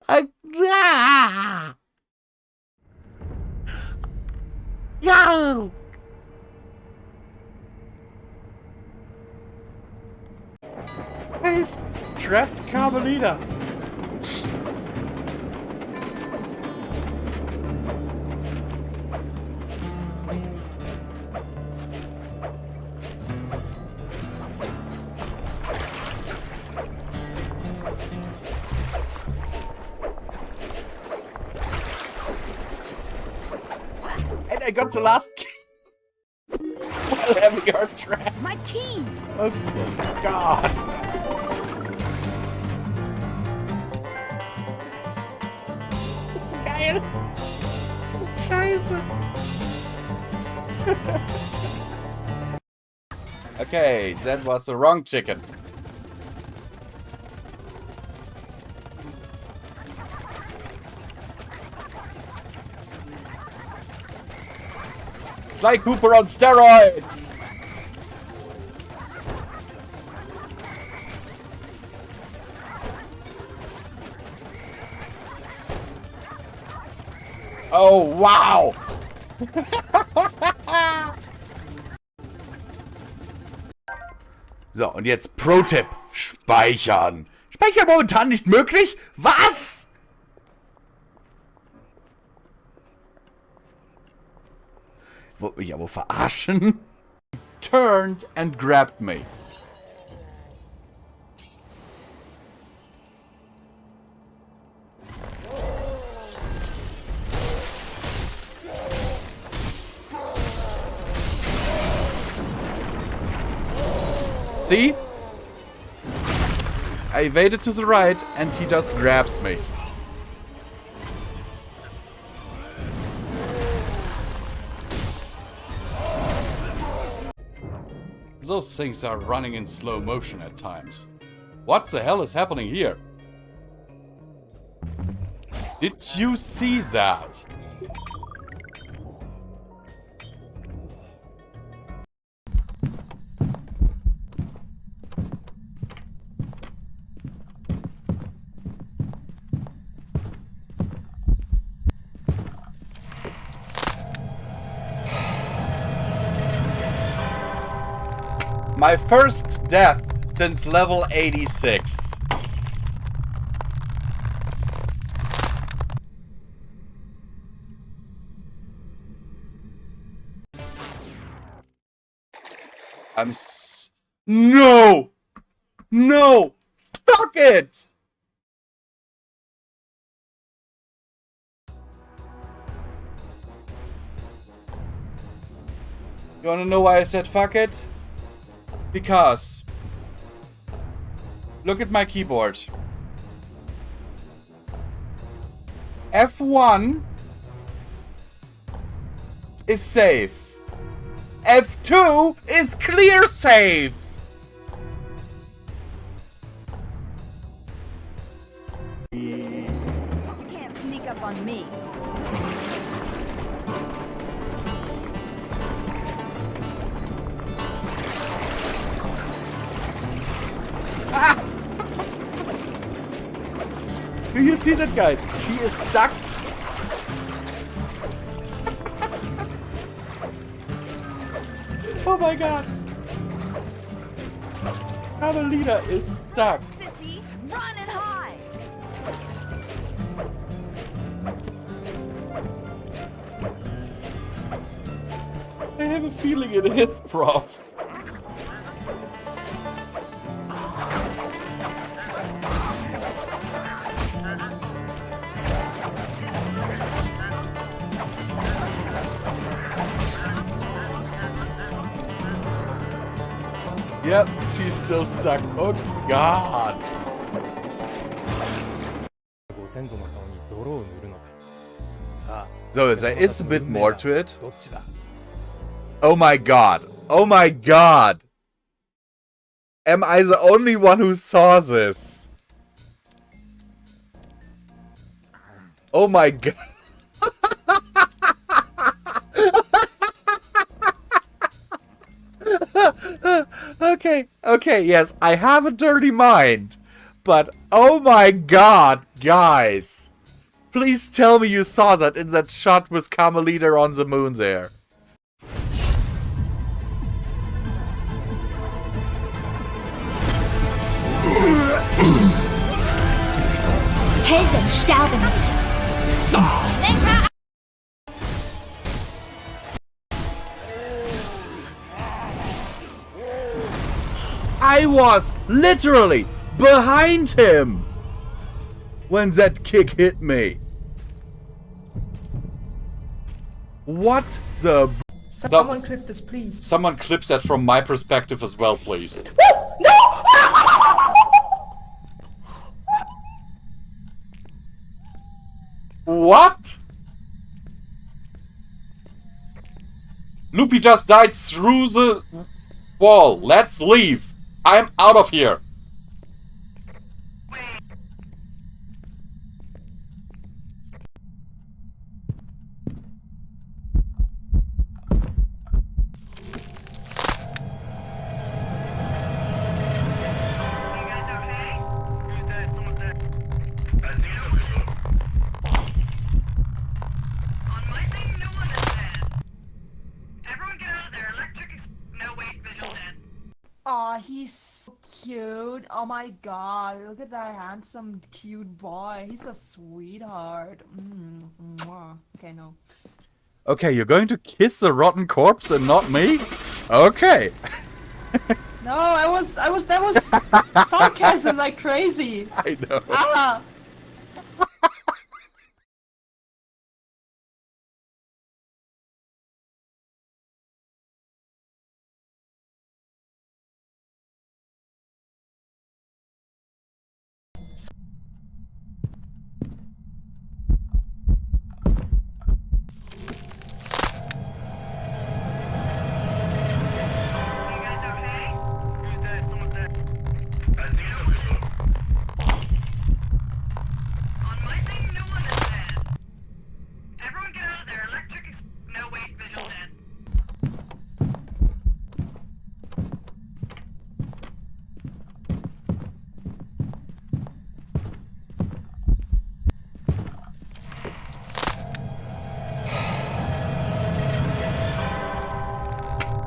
Ah! Yeah! I've trapped Carmelita. And I got the last key while having our trap. My keys! Oh God. It's geil. Scheiße. Okay, that was the wrong chicken. Sly Cooper on steroids! Oh, wow! So, und jetzt Pro-Tipp. Speichern. Speichern momentan nicht möglich? Was? Wollt mich aber verarschen? Turned and grabbed me. See? I evaded to the right and he just grabs me. Those things are running in slow motion at times. What the hell is happening here? Did you see that? My first death since level 86. No! No! Fuck it! You wanna know why I said fuck it? Because look at my keyboard. F1 is safe. F2 is clear safe. You can't sneak up on me. Do you see that, guys? She is stuck. Oh my god. Carmelita is stuck. Sissy, run and hide! I have a feeling it is, bro. Yep, she's still stuck. Oh god. So there is a bit more to it. Oh my god. Oh my god. Am I the only one who saw this? Oh my god. Okay, yes, I have a dirty mind. But oh my god, guys. Please tell me you saw that in that shot with Carmelita on the moon there. Helden sterben nicht. I was literally behind him when that kick hit me. What the... Someone clip this, please. Someone clips that from my perspective as well, please. No! What? Loopy just died through the wall. Let's leave. I'm out of here. Aw, he's so cute. Oh my god, look at that handsome, cute boy. He's a sweetheart. Mwah. Okay, no. Okay, you're going to kiss the rotten corpse and not me? Okay. No, that was sarcasm like crazy. I know. Ah!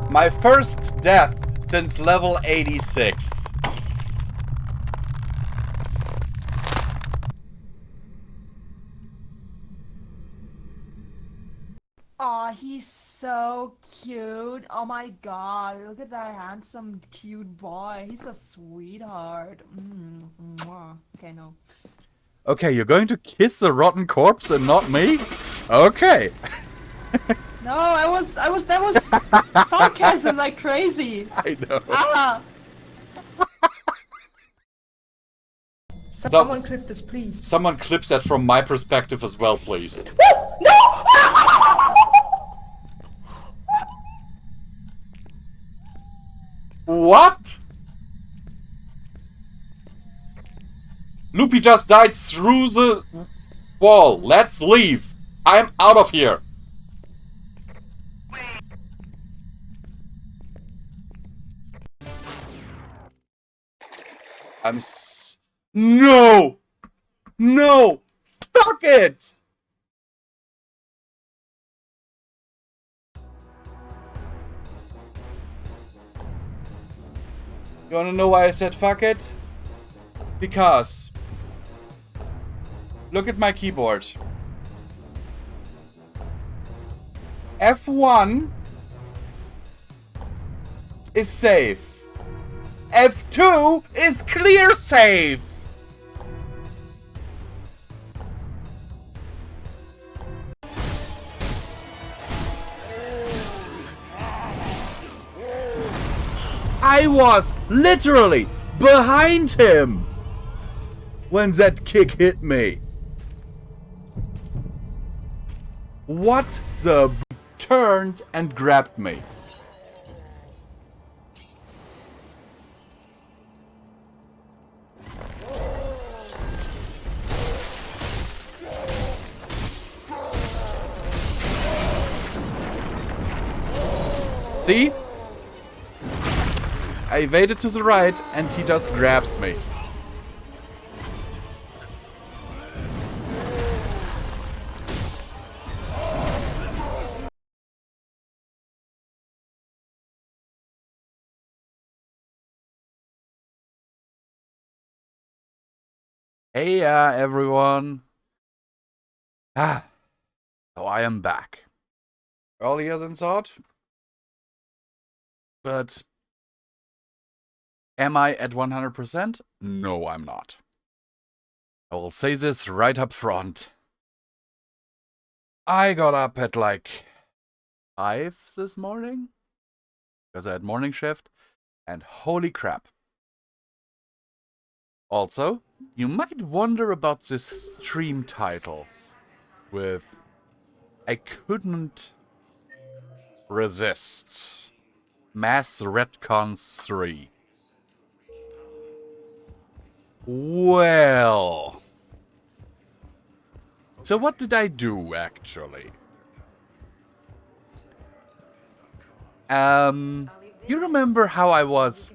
My first death since level 86. Aw, he's so cute. Oh my god, look at that handsome, cute boy. He's a sweetheart. Mwah. Okay, no. Okay, you're going to kiss the rotten corpse and not me? Okay. No, that was sarcasm like crazy. I know. Ah! Someone clip this, please. Someone clips that from my perspective as well, please. No! What? Loopy just died through the wall. Let's leave. I'm out of here. No! No! Fuck it! You wanna know why I said fuck it? Because look at my keyboard. F1 is safe. F2 is clear safe. I was literally behind him when that kick hit me. What the turned and grabbed me. See? I evaded to the right and he just grabs me. Hey, everyone. So I am back. Earlier than thought. But am I at 100%? No, I'm not. I will say this right up front. I got up at like 5 this morning because I had morning shift, and holy crap. Also, you might wonder about this stream title with I couldn't resist. Mass Retcon 3. Well. So what did I do, actually? You remember how I was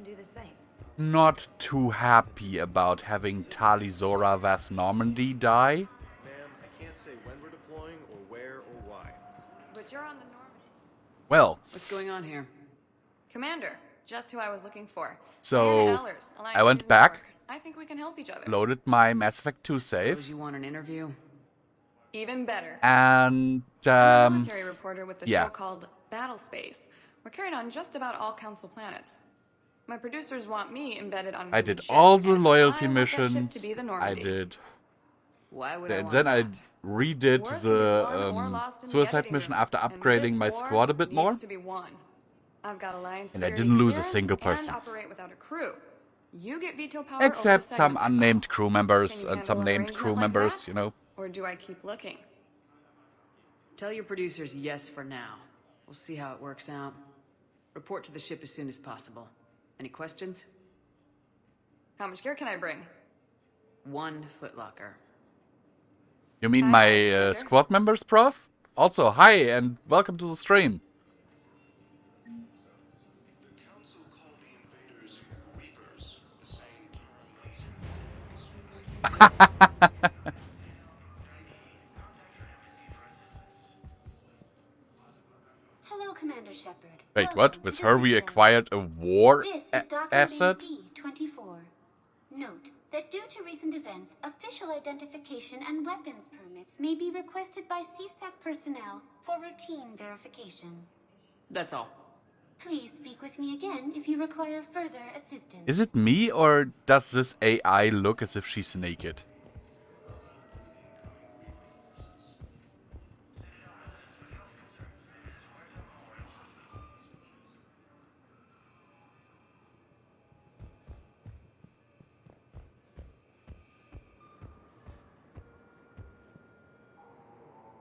not too happy about having Talizora Vas Normandy die? Ma'am, I can't say when we're deploying or where or why. But you're on the Normandy. Well, What's going on here? Commander, just who I was looking for. so Diana Allers, Alliance I went News back, Network. I think we can help each other. loaded my Mass Effect 2 Suppose save, you want an interview? Even better. and I'm a military reporter with the yeah. show called Battle Space. We're carried on just about all council planets. My producers want me embedded on. I did ship, all the and loyalty I want that ship to missions. be the I Normandy. did. Why would And I then I want that? redid Wars can be won or the lost in the suicide editing mission room, after and upgrading this my war squad a bit needs more. to be won. I've got alliance And I security didn't lose a clearance single and person. operate without a crew. You get veto power over Except the some segments I unnamed follow. crew members Can you and some handle an named crew arrangement like members, that? you know. Or do I keep looking? Tell your producers yes for now. We'll see how it works out. Report to the ship as soon as possible. Any questions? How much gear can I bring? 1 footlocker. You mean Hi, my Alexander. squad members, Prof? Also, hi and welcome to the stream. The council called the invaders Reapers, the same Hello, Commander Shepard. Wait, Welcome what? to With the her we Citadel. acquired a war This is document asset? AD-24. Note that due to recent events, official identification and weapons permits may be requested by CSAC personnel for routine verification. That's all. Please speak with me again if you require further assistance. Is it me or does this AI look as if she's naked?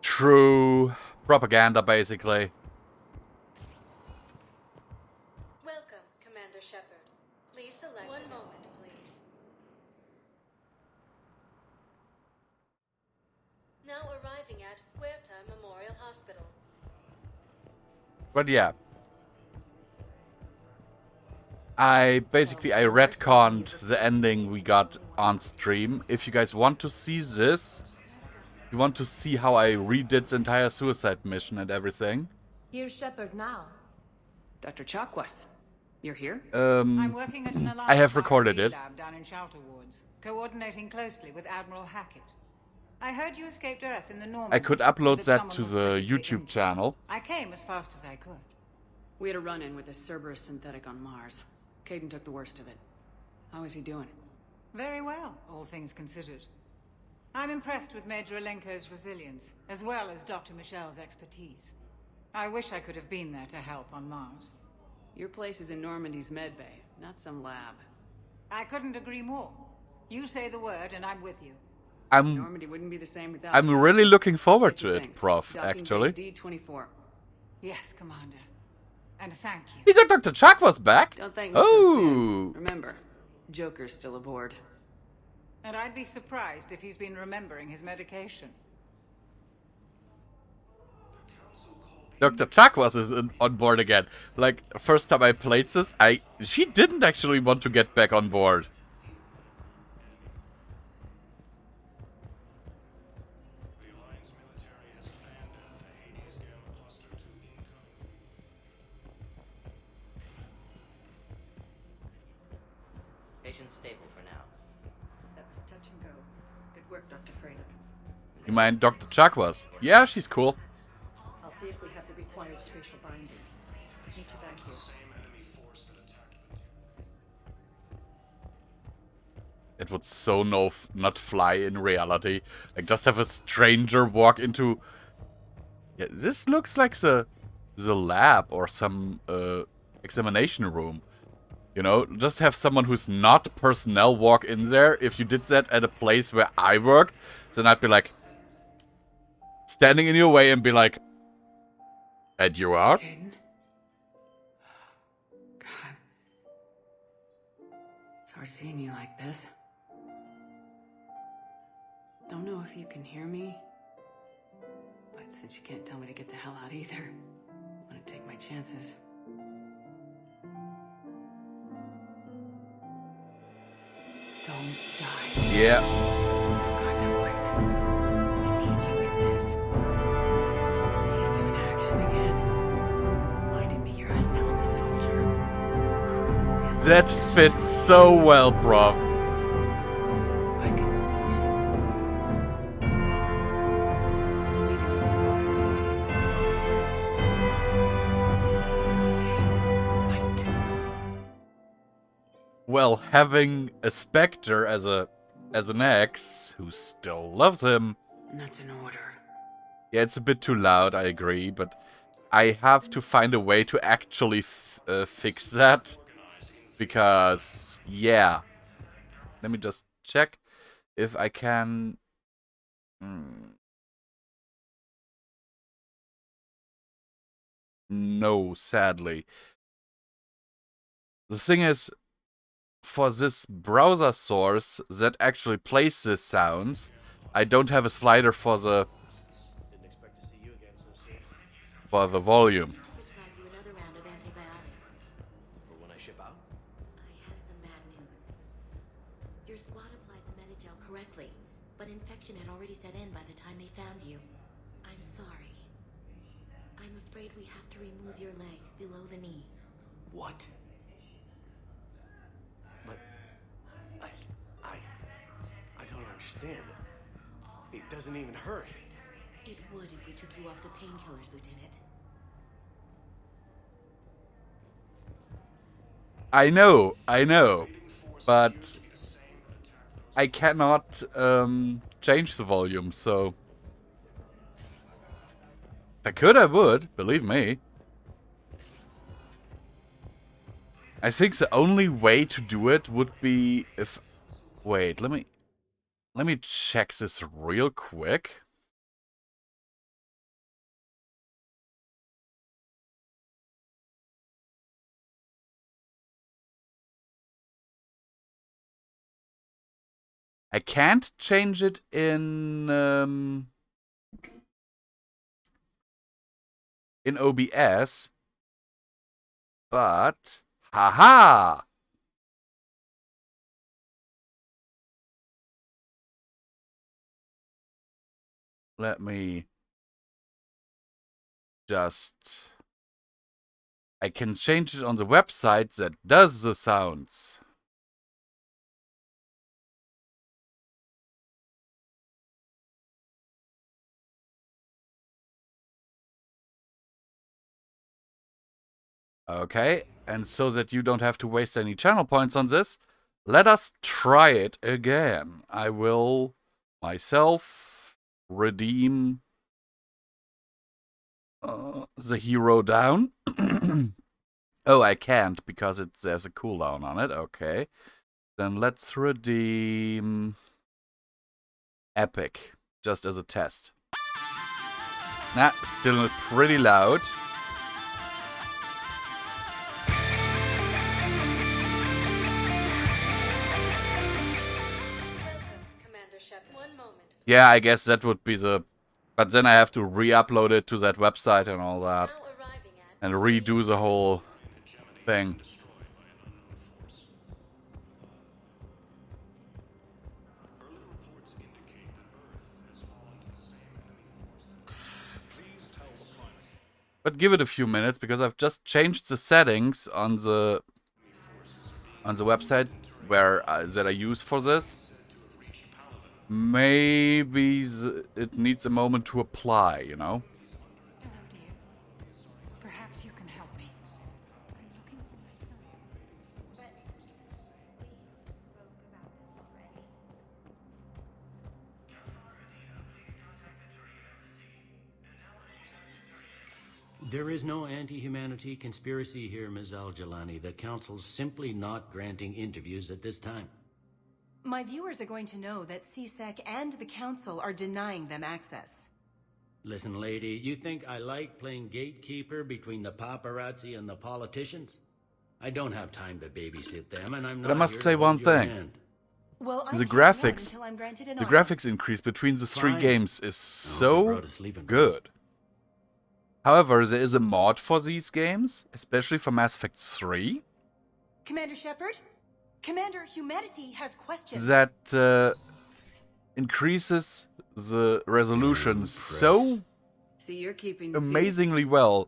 True propaganda, basically. Welcome, Commander Shepard. Please select one moment, please. Now arriving at Huerta Memorial Hospital. But yeah. I retconned the ending we got on stream. If you guys want to see this, you want to see how I redid the entire suicide mission and everything. Here's Shepard now. Dr. Chakwas, you're here? I'm working at an I have Alliance recorded R&D it. lab down in Shelter Wards, coordinating closely with Admiral Hackett. I heard you escaped Earth in the Normandy. I could upload but that someone to was the critically YouTube injured. channel. I came as fast as I could. We had a run-in with a Cerberus synthetic on Mars. Caden took the worst of it. How is he doing? Very well, all things considered. I'm impressed with Major Alenko's resilience, as well as Dr. Michelle's expertise. I wish I could have been there to help on Mars. Your place is in Normandy's medbay, not some lab. I couldn't agree more. You say the word and I'm with you. Normandy wouldn't be the same without I'm you. really looking forward to it, Thanks. Prof, Docking actually. bay D24. Yes, Commander. And thank you. We got Dr. Chakwas back. Don't thank me so soon. Oh, Remember, Joker's still aboard. And I'd be surprised if he's been remembering his medication. Dr. Chakwas is on board again. Like, first time I played this, she didn't actually want to get back on board. The Alliance military has abandoned the Hades Gamma Cluster to incoming. Patient stable for now. That was touch and go. work, Dr. Freyner. You mind Dr. Chakwas? Yeah, she's cool. I'll see if we have the required spatial binding. Meet you back here. It would so not fly in reality. Like, just have a stranger walk into... Yeah, this looks like the lab or some examination room. You know, just have someone who's not personnel walk in there. If you did that at a place where I worked, then I'd be like... standing in your way and be like... And you are? Caden? God. It's hard seeing you like this. Don't know if you can hear me, but since you can't tell me to get the hell out either, I'm gonna take my chances. Don't die. Yeah. Got to fight. I need you in this. Seeing you in action again. Reminding me you're a hell of a soldier. That fits so well, Prof. I can fight. Well, having a Spectre as an ex who still loves him. And that's an order. Yeah, it's a bit too loud, I agree, but I have to find a way to actually fix that. Because, yeah. Let me just check if I can... No, sadly. The thing is, for this browser source that actually plays the sounds, I don't have a slider for the volume. Prescribe you another round of antibiotics. For when I ship out? I have some bad news. Your squad applied the Metagel correctly, but infection had already set in by the time they found you. I'm sorry. I'm afraid we have to remove your leg below the knee. What? But I don't understand. It doesn't even hurt. It would if we took you off the painkillers, Lieutenant. I know, but I cannot change the volume, so... If I could, I would, believe me. I think the only way to do it would be if... Wait, let me check this real quick. I can't change it in OBS, but haha! Let me just... I can change it on the website that does the sounds. Okay, and so that you don't have to waste any channel points on this, let us try it again. I will myself redeem the hero down. Oh, I can't because there's a cooldown on it. Okay, then let's redeem Epic just as a test. Nah, still pretty loud. Yeah, I guess that would be the... But then I have to re-upload it to that website and all that. And redo the whole thing. But give it a few minutes, because I've just changed the settings on the website where that I use for this. maybe it needs a moment to apply, you know? Hello, dear. Perhaps you can help me. I'm looking for my son. There is no anti-humanity conspiracy here, Ms. Al-Jalani. The Council's simply not granting interviews at this time. My viewers are going to know that CSEC and the Council are denying them access. Listen, lady, you think I like playing gatekeeper between the paparazzi and the politicians? I don't have time to babysit them, and I'm not But I must here say to one hold your thing. hand. Well, The graphics, the graphics increase between the three Fine. games is Oh, so brought a sleeping bag. good. However, there is a mod for these games, especially for Mass Effect 3, Commander Shepard? Commander, humanity has questions. that increases the resolution so See, you're keeping the amazingly well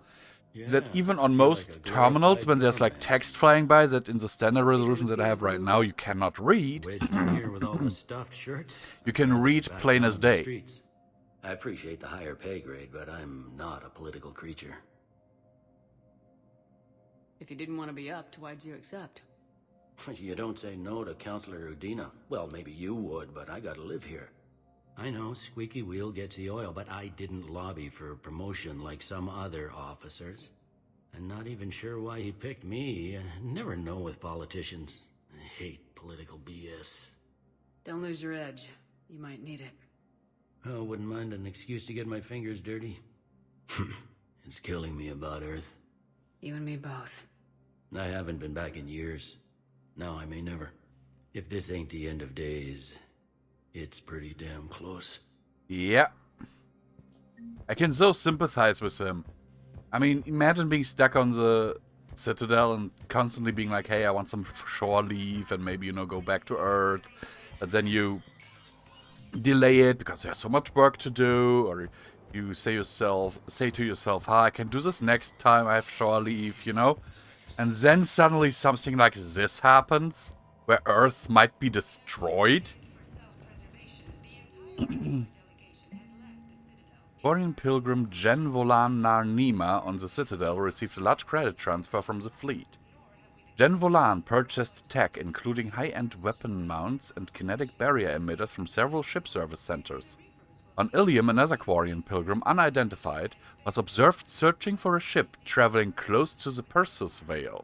that even on most terminals, when there's like text flying by that in the standard resolution that I have right now, you cannot read, Wedged in here with all the stuffed shirts. you can read Back plain down as the day. streets. I appreciate the higher pay grade, but I'm not a political creature. If you didn't want to be upped, why'd you accept? You don't say no to Counselor Udina. Well, maybe you would, but I gotta live here. I know, squeaky wheel gets the oil, but I didn't lobby for promotion like some other officers. I'm not even sure why he picked me. Never know with politicians. I hate political BS. Don't lose your edge. You might need it. Oh, wouldn't mind an excuse to get my fingers dirty. It's killing me about Earth. You and me both. I haven't been back in years. Now I may never. If this ain't the end of days, it's pretty damn close. Yeah. I can so sympathize with him. I mean, imagine being stuck on the Citadel and constantly being like, hey, I want some shore leave and maybe, you know, go back to Earth. But then you delay it because there's so much work to do, or you say to yourself, I can do this next time I have shore leave, you know? And then suddenly something like this happens, where Earth might be destroyed. Quarian Pilgrim Jen Volan Narnima on the Citadel received a large credit transfer from the fleet. Jen Volan purchased tech including high-end weapon mounts and kinetic barrier emitters from several ship service centers. On Ilium, another Quarian Pilgrim, unidentified, was observed searching for a ship traveling close to the Perseus Vale.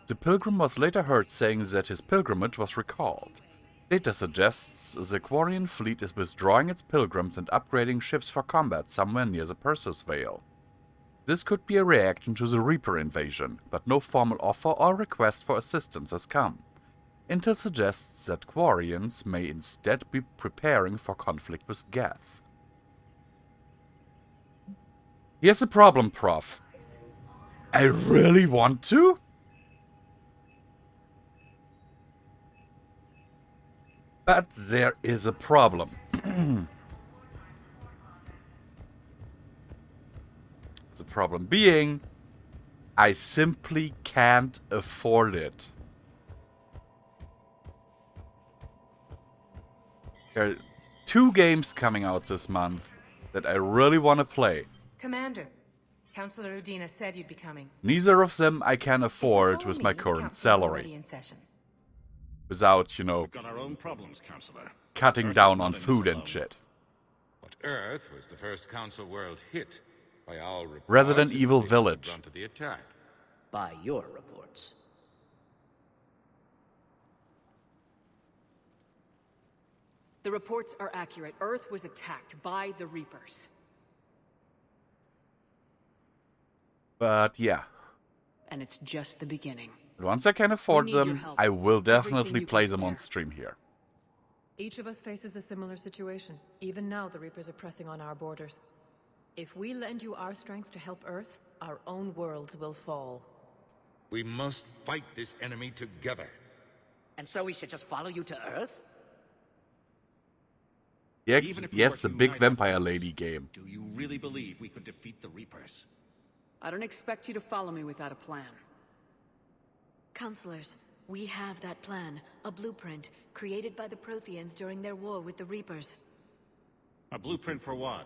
The Pilgrim was later heard saying that his pilgrimage was recalled. Data suggests the Quarian fleet is withdrawing its pilgrims and upgrading ships for combat somewhere near the Perseus Vale. This could be a reaction to the Reaper invasion, but no formal offer or request for assistance has come. Intel suggests that Quarians may instead be preparing for conflict with Geth. Here's the problem, Prof. I really want to? But there is a problem. The problem being, I simply can't afford it. There are 2 games coming out this month that I really want to play. Commander, Counselor Udina said you'd be coming. Neither of them I can afford with my current salary. In session. Without, you know, We've got our own problems, Counselor. cutting Earth down is on not in food this and alone. shit. But Earth was the first Council world hit. By our reports, Resident it Evil was the Village. brunt of the attack. By your reports. The reports are accurate. Earth was attacked by the Reapers. But yeah, And it's just the beginning. once I can afford We need your them, help. I will Everything definitely you play can them on spare. stream here. Each of us faces a similar situation. Even now, the Reapers are pressing on our borders. If we lend you our strength to help Earth, our own worlds will fall. We must fight this enemy together. And so we should just follow you to Earth? Yes, Even if we yes, work the big united vampire force, lady game. Do you really believe we could defeat the Reapers? I don't expect you to follow me without a plan. Counselors, We have that plan, a blueprint, created by the Protheans during their war with the Reapers. A blueprint for what?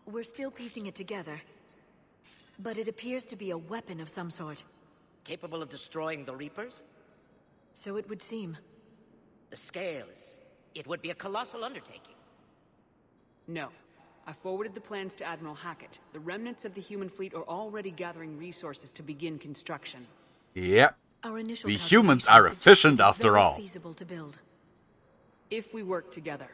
We're still piecing it together. But it appears to be a weapon of some sort. Capable of destroying the Reapers? So it would seem. The scale is... It would be a colossal undertaking. No. I forwarded the plans to Admiral Hackett. The remnants of the human fleet are already gathering resources to begin construction. Yep. Our initial We humans are efficient after all. Feasible to build. If we work together.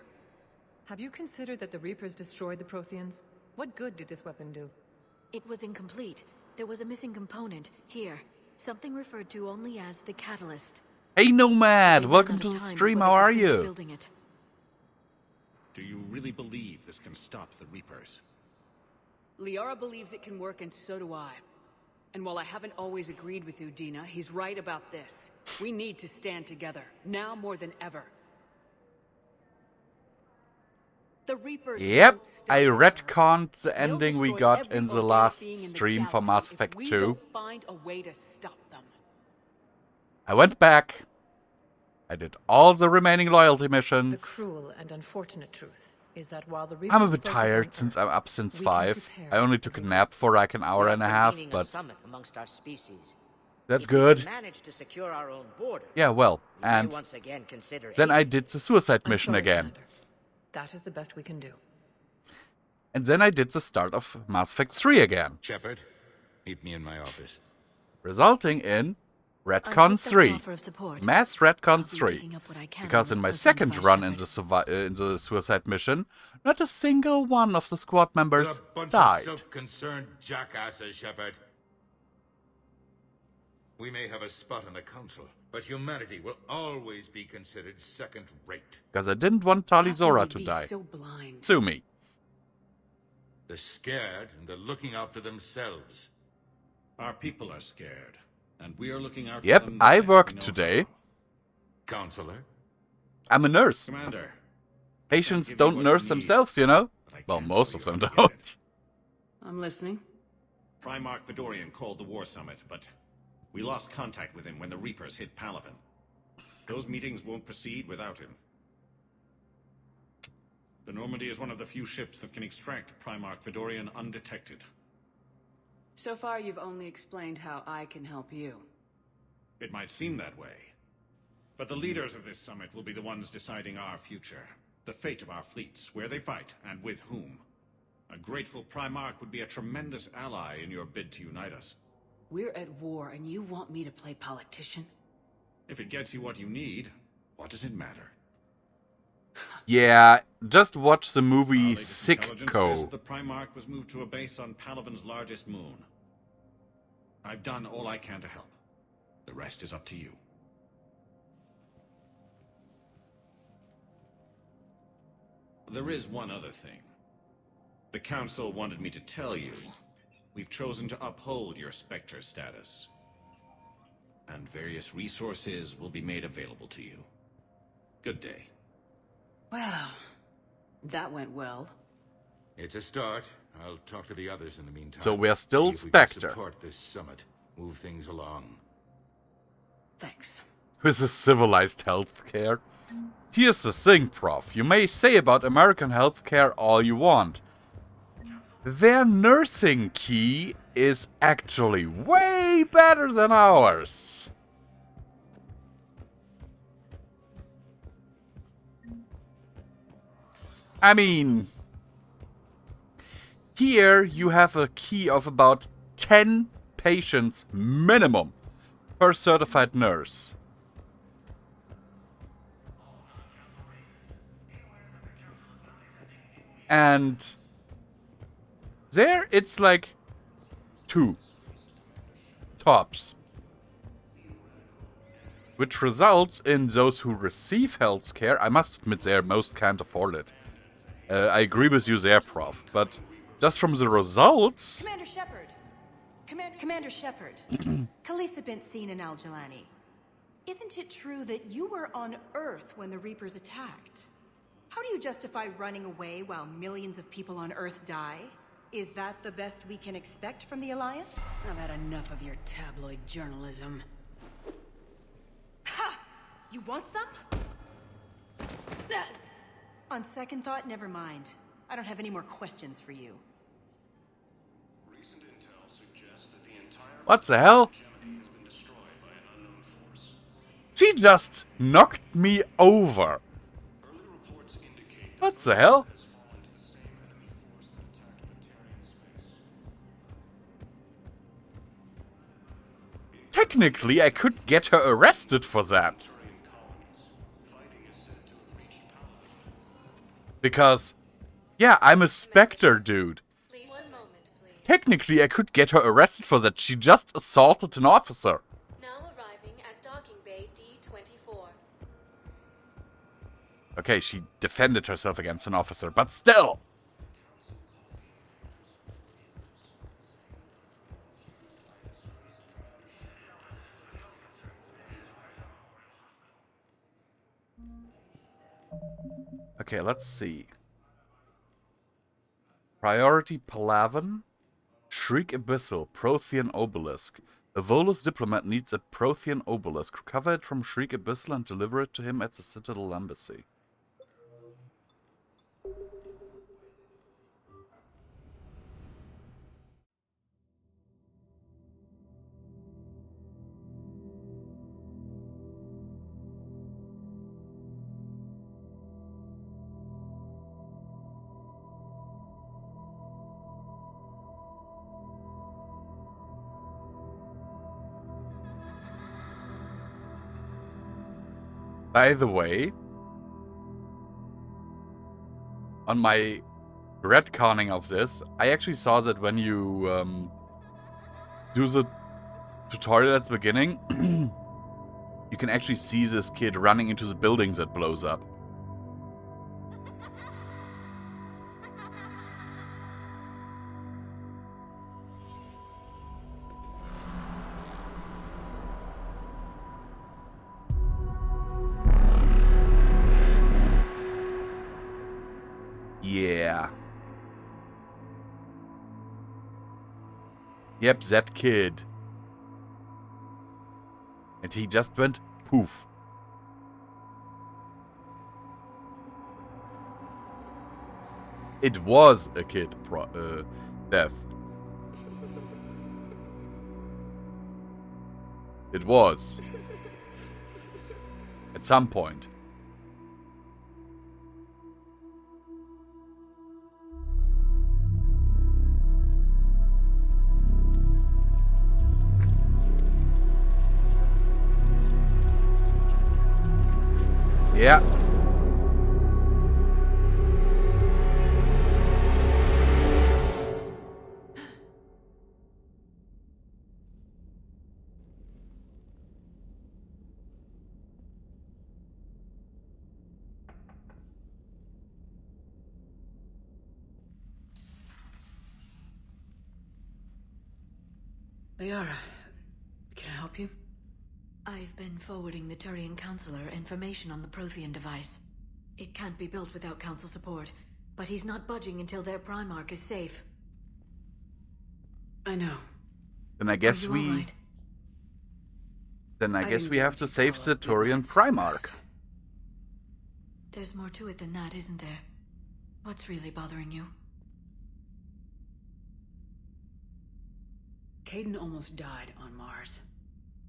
Have you considered that the Reapers destroyed the Protheans? What good did this weapon do? It was incomplete. There was a missing component, here. Something referred to only as the catalyst. Hey Nomad, welcome to the stream, how are you? Building it. Do you really believe this can stop the Reapers? Liara believes it can work, and so do I. And while I haven't always agreed with Udina, he's right about this. We need to stand together, now more than ever. The Reapers. Yep, I retconned the ending we got in the last stream for Mass Effect 2. Don't find a way to stop them. I went back. I did all the remaining loyalty The missions. cruel and unfortunate truth is that while the Reapers I'm a bit focus tired on since Earth, I'm up since we can 5. prepare I only took a nap for like an hour and a half, Convening but a summit amongst our species. that's If we good. manage to secure our own border, Yeah, well, we may and once again consider then aid. I did the suicide I'm mission sorry, again. Commander. That is the best we can do. And then I did the start of Mass Effect 3 again, Shepard, meet me in my office. resulting in Retcon 3. Mass Retcon 3. Because in my second run in the suicide mission, not a single one of the squad members You're a bunch died. of self-concerned jackasses, Shepard. We may have a spot in the council, but humanity will always be considered second-rate. Because I didn't want Talizora to Be die. so blind. Sue me. They're scared, and they're looking out for themselves. Our people are scared, and we are looking out Yep, for them the I best we worked know today. Counselor? I'm a nurse. Commander, Patients give you don't what nurse you need, themselves, you know? but I Well, can't most tell of you them how to get don't. it. I'm listening. Primarch Fedorian called the War Summit, but we lost contact with him when the Reapers hit Palaven. Those meetings won't proceed without him. The Normandy is one of the few ships that can extract Primarch Fedorian undetected. So far, you've only explained how I can help you. It might seem that way. But the leaders of this summit will be the ones deciding our future. The fate of our fleets, where they fight, and with whom. A grateful Primarch would be a tremendous ally in your bid to unite us. We're at war, and you want me to play politician? If it gets you what you need, what does it matter? Yeah, just watch the movie Our latest intelligence says Sicko. that the Primarch was moved to a base on Palaven's largest moon. I've done all I can to help. The rest is up to you. There is one other thing. The Council wanted me to tell you. We've chosen to uphold your Spectre status. And various resources will be made available to you. Good day. Well, that went well. It's a start. I'll talk to the others in the meantime. So we're still See if we can Spectre. support this summit. Move things along. Thanks. With a civilized healthcare. Here's the thing, Prof. You may say about American healthcare all you want. Their nursing key is actually way better than ours. I mean, here you have a key of about 10 patients minimum per certified nurse. And there it's like 2 tops. Which results in those who receive healthcare, I must admit they most can't afford it. I agree with you there, Prof. But just from the results... Commander Shepard. Commander Shepard. Khaleesa bint Seen and Al-Jalani. Isn't it true that you were on Earth when the Reapers attacked? How do you justify running away while millions of people on Earth die? Is that the best we can expect from the Alliance? I've had enough of your tabloid journalism. You want some? On second thought, never mind. I don't have any more questions for you. Recent intel suggests that the entire What the hell? Gemini has been destroyed by an unknown force. She just knocked me over. Early reports indicate What the hell? has fallen to the same enemy force that attacked Batarian space. Technically, I could get her arrested for that. Batarian colonies. Fighting is said to have reached Paladin. Because, yeah, I'm a Spectre dude. Please, 1 moment, please. Technically, I could get her arrested for that. She just assaulted an officer. Now arriving at docking bay D-24. Okay, she defended herself against an officer, but still! Okay, let's see. Priority Palavan, Shriek Abyssal, Prothean Obelisk. A Volus diplomat needs a Prothean Obelisk. Recover it from Shriek Abyssal and deliver it to him at the Citadel Embassy. By the way, on my retconning of this, I actually saw that when you do the tutorial at the beginning, you can actually see this kid running into the buildings that blows up. Yeah. Yep, that kid. And he just went poof. It was a kid death. It was. At some point. Yeah. Liara, can I help you? I've been forwarding the Turian Counselor information on the Prothean device. It can't be built without Council support, but he's not budging until their Primarch is safe. I know. Then I guess Are you all right? Then I guess didn't we get have what to you save call the it, Turian midnight's Primarch. rest. There's more to it than that, isn't there? What's really bothering you? Caden almost died on Mars.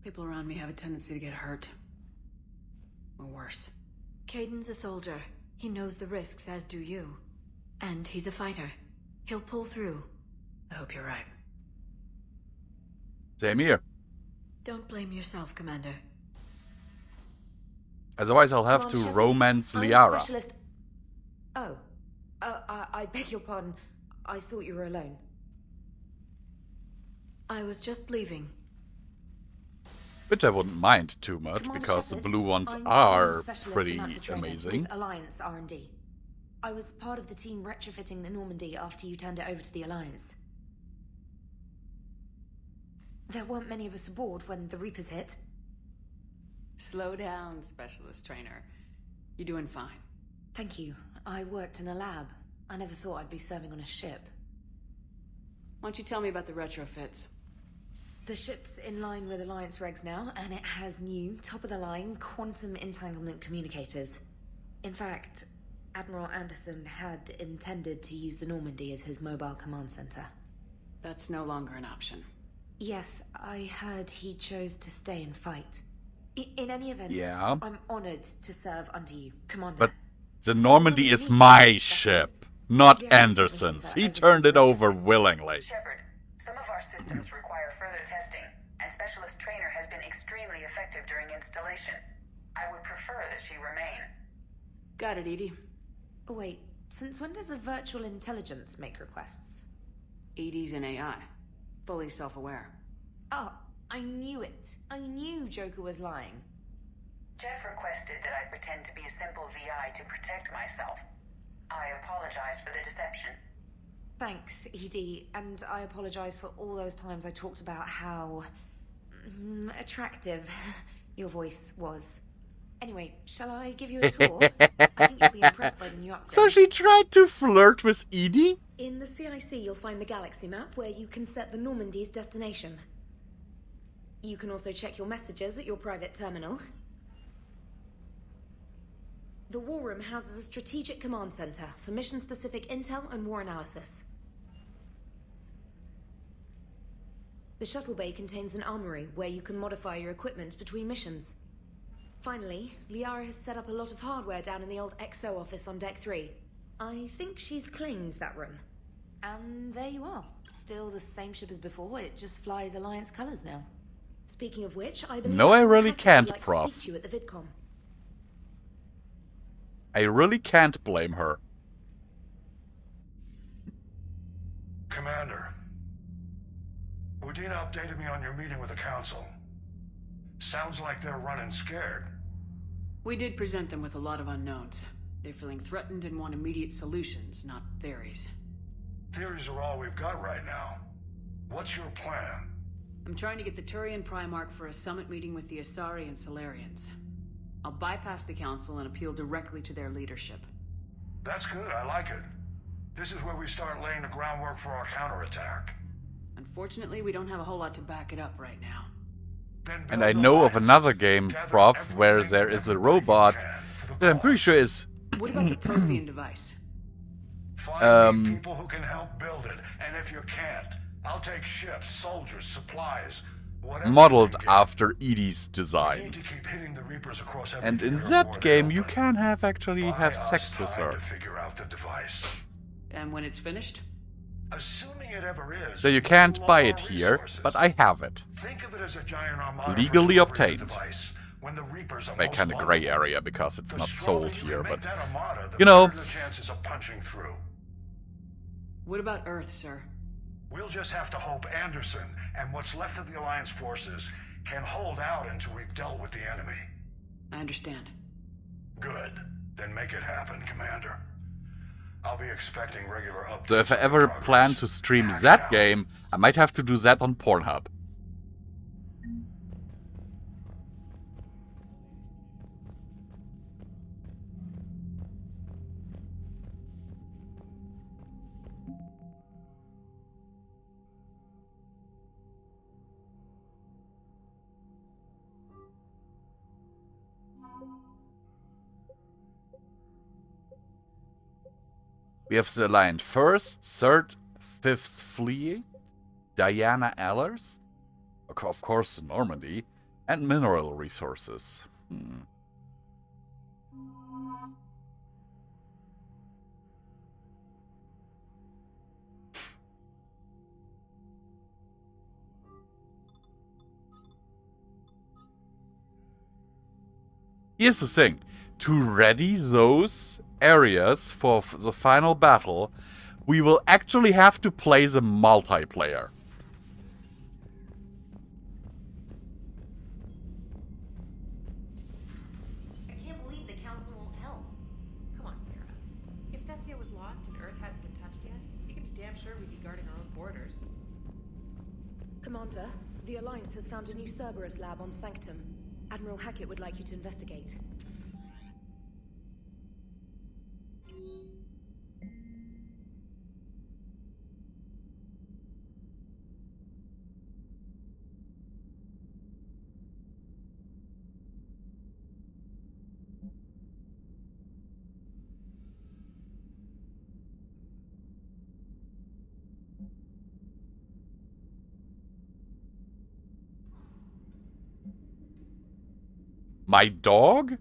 People around me have a tendency to get hurt. Or worse. Caden's a soldier. He knows the risks, as do you. And he's a fighter. He'll pull through. I hope you're right. Same here. Don't blame yourself, Commander. Otherwise I'll have Come to on, Shepard. romance I'm a Liara. specialist. Oh. I beg your pardon. I thought you were alone. I was just leaving. Which I wouldn't mind too much, Come on, because the Shepard. blue ones I'm are a specialist pretty in Atma training amazing. with Alliance R&D. I was part of the team retrofitting the Normandy after you turned it over to the Alliance. There weren't many of us aboard when the Reapers hit. Slow down, specialist trainer. You're doing fine. Thank you. I worked in a lab. I never thought I'd be serving on a ship. Why don't you tell me about the retrofits? The ship's in line with Alliance regs now, and it has new, top-of-the-line quantum entanglement communicators. In fact, Admiral Anderson had intended to use the Normandy as his mobile command center. That's no longer an option. Yes, I heard he chose to stay and fight. In any event, Yeah. I'm honored to serve under you, Commander. But the Normandy is my ship, not Anderson's. He turned it over willingly. Shepard, some of our systems require further testing, and Specialist Trainer has been extremely effective during installation. I would prefer that she remain. Got it, EDI. Oh, wait, since when does a virtual intelligence make requests? EDI's an AI. Fully self-aware. Oh, I knew it. I knew Joker was lying. Jeff requested that I pretend to be a simple VI to protect myself. I apologize for the deception. Thanks, ED, and I apologize for all those times I talked about how attractive your voice was. Anyway, shall I give you a tour? I think you'll be impressed by the new upgrades. So she tried to flirt with Edie? In the CIC, you'll find the galaxy map where you can set the Normandy's destination. You can also check your messages at your private terminal. The War Room houses a strategic command center for mission-specific intel and war analysis. The shuttle bay contains an armory where you can modify your equipment between missions. Finally, Liara has set up a lot of hardware down in the old XO office on Deck 3. I think she's claimed that room. And there you are. Still the same ship as before, it just flies Alliance colors now. Speaking of which, I believe... No, I really can't, like Prof. To speak to you at the VidCon. I really can't blame her. Commander, Udina updated me on your meeting with the Council. Sounds like they're running scared. We did present them with a lot of unknowns. They're feeling threatened and want immediate solutions, not theories. Theories are all we've got right now. What's your plan? I'm trying to get the Turian Primarch for a summit meeting with the Asari and Solarians. I'll bypass the Council and appeal directly to their leadership. That's good, I like it. This is where we start laying the groundwork for our counterattack. Unfortunately, we don't have a whole lot to back it up right now. And I know of another game, Prof, where there is a robot that I'm pretty sure is... What about the Prothean device? Find me people who can help build it, and if you can't, I'll take ships, soldiers, supplies, whatever. Modeled after Edie's We design. need to keep hitting the Reapers across every And in theater that war game, they you open. can actually Buy have us sex with time her. to figure out the device. And when it's finished? Assuming it ever is. So you can't buy it here, but I have it. Think of it as a giant armada Legally for obtained. device. When the Reapers are A most kind of vulnerable. gray area because it's The not stronger sold you here, can but make that armada, the you know. better the chances of punching through. What about Earth, sir? We'll just have to hope Anderson and what's left of the Alliance forces can hold out until we've dealt with the enemy. I understand. Good. Then make it happen, Commander. I'll be expecting regular updates. So if I on ever progress. plan to stream that game, I might have to do that on Pornhub. We have the Alliance First, Third, Fifth Fleet, Diana Allers, of course Normandy, and mineral resources. Here's the thing. To ready those areas for the final battle, we will actually have to play the multiplayer. I can't believe the Council won't help. Come on, Sarah. If Thestia was lost and Earth hadn't been touched yet, you can be damn sure we'd be guarding our own borders. Commander, the Alliance has found a new Cerberus lab on Sanctum. Admiral Hackett would like you to investigate. My dog?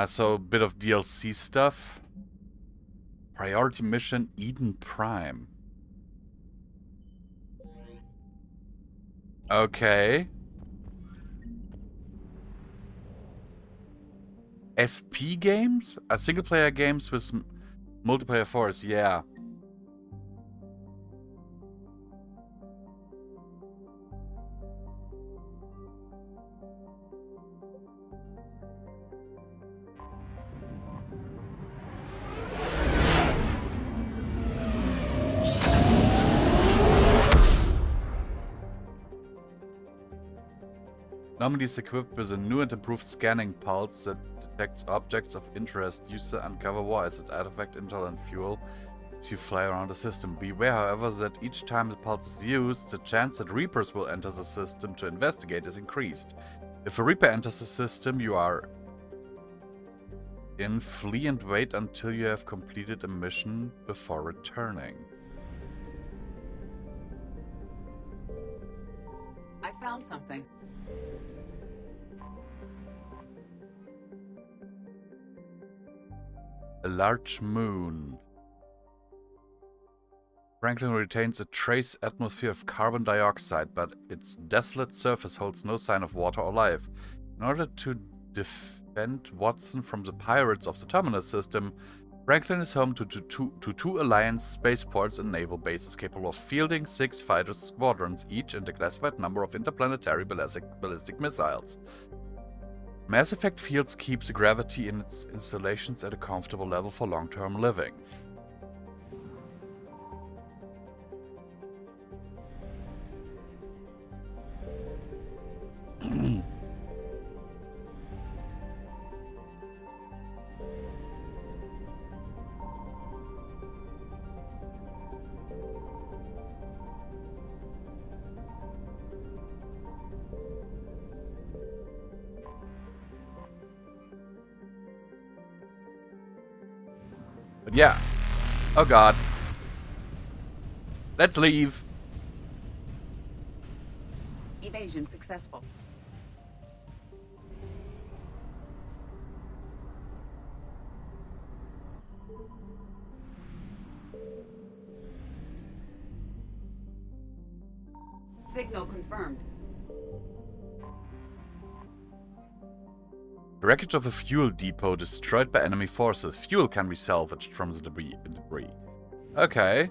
So a bit of DLC stuff. Priority mission Eden Prime. Okay. SP games? Single player games with multiplayer force, yeah. Anomaly is equipped with a new and improved scanning pulse that detects objects of interest. Use the uncover war as an artifact, intel, and fuel as you fly around the system. Beware, however, that each time the pulse is used, the chance that Reapers will enter the system to investigate is increased. If a Reaper enters the system, you are in, flee and wait until you have completed a mission before returning. I found something. A large moon. Franklin retains a trace atmosphere of carbon dioxide, but its desolate surface holds no sign of water or life. In order to defend Watson from the pirates of the Terminus system, Franklin is home to two Alliance spaceports and naval bases capable of fielding 6 fighter squadrons, each and a classified number of interplanetary ballistic missiles. Mass Effect Fields keeps the gravity in its installations at a comfortable level for long-term living. But yeah. Oh god. Let's leave. Evasion successful. Signal confirmed. The wreckage of a fuel depot destroyed by enemy forces. Fuel can be salvaged from the debris. Okay.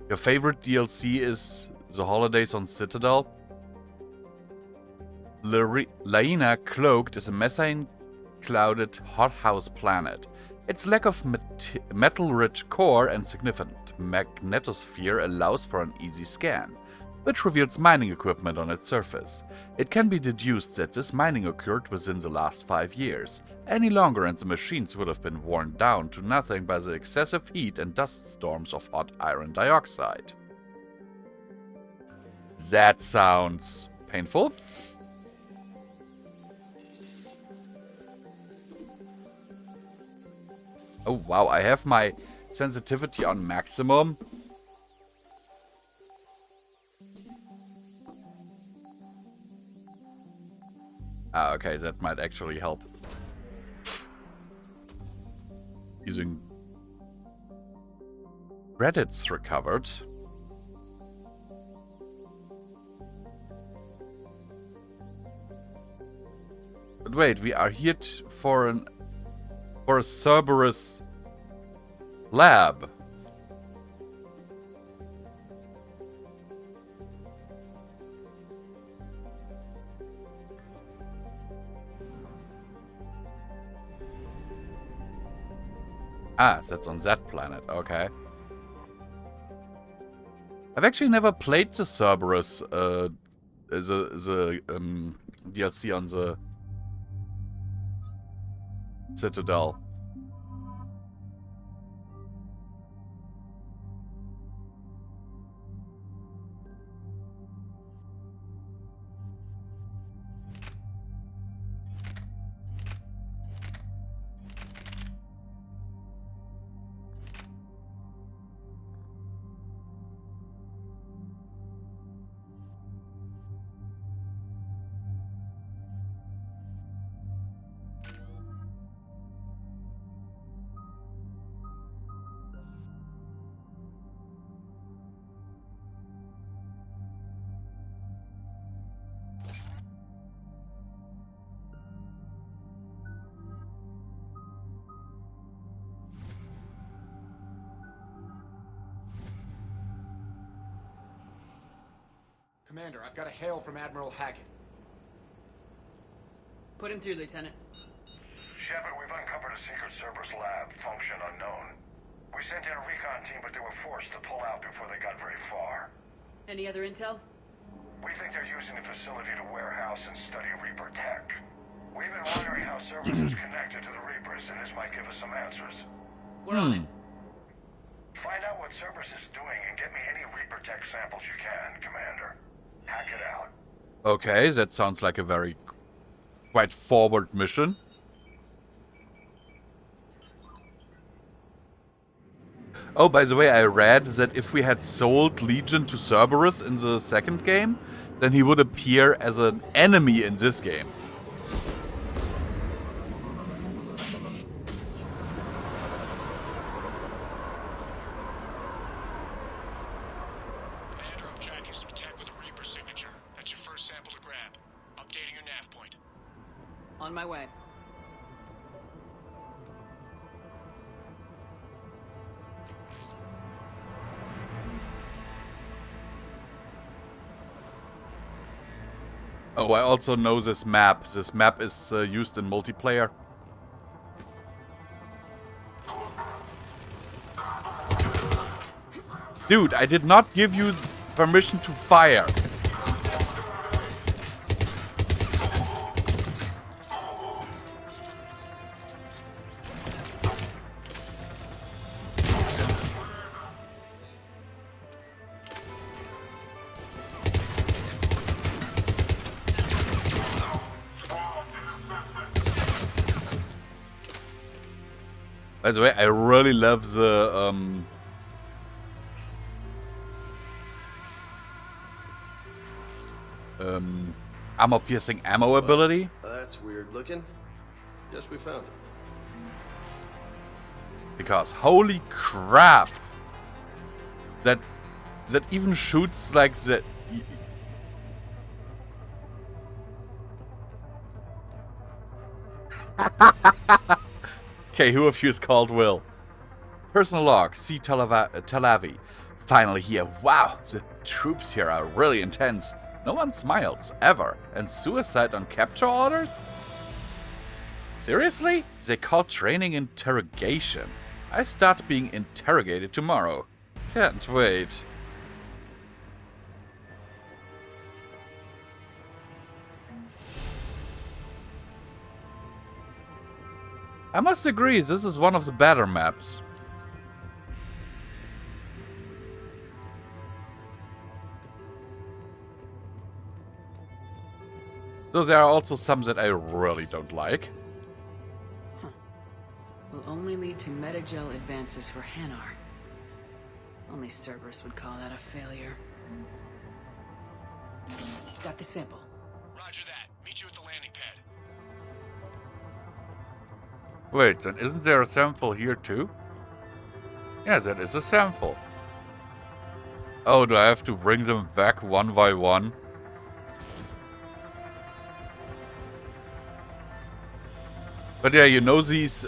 Your favorite DLC is The Holidays on Citadel? Laina Cloaked is a methane-clouded hothouse planet. Its lack of metal-rich core and significant magnetosphere allows for an easy scan, which reveals mining equipment on its surface. It can be deduced that this mining occurred within the last 5 years. Any longer and the machines would have been worn down to nothing by the excessive heat and dust storms of hot iron dioxide. That sounds painful. Oh wow, I have my sensitivity on maximum. Ah, okay, that might actually help. Using credits recovered. But wait, we are here for a Cerberus lab. Ah, that's on that planet. Okay. I've actually never played the Cerberus DLC on the Citadel. Commander, I've got a hail from Admiral Hackett. Put him through, Lieutenant. Shepard, we've uncovered a secret Cerberus lab, function unknown. We sent in a recon team, but they were forced to pull out before they got very far. Any other intel? We think they're using the facility to warehouse and study Reaper tech. We've been wondering how Cerberus is connected to the Reapers, and this might give us some answers. We're on it. Find out what Cerberus is doing and get me any Reaper tech samples you can, Commander. Hack it out. Okay, that sounds like a very quite forward mission. Oh, by the way, I read that if we had sold Legion to Cerberus in the second game, then he would appear as an enemy in this game. Commander, I'm tracking some tech with a Reaper signature. That's your first sample to grab. Updating your nav point. On my way. Oh, I also know this map. This map is used in multiplayer. Dude, I did not give you permission to fire. By the way, I really love the armor-piercing ammo ability. That's weird looking. Guess we found it. Because holy crap, that even shoots like the. Okay, who of you is called Will? Personal log, see Tel Aviv. Finally here. Wow, the troops here are really intense. No one smiles, ever. And suicide on capture orders? Seriously? They call training interrogation. I start being interrogated tomorrow. Can't wait. I must agree, this is one of the better maps. Though there are also some that I really don't like. Will only lead to metagel advances for Hanar. Only Cerberus would call that a failure. Got the sample. Roger that. Meet you at the landing pad. Wait, then isn't there a sample here too? Yeah, that is a sample. Oh, do I have to bring them back one by one? But yeah, you know these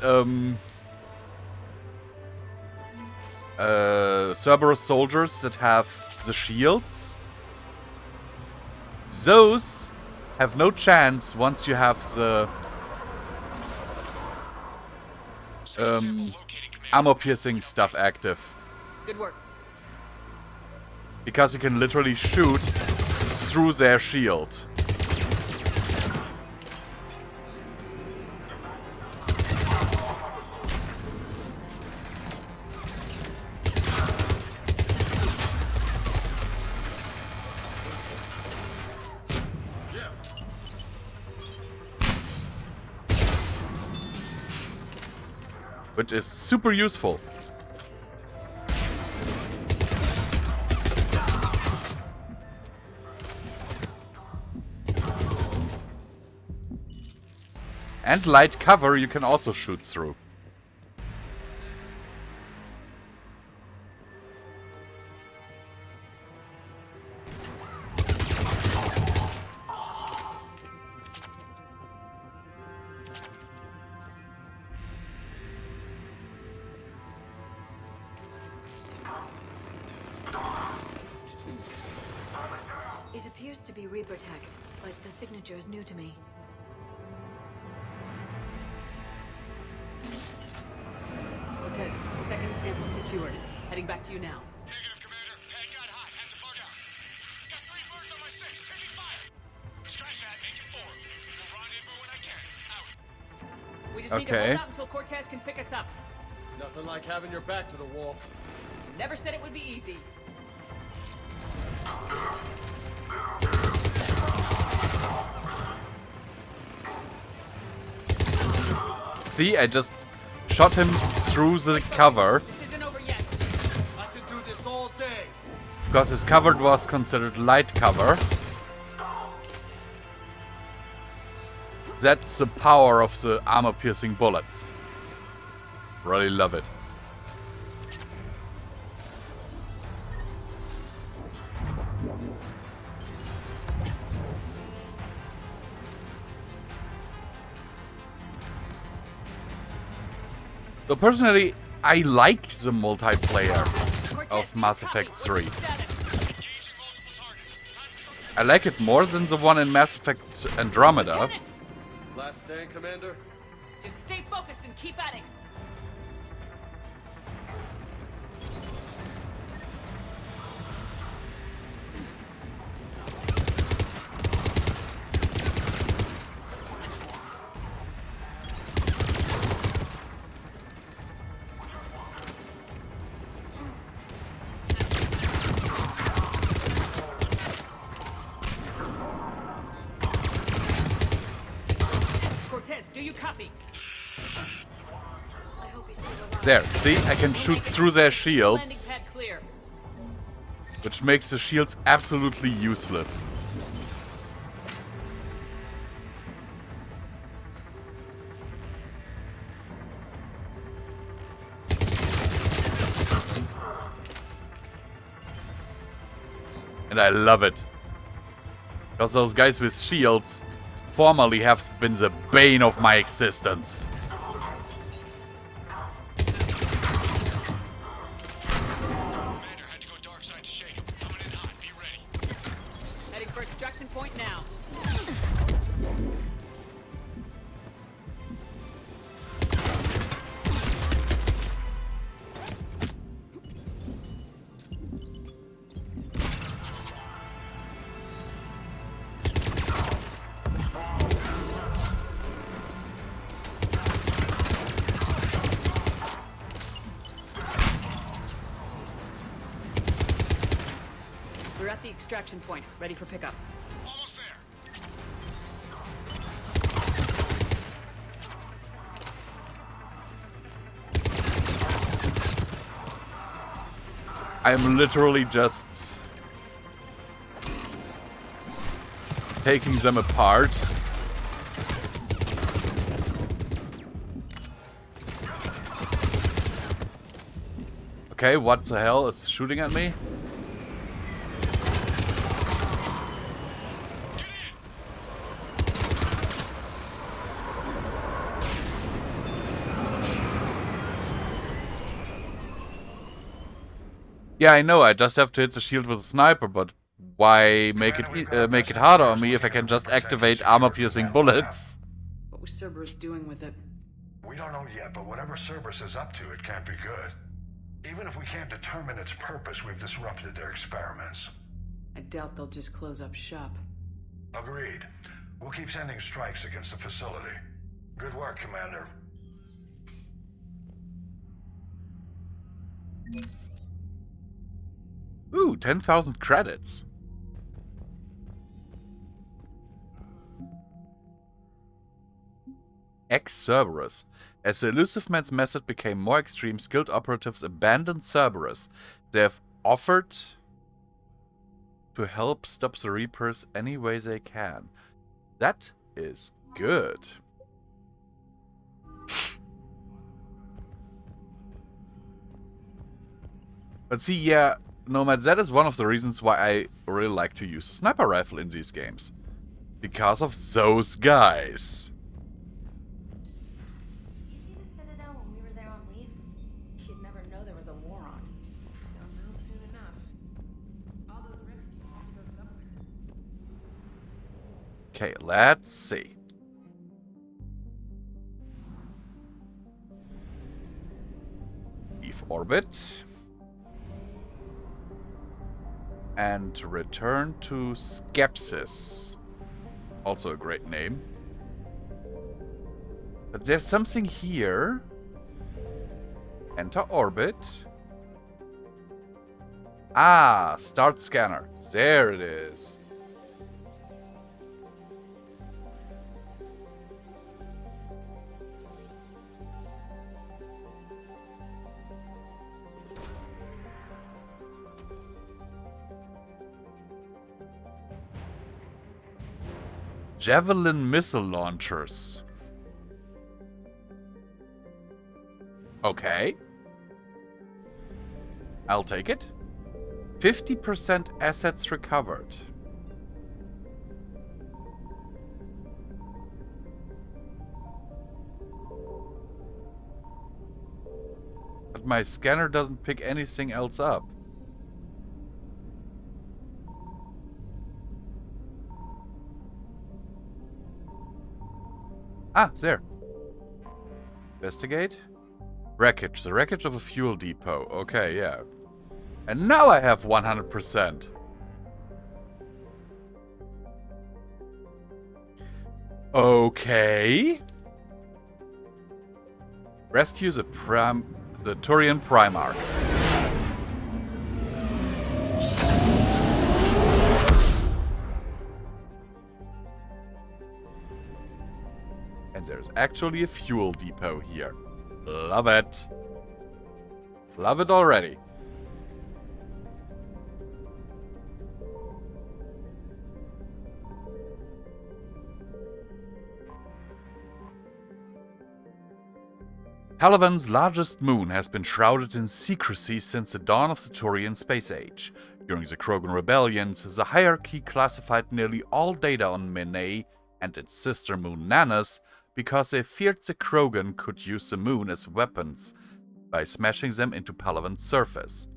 Cerberus soldiers that have the shields? Those have no chance once you have the armor-piercing stuff active. Good work. Because you can literally shoot through their shield. Which is super useful. And light cover you can also shoot through. It appears to be Reaper tech, but the signature is new to me. Cortez, second sample secured. Heading back to you now. Negative, Commander. Head got hot. Had to bug out. Got 3 birds on my 6. Taking fire. Scratch that. Make it 4. We'll rendezvous when I can. Out. We just need to hold out until Cortez can pick us up. Nothing like having your back to the wall. Never said it would be easy. See, I just shot him through the cover. This isn't over yet. I can do this all day. Because his cover was considered light cover. That's the power of the armor-piercing bullets. Really love it. So personally, I like the multiplayer of Mass Effect 3. I like it more than the one in Mass Effect Andromeda. Last stand, Commander. Just stay focused and keep at it. Cortez, do you copy? There, see? I can shoot through their Landing shields. pad clear. Which makes the shields absolutely useless. And I love it. Because those guys with shields formerly have been the bane of my existence. Heading for extraction point now. We're at the extraction point, ready for pickup. Almost there. I am literally just taking them apart. Okay, what the hell is shooting at me? Yeah, I know. I just have to hit the shield with a sniper, but why make it harder on me if I can just activate armor-piercing bullets? What was Cerberus doing with it? We don't know yet, but whatever Cerberus is up to, it can't be good. Even if we can't determine its purpose, we've disrupted their experiments. I doubt they'll just close up shop. Agreed. We'll keep sending strikes against the facility. Good work, Commander. Ooh, 10,000 credits. Ex-Cerberus. As the Elusive Man's method became more extreme, skilled operatives abandoned Cerberus. They have offered to help stop the Reapers any way they can. That is good. But see, yeah, Nomad, that is one of the reasons why I really like to use a sniper rifle in these games. Because of those guys. You see the Citadel when we were there on leave? You'd never know there was a war on. They'll know soon enough. All those refugees have to go somewhere. Okay, let's see. Leave orbit. And return to Skepsis. Also a great name. But there's something here. Enter orbit. Ah, start scanner. There it is. Javelin missile launchers. Okay. I'll take it. 50% assets recovered. But my scanner doesn't pick anything else up. Ah, there. Investigate. Wreckage. The wreckage of a fuel depot. Okay, yeah. And now I have 100%. Okay. Rescue the Turian Primarch. And there's actually a fuel depot here. Love it. Love it already. Palavan's largest moon has been shrouded in secrecy since the dawn of the Turian space age. During the Krogan rebellions, the hierarchy classified nearly all data on Menae and its sister moon Nanus because they feared the Krogan could use the moon as weapons by smashing them into Palavan's surface.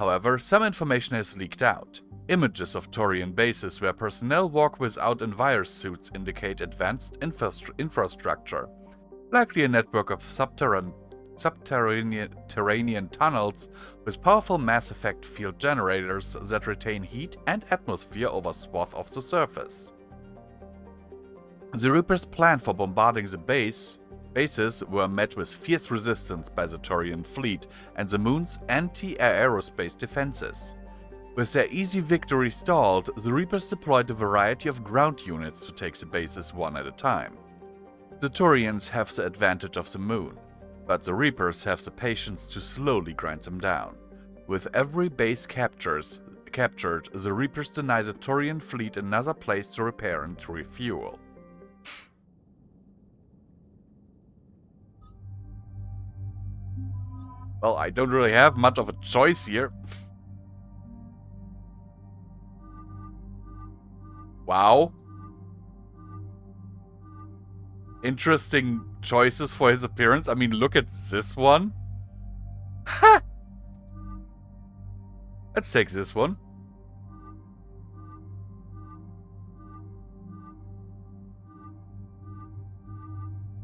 However, some information has leaked out. Images of Turian bases where personnel walk without enviro suits indicate advanced infrastructure, likely a network of subterranean tunnels with powerful mass effect field generators that retain heat and atmosphere over swath of the surface. The Reaper's plan for bombarding the bases were met with fierce resistance by the Turian fleet and the moon's anti-aerospace defenses. With their easy victory stalled, the Reapers deployed a variety of ground units to take the bases one at a time. The Turians have the advantage of the moon, but the Reapers have the patience to slowly grind them down. With every base captured, the Reapers deny the Turian fleet another place to repair and refuel. Well, I don't really have much of a choice here. Wow. Interesting choices for his appearance. I mean, look at this one. Ha! Let's take this one.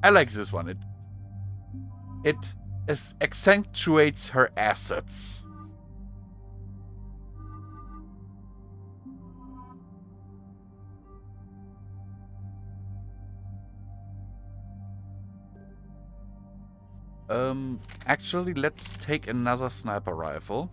I like this one. it accentuates her assets. Actually, let's take another sniper rifle.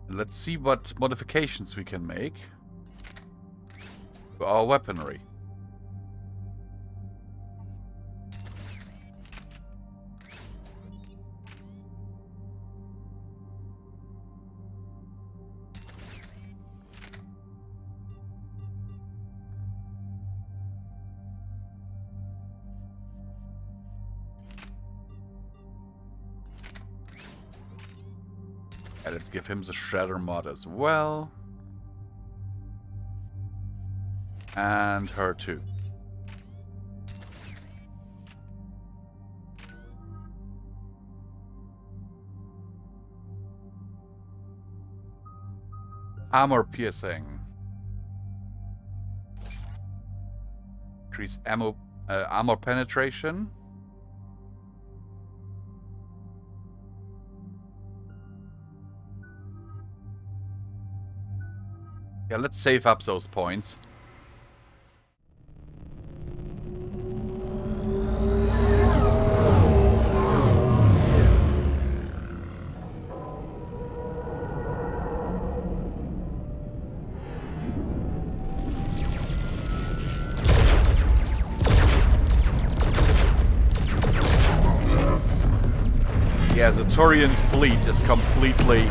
Let's see what modifications we can make to our weaponry. Let's give him the Shredder mod as well. And her too. Armor piercing. Increase armor penetration. Yeah, let's save up those points. Yeah, the Turian fleet is completely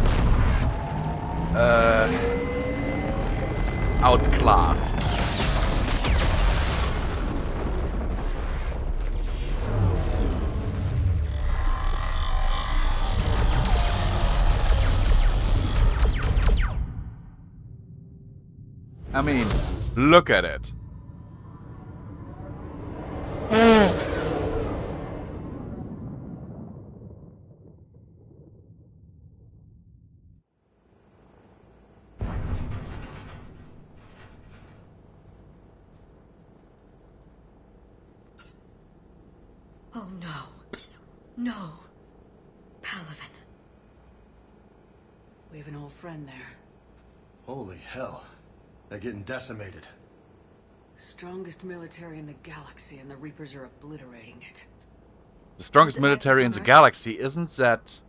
outclassed. I mean, look at it. Oh no. No. Palaven. We have an old friend there. Holy hell. They're getting decimated. Strongest military in the galaxy, and the Reapers are obliterating it. The strongest military in the galaxy, isn't that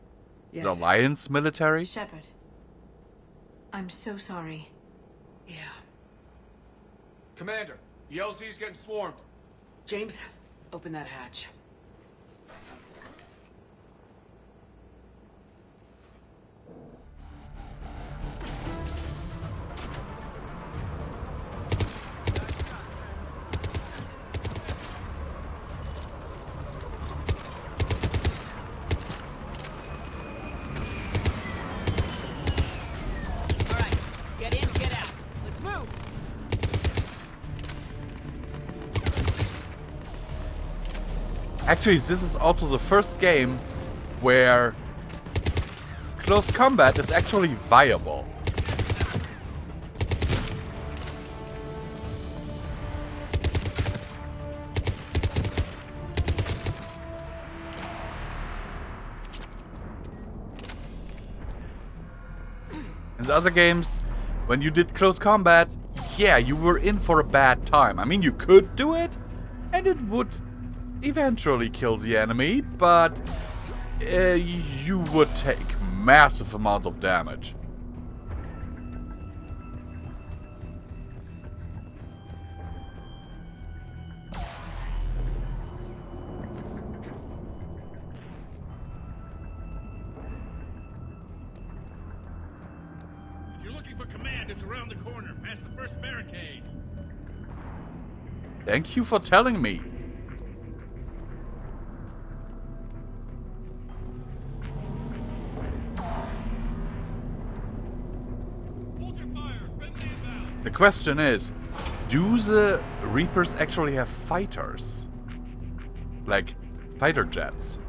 Yes. the Alliance military? Shepard. I'm so sorry. Yeah. Commander, the LZ's getting swarmed. James, open that hatch. Get in, get out. Let's move. Actually, this is also the first game where close combat is actually viable. In the other games, when you did close combat, yeah, you were in for a bad time. I mean, you could do it, and it would eventually kill the enemy, but you would take massive amounts of damage. looking for command. It's around the corner, past the first barricade. Thank you for telling me. The question is, do the Reapers actually have fighters? Like, fighter jets?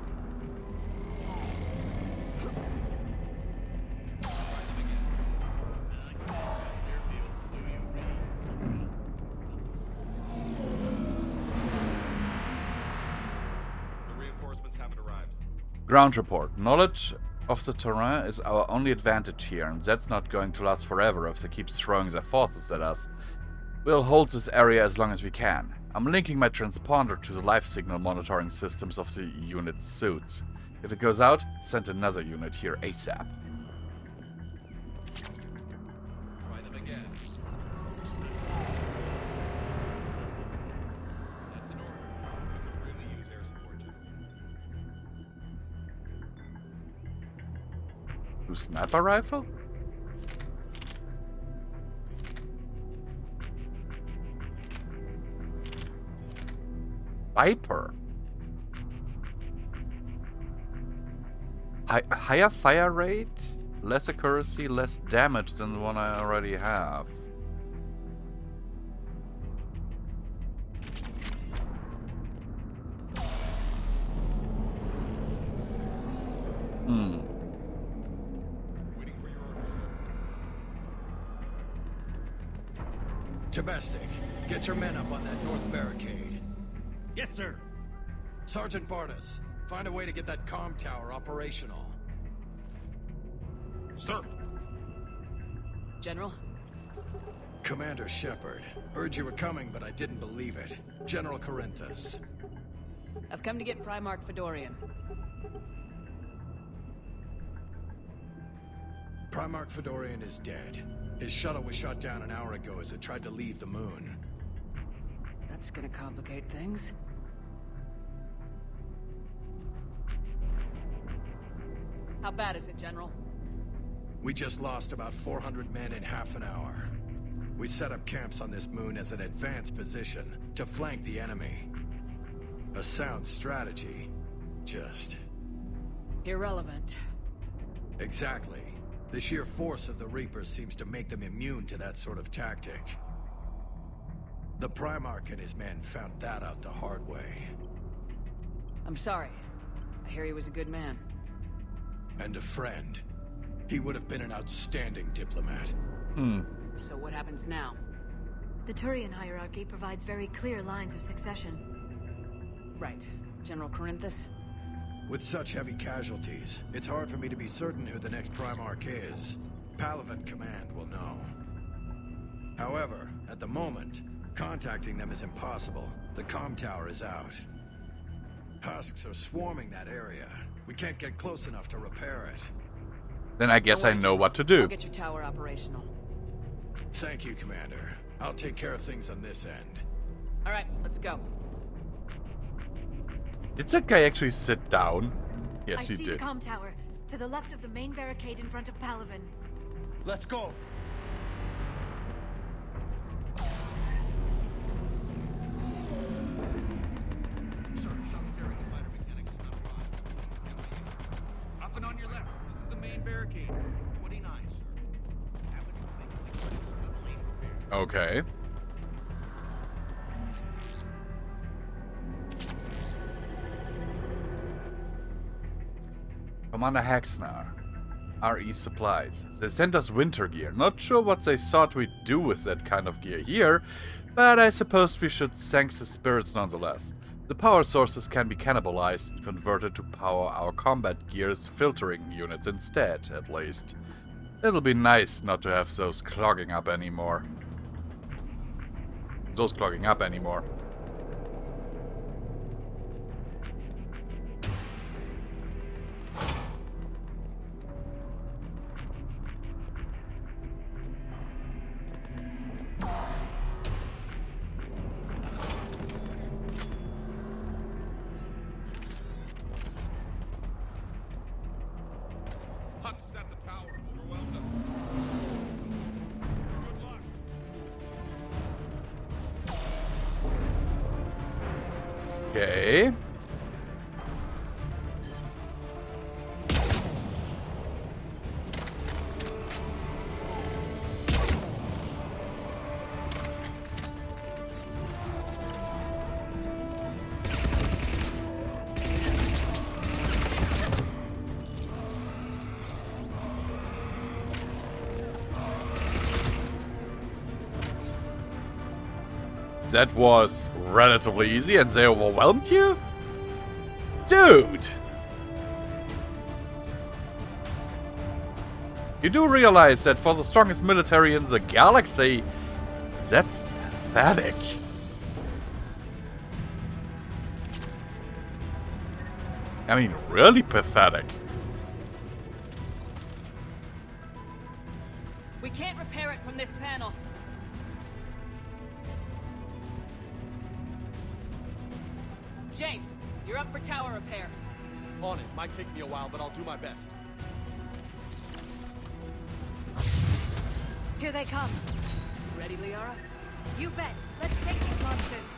Ground report. Knowledge of the terrain is our only advantage here, and that's not going to last forever if they keep throwing their forces at us. We'll hold this area as long as we can. I'm linking my transponder to the life signal monitoring systems of the unit's suits. If it goes out, send another unit here ASAP. Try them again. That's an order. We could really use air support, General. New sniper rifle? Viper. Higher fire rate, less accuracy, less damage than the one I already have. Domestic, get your men up on that north barricade. Yes, sir. Sergeant Barnes, find a way to get that comm tower operational. Sir. General? Commander Shepard. Heard you were coming, but I didn't believe it. General Corinthus. I've come to get Primarch Fedorian. Primarch Fedorian is dead. His shuttle was shot down an hour ago as it tried to leave the moon. That's gonna complicate things. How bad is it, General? We just lost about 400 men in half an hour. We set up camps on this moon as an advanced position to flank the enemy. A sound strategy. Just... irrelevant. Exactly. The sheer force of the Reapers seems to make them immune to that sort of tactic. The Primarch and his men found that out the hard way. I'm sorry. I hear he was a good man. And a friend. He would have been an outstanding diplomat. So what happens now? The Turian hierarchy provides very clear lines of succession. Right. General Corinthus? With such heavy casualties, it's hard for me to be certain who the next Primarch is. Palaven Command will know. However, at the moment, contacting them is impossible. The comm tower is out. Husks are swarming that area. We can't get close enough to repair it. Then I guess I know what to do. I'll get your tower operational. Thank you, Commander. I'll take care of things on this end. All right, let's go. Did that guy actually sit down? Yes, I he see did. the comm tower, to the left of the main barricade in front of Palaven. Let's go. Up and on your left. This is the main barricade. 29, sir. Okay. Commander Haxnar. RE Supplies. They sent us winter gear. Not sure what they thought we'd do with that kind of gear here, but I suppose we should thank the spirits nonetheless. The power sources can be cannibalized and converted to power our combat gear's filtering units instead, at least. It'll be nice not to have those clogging up anymore. Husks at the tower. Overwhelmed us. Okay. That was relatively easy and they overwhelmed you? Dude! You do realize that for the strongest military in the galaxy, that's pathetic. I mean, really pathetic. We can't repair it from this panel. James, you're up for tower repair. On it. Might take me a while, but I'll do my best. Here they come. Ready, Liara? You bet. Let's take these monsters.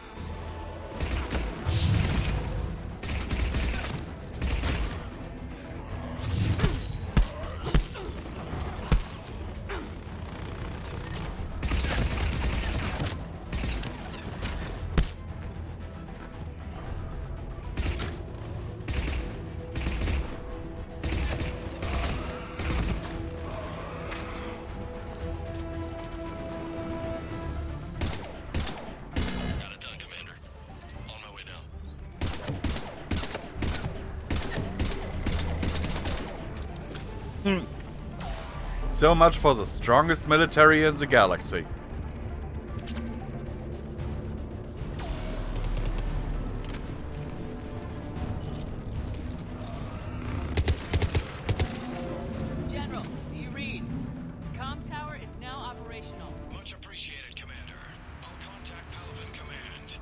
So much for the strongest military in the galaxy. General, do you read? Comm tower is now operational. Much appreciated, Commander. I'll contact Palaven Command.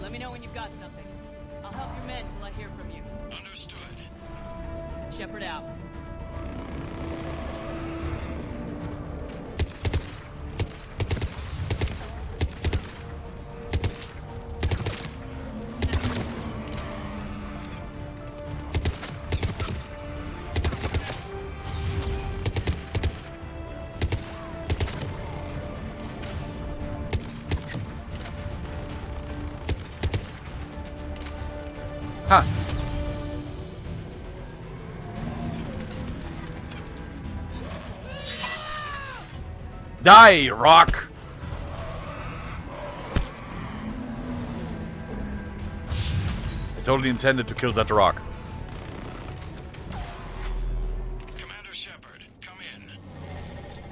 Let me know when you've got something. I'll help your men till I hear from you. Understood. Shepard out. Huh. Die, rock! I totally intended to kill that rock. Commander Shepard, come in.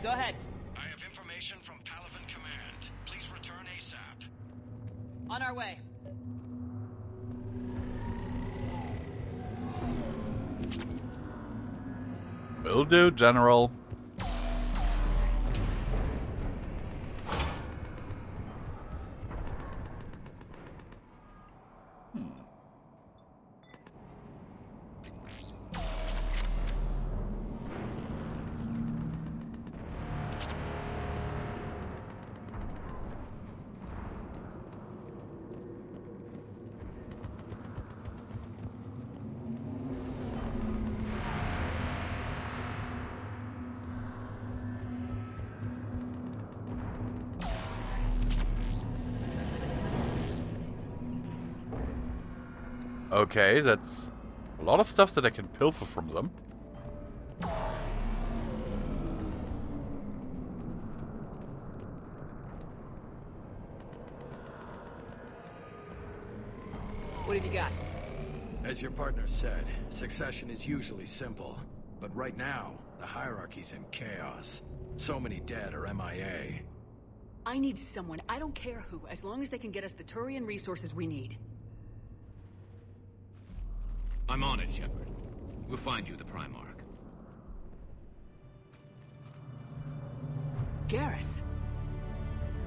Go ahead. I have information from Palaven Command. Please return ASAP. On our way. Will do, General. Okay, that's a lot of stuff that I can pilfer from them. What have you got? As your partner said, succession is usually simple. But right now, the hierarchy's in chaos. So many dead are MIA. I need someone, I don't care who, as long as they can get us the Turian resources we need. I'm on it, Shepard. We'll find you the Primarch. Garrus.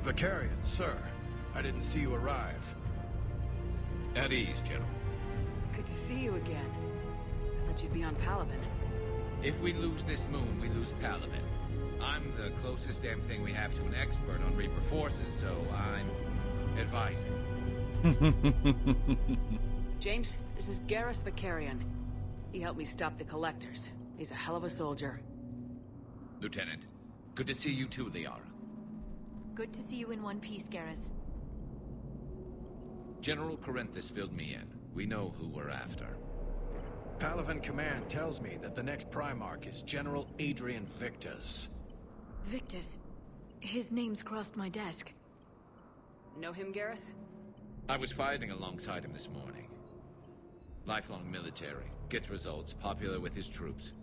Vicarian, sir. I didn't see you arrive. At ease, General. Good to see you again. I thought you'd be on Palaven. If we lose this moon, we lose Palaven. I'm the closest damn thing we have to an expert on Reaper forces, so I'm advising. James, this is Garrus Vakarian. He helped me stop the Collectors. He's a hell of a soldier. Lieutenant, good to see you too, Liara. Good to see you in one piece, Garrus. General Corinthus filled me in. We know who we're after. Palaven Command tells me that the next Primarch is General Adrian Victus. Victus. His name's crossed my desk. Know him, Garrus? I was fighting alongside him this morning. Lifelong military, gets results, popular with his troops.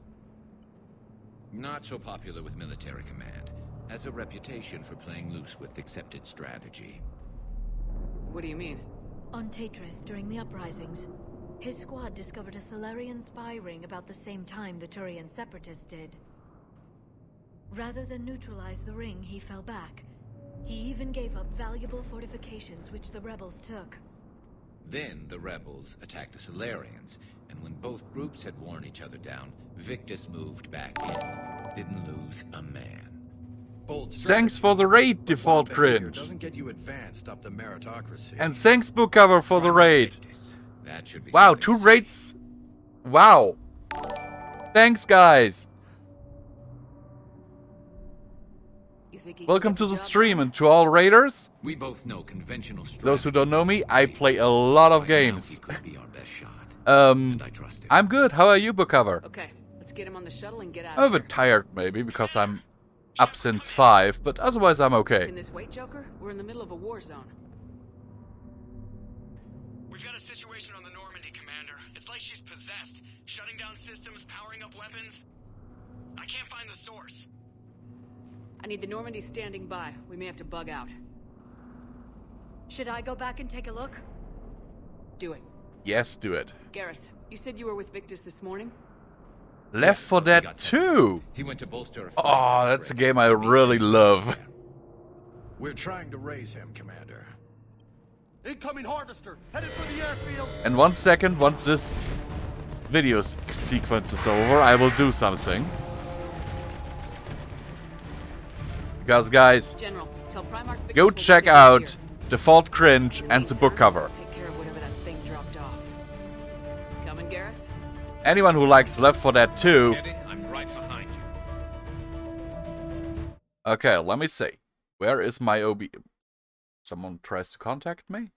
Not so popular with military command. Has a reputation for playing loose with accepted strategy. What do you mean? On Tatris, during the uprisings, his squad discovered a Solarian spy ring about the same time the Turian Separatists did. Rather than neutralize the ring, he fell back. He even gave up valuable fortifications which the rebels took. Then the rebels attacked the Solarians, and when both groups had worn each other down, Victus moved back in. Didn't lose a man. Thanks for the raid, Default Cringe. Doesn't get you advanced up the meritocracy. And thanks, book cover, for the raid. That should be Wow, 2 raids. Wow. Thanks, guys. Welcome to the stream, and to all raiders. We both know conventional Those who don't know me, I play a lot of games. I'm good. How are you, book cover? Okay, let's get him on the shuttle and get out I'm a of here. bit tired, maybe, because I'm up since 5, but otherwise I'm okay. Can this wait, Joker? We're in the middle of a war zone. We've got a situation on the Normandy, Commander. It's like she's possessed. Shutting down systems, powering up weapons. I can't find the source. I need the Normandy standing by. We may have to bug out. Should I go back and take a look? Do it. Yes, do it. Garrus, you said you were with Victus this morning? Left 4 Dead 2. He went to bolster a Oh, that's a game I really love. We're trying to raise him, Commander. Incoming harvester, headed for the airfield. And 1 second, once this video sequence is over, I will do something. Because, guys, General, tell Primarch Victus go we'll check get him out here. Default Cringe and the book cover. Take care of whatever that thing dropped off. Coming, Garrus? Anyone who likes Left 4 Dead 2. I'm right behind you. Okay, let me see. Where is my OB? Someone tries to contact me?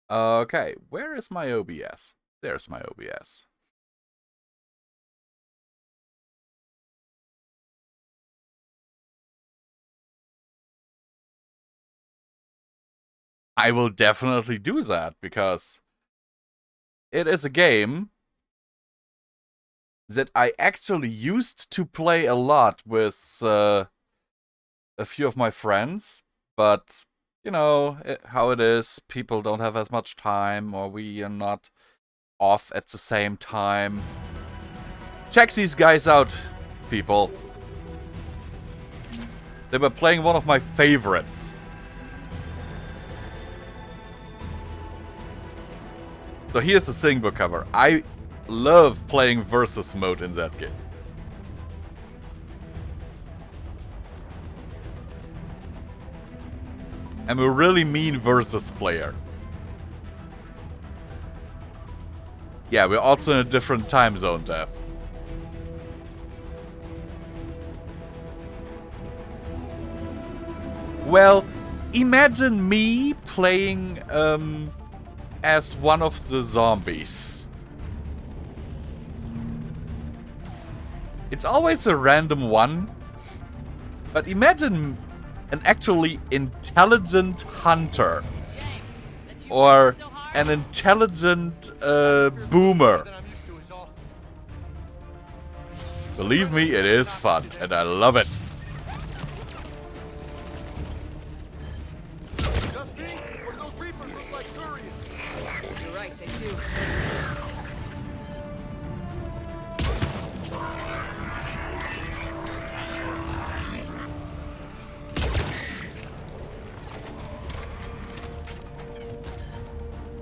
Okay, where is my OBS? There's my OBS. I will definitely do that, because it is a game that I actually used to play a lot with a few of my friends, but, you know, how it is, people don't have as much time, or we are not off at the same time. Check these guys out, people. They were playing one of my favorites. So here's the thing, book cover. I love playing versus mode in that game. I'm a really mean versus player. Yeah, we're also in a different time zone, Dev. Well, imagine me playing as one of the zombies. It's always a random one, but imagine an actually intelligent hunter or an intelligent boomer. Believe me, it is fun, and I love it. You're right, they do.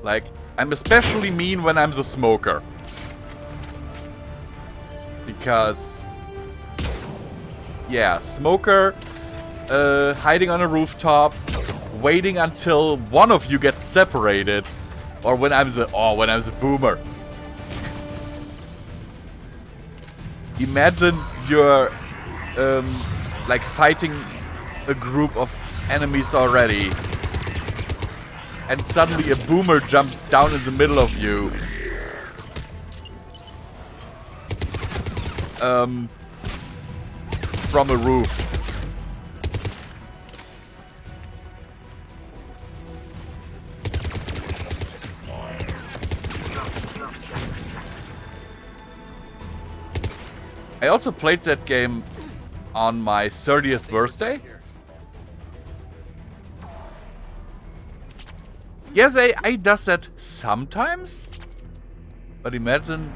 Like, I'm especially mean when I'm the smoker. Because yeah, smoker, hiding on a rooftop, waiting until one of you gets separated, or when I'm the boomer. Imagine you're like fighting a group of enemies already, and suddenly a boomer jumps down in the middle of you. From a roof. I also played that game on my 30th birthday. Yes, I does that sometimes. But imagine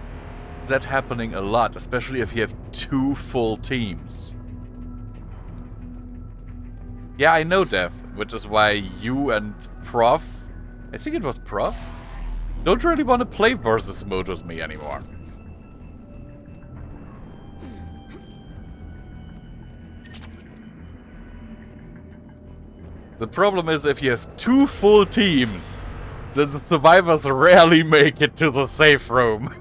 that happening a lot, especially if you have 2 full teams. Yeah, I know, Dev, which is why you and Prof, I think it was Prof, don't really want to play versus mode with me anymore. The problem is if you have 2 full teams, then the survivors rarely make it to the safe room.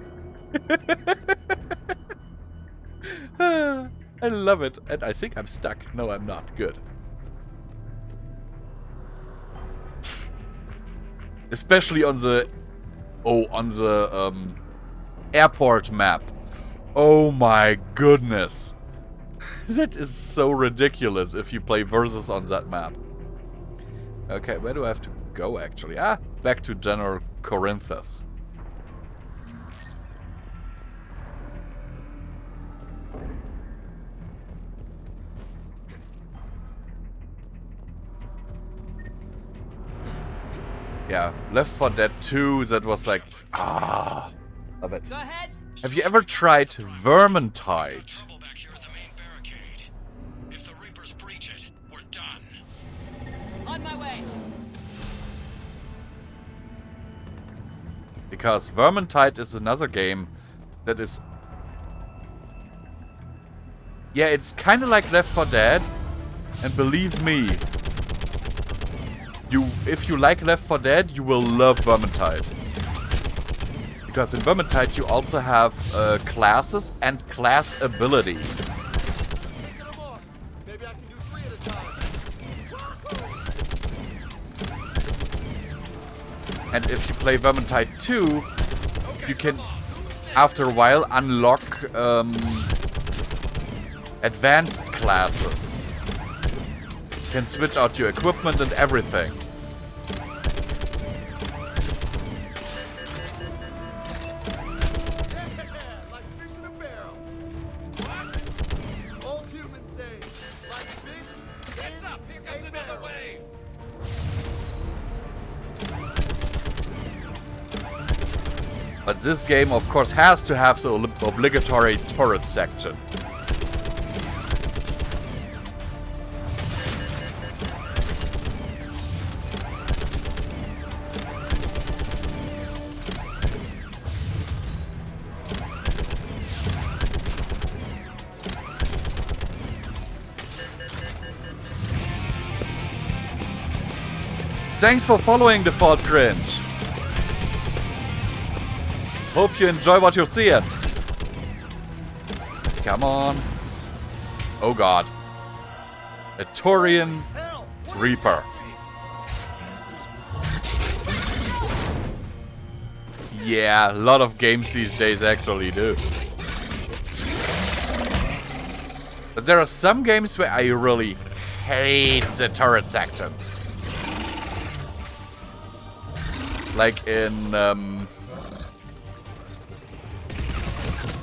I love it. And I think I'm stuck. No, I'm not. Good. Especially on the... Oh, on the airport map. Oh my goodness. That is so ridiculous if you play versus on that map. Okay, where do I have to go actually? Ah, back to General Corinthus. Yeah, Left 4 Dead 2, that was like, love it. Go ahead. Have you ever tried Vermintide? If the Reapers breach it, we're done. On my way. Because Vermintide is another game that is... Yeah, it's kind of like Left 4 Dead. And believe me, if you like Left 4 Dead, you will love Vermintide. Because in Vermintide you also have classes and class abilities. And if you play Vermintide 2, you can, after a while, unlock advanced classes. You can switch out your equipment and everything. But this game, of course, has to have the obligatory turret section. Thanks for following Default Cringe. Hope you enjoy what you're seeing. Come on. Oh god. A Turian Reaper. Yeah, a lot of games these days actually do. But there are some games where I really hate the turret sections. Like in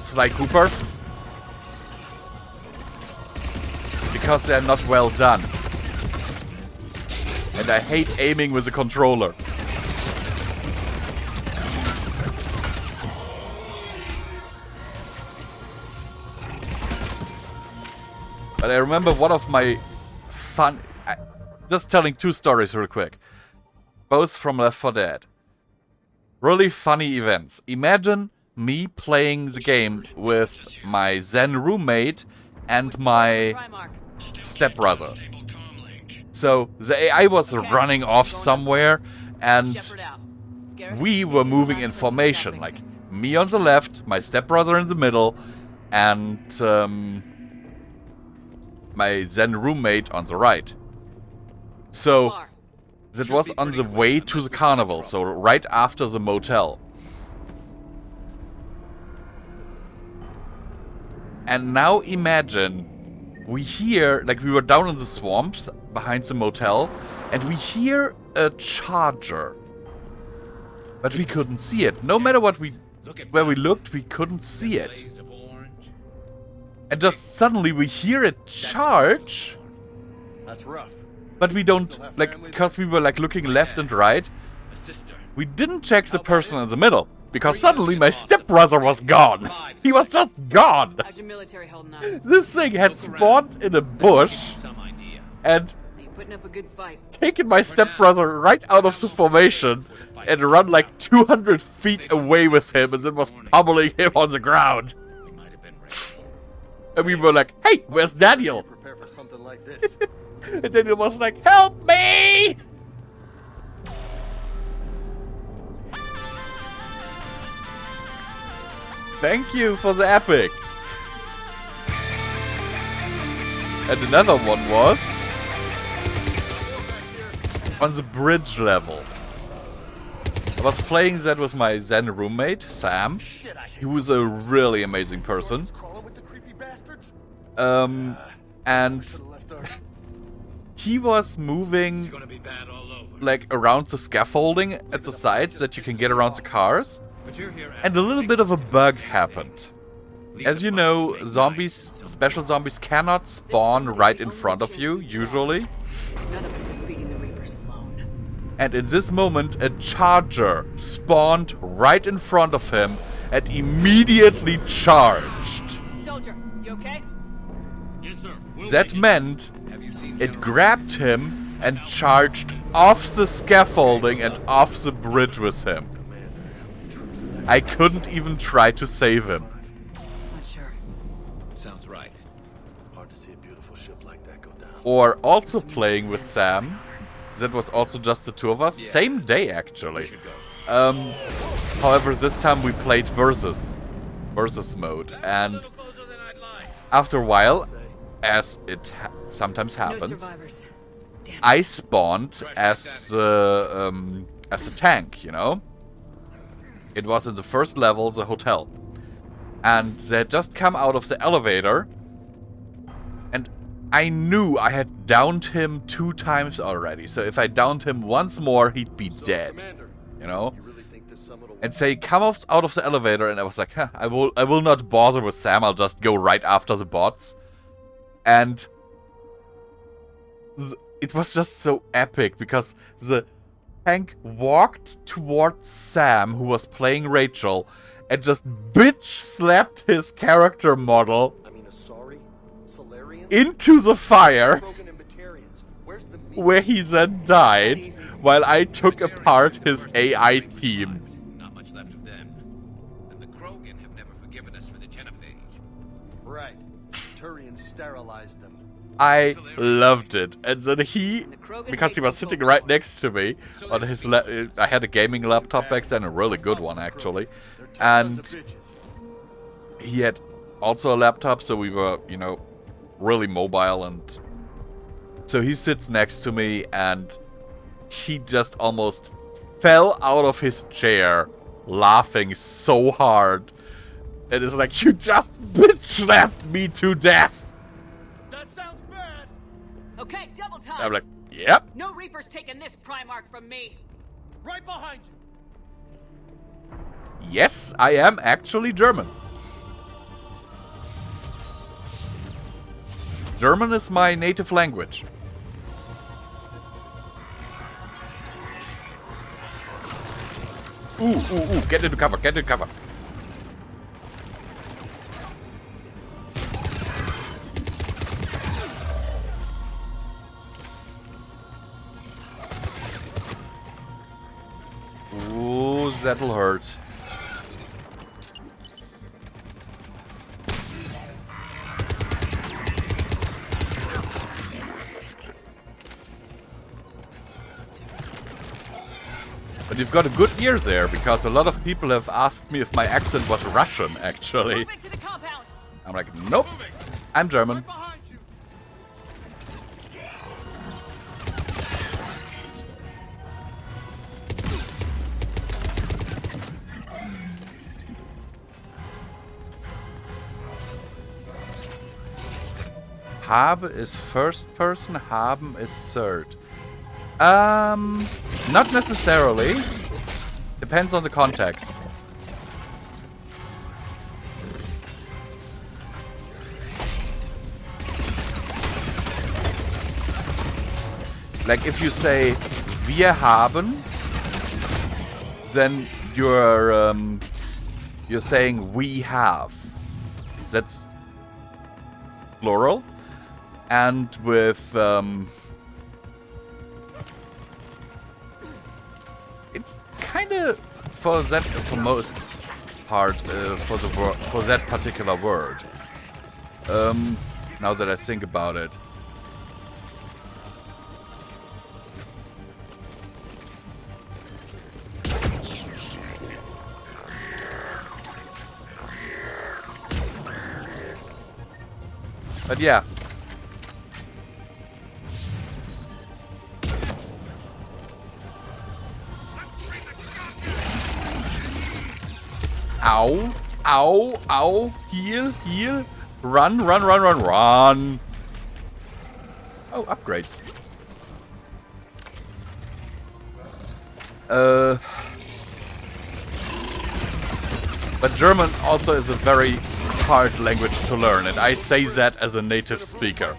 Sly Cooper, because they're not well done. And I hate aiming with a controller. But I remember one of my fun... just telling 2 stories real quick. Both from Left 4 Dead. Really funny events. Imagine me playing the game with my Zen roommate and my stepbrother. So the AI was running off somewhere, and we were moving in formation. Like me on the left, my stepbrother in the middle, and my then roommate on the right. So that was on the way to the carnival, so right after the motel. And now imagine, we hear, like we were down in the swamps behind the motel, and we hear a charger. But we couldn't see it. No matter what where we looked, we couldn't see it. And just suddenly we hear it charge. That's rough. But we don't, like, because we were like looking left and right, we didn't check the person in the middle. Because suddenly my stepbrother was gone. He was just gone. How's your military holding up? This thing had spawned in a bush and Putting up a good fight. taken my stepbrother right out of the formation and run like 200 feet away with him and then was pummeling him on the ground. And we were like, hey, where's Daniel? Prepare for something like this. And Daniel was like, help me! Thank you for the epic. And another one was on the bridge level. I was playing that with my then roommate, Sam, who was a really amazing person. And he was moving like around the scaffolding at the sides that you can get around the cars. And a little bit of a bug happened. As you know, zombies, special zombies cannot spawn right in front of you, usually. None of us is beating the Reapers alone. And in this moment, a charger spawned right in front of him and immediately charged. Soldier, you okay? Yes, sir. That meant it grabbed him and charged off the scaffolding and off the bridge with him. I couldn't even try to save him. Not sure. Sounds right. Hard to see a beautiful ship like that go down. Or also playing with Sam. That was also just the two of us. Same day, actually. However, this time we played versus mode. And after a while, as it sometimes happens, I spawned as a tank, you know? It was in the first level, the hotel. And they had just come out of the elevator. And I knew I had downed him 2 times already. So if I downed him once more, he'd be dead. You know? And so he come out of the elevator and I was like, huh, I will not bother with Sam. I'll just go right after the bots. And it was just so epic because the tank walked towards Sam, who was playing Rachel, and just bitch slapped his character model into the fire, where he then died, while I took apart his AI team. Not much left of them. And the Krogan have never forgiven us for the genophage. Right. Turians sterilized them. I loved it. And then he, because he was sitting right next to me on his I had a gaming laptop back then, a really good one actually. And he had also a laptop, so we were, you know, really mobile. And so he sits next to me and he just almost fell out of his chair laughing so hard. And it's like, you just bitch slapped me to death. Okay, double time. I'm like, yep. No Reapers taking this Primarch from me. Right behind you. Yes, I am actually German. German is my native language. Ooh, get into cover, get into cover. Ooh, that'll hurt. you've got a good ear there, because a lot of people have asked me if my accent was Russian, actually. I'm like, nope, I'm German. Habe is first person, haben is third. Not necessarily. Depends on the context. Like if you say wir haben, then you're saying we have. That's plural. And with it's kind of for most part for that particular word. Now that I think about it. But yeah. Ow, ow, ow, heal, heal, run, run, run, run, run. Oh, upgrades. But German also is a very hard language to learn, and I say that as a native speaker.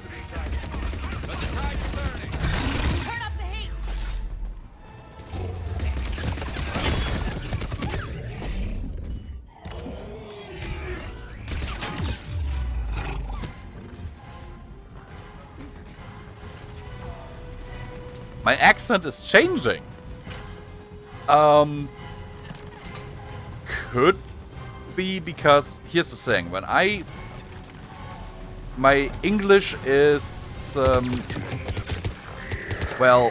My accent is changing. Could be because here's the thing. When my English is well,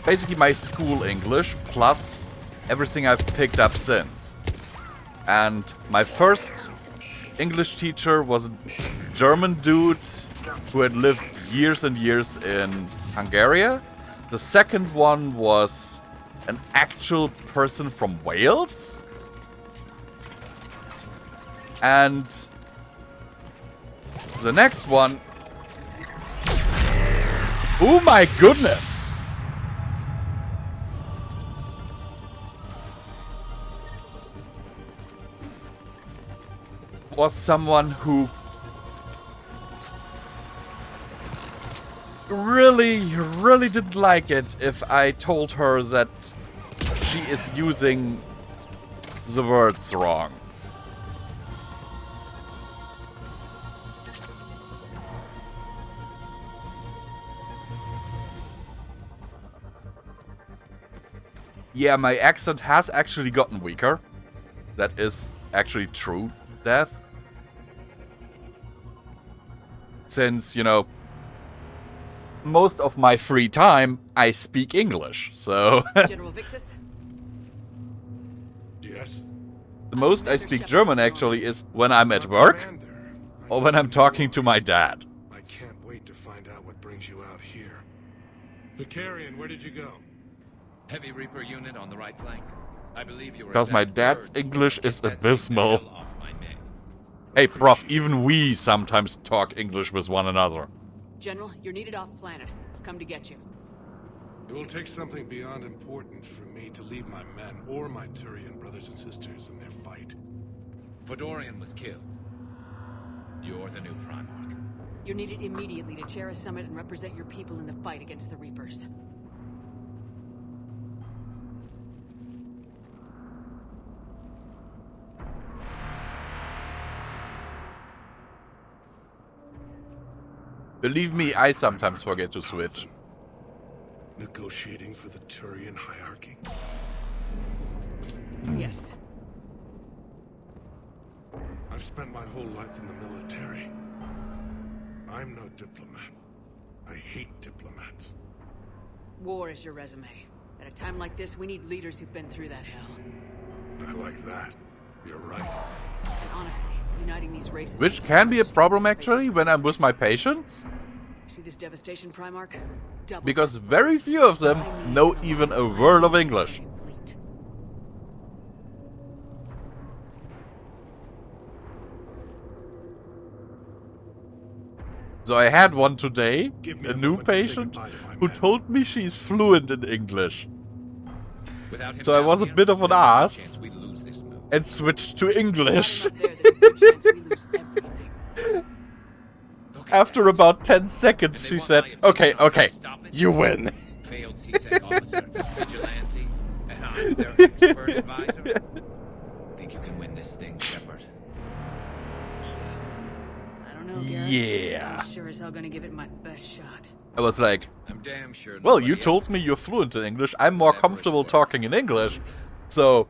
basically my school English plus everything I've picked up since. And my first English teacher was a German dude who had lived years and years in Hungary. The second one was an actual person from Wales. And the next one... Oh my goodness! Was someone who really didn't like it if I told her that she is using the words wrong. Yeah, my accent has actually gotten weaker. That is actually true, Death. Since, you know, most of my free time, I speak English, so... General Victus? Yes? The most I speak German, actually, is when I'm at work, or when I'm talking to my dad. I can't wait to find out what brings you out here. Vicarian, where did you go? Heavy Reaper unit on the right flank. I believe you were... Because my dad's English is abysmal. Hey, Prof, even we sometimes talk English with one another. General, you're needed off planet. I've come to get you. It will take something beyond important for me to leave my men or my Turian brothers and sisters in their fight. Fodorian was killed. You're the new Primarch. You're needed immediately to chair a summit and represent your people in the fight against the Reapers. Believe me, I sometimes forget to switch. Negotiating for the Turian hierarchy? Yes. I've spent my whole life in the military. I'm no diplomat. I hate diplomats. War is your resume. At a time like this, we need leaders who've been through that hell. I like that. You're right. And honestly, uniting these races... Which can be a problem, actually, when I'm with my patients. See this devastation, Primarch? Double. Because very few of them know even a word of English. So I had one today, a new patient, who told me she's fluent in English. So I was a bit of an ass and switched to English. After about 10 seconds, she said, okay, you win. Failed CSEC officer, vigilante, and I'm their expert advisor. Think you can win this thing, Shepard? I don't know, Garrus. Yeah. I'm sure as hell gonna give it my best shot. I was like, I'm damn sure. Well, you told me you're fluent in English. I'm more comfortable talking in English. So,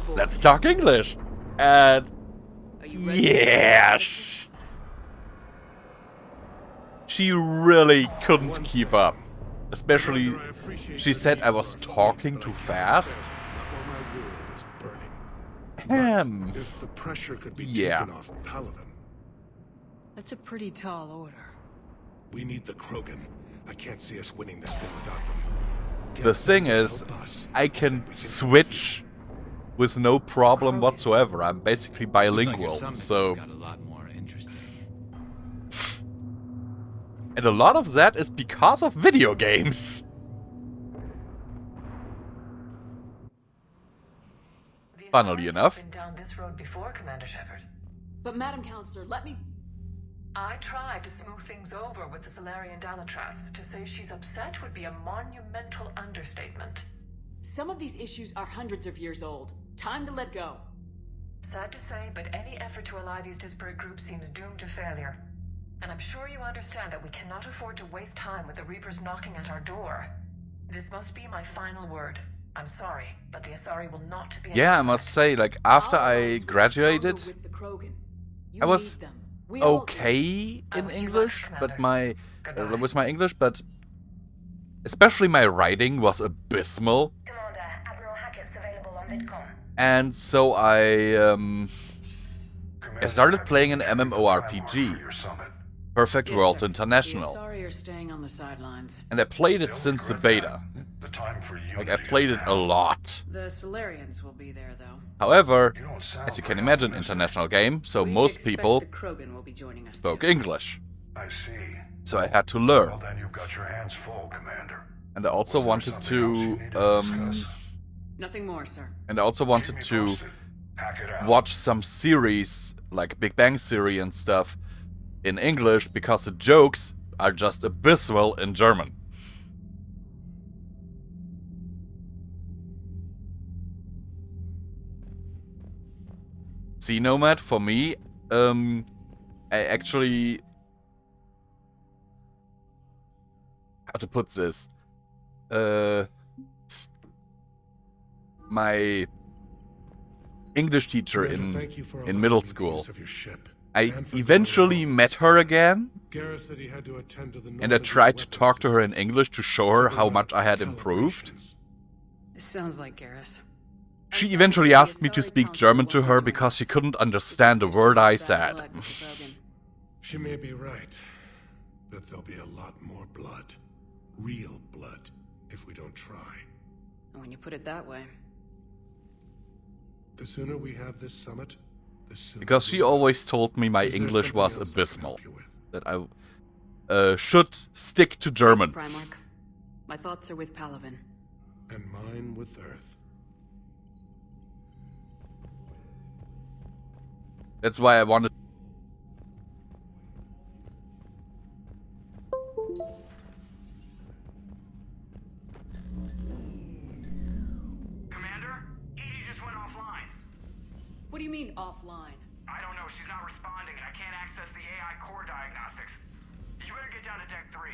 let's talk English. And, yeah. She really couldn't keep up. Especially, she said I was talking too fast. If the pressure could be taken off Palaven. That's a pretty tall order. We need the Krogan. I can't see us winning this thing without them. The thing is, I can switch with no problem whatsoever. I'm basically bilingual, so... And a lot of that is because of video games. Funnily enough. Been down this road before, Commander Shepard. But Madam Counselor, let me... I tried to smooth things over with the Salarian Dalatras. To say she's upset would be a monumental understatement. Some of these issues are hundreds of years old. Time to let go. Sad to say, but any effort to ally these disparate groups seems doomed to failure. And I'm sure you understand that we cannot afford to waste time with the Reapers knocking at our door. This must be my final word. I'm sorry, but the Asari will not be... Yeah, I must say, like, after I graduated, I was okay in English, but with my English, but especially my writing was abysmal. Commander, Admiral Hackett's available on VidCon. And so I started playing an MMORPG, Perfect World International. Sorry, you're staying on the sidelines. And I played it since the beta. Like, I played it a lot. The Solarians will be there, though. However, as you can imagine, international game, so most people the Krogan will be joining us spoke too. English. I see. So I had to learn. Well, then you've got your hands full, Commander. And I also wanted to Nothing more, sir. and I also wanted to watch some series like Big Bang Theory and stuff in English because the jokes are just abysmal in German. See, Nomad, for me, I actually... How to put this? My English teacher in middle school, I eventually met her again, and I tried to talk to her in English to show her how much I had improved. Sounds like Garrus. She eventually asked me to speak German to her because she couldn't understand a word I said. She may be right, but there'll be a lot more blood. Real blood, if we don't try. When you put it that way. The sooner we have this summit, the sooner... Because she always told me my English was abysmal. That I should stick to German. Primarch, my thoughts are with Palaven. And mine with Earth. That's why I wanted... Commander? EDI just went offline. What do you mean, offline? I don't know. She's not responding, and I can't access the AI core diagnostics. You better get down to Deck 3.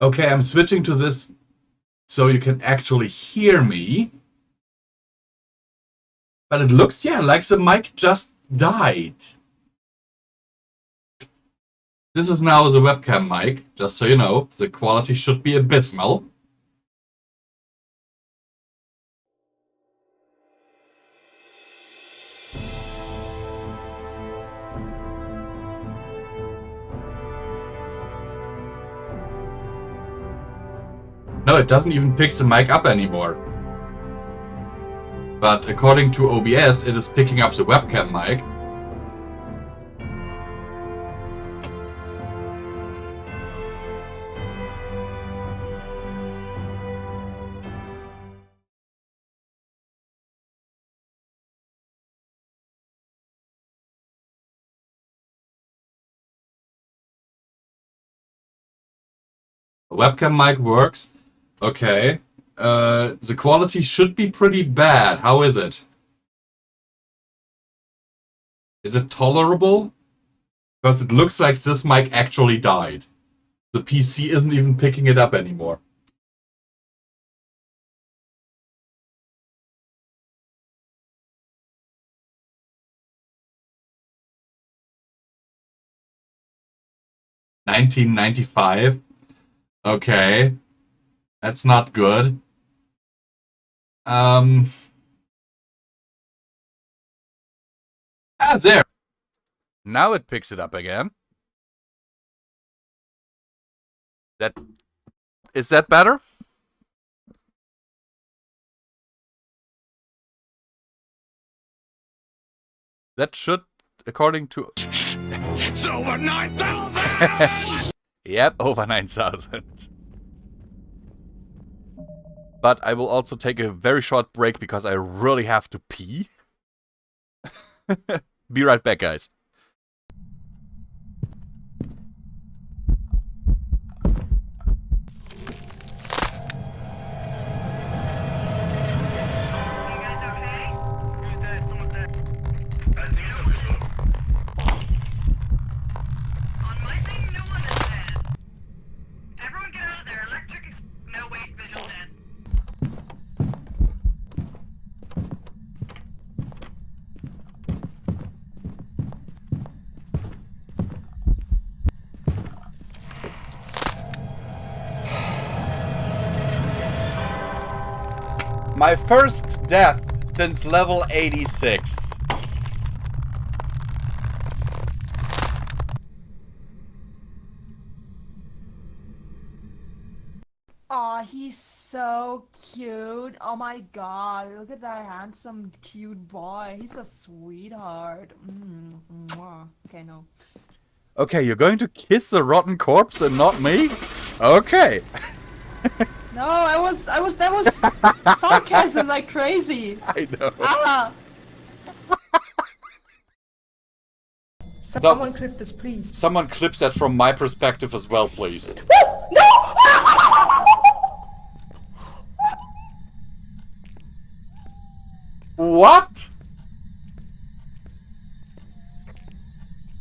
Okay, I'm switching to this so you can actually hear me. But it looks, yeah, like the mic just died. This is now the webcam mic, just so you know. The quality should be abysmal. No, it doesn't even pick the mic up anymore. But according to OBS, it is picking up the webcam mic. The webcam mic works. Okay. The quality should be pretty bad. How is it? Is it tolerable? Because it looks like this mic actually died. The PC isn't even picking it up anymore. $19.95? Okay. That's not good. There. Now it picks it up again. Is that better? That should, according to... It's over 9,000! Yep, over 9,000. But I will also take a very short break because I really have to pee. Be right back, guys. My first death since level 86. Aw, he's so cute. Oh my god, look at that handsome, cute boy. He's a sweetheart. Mwah. Okay, no. Okay, you're going to kiss the rotten corpse and not me? Okay. No, that was sarcasm like crazy. I know. Ah! Someone clip this, please. Someone clips that from my perspective as well, please. No! What?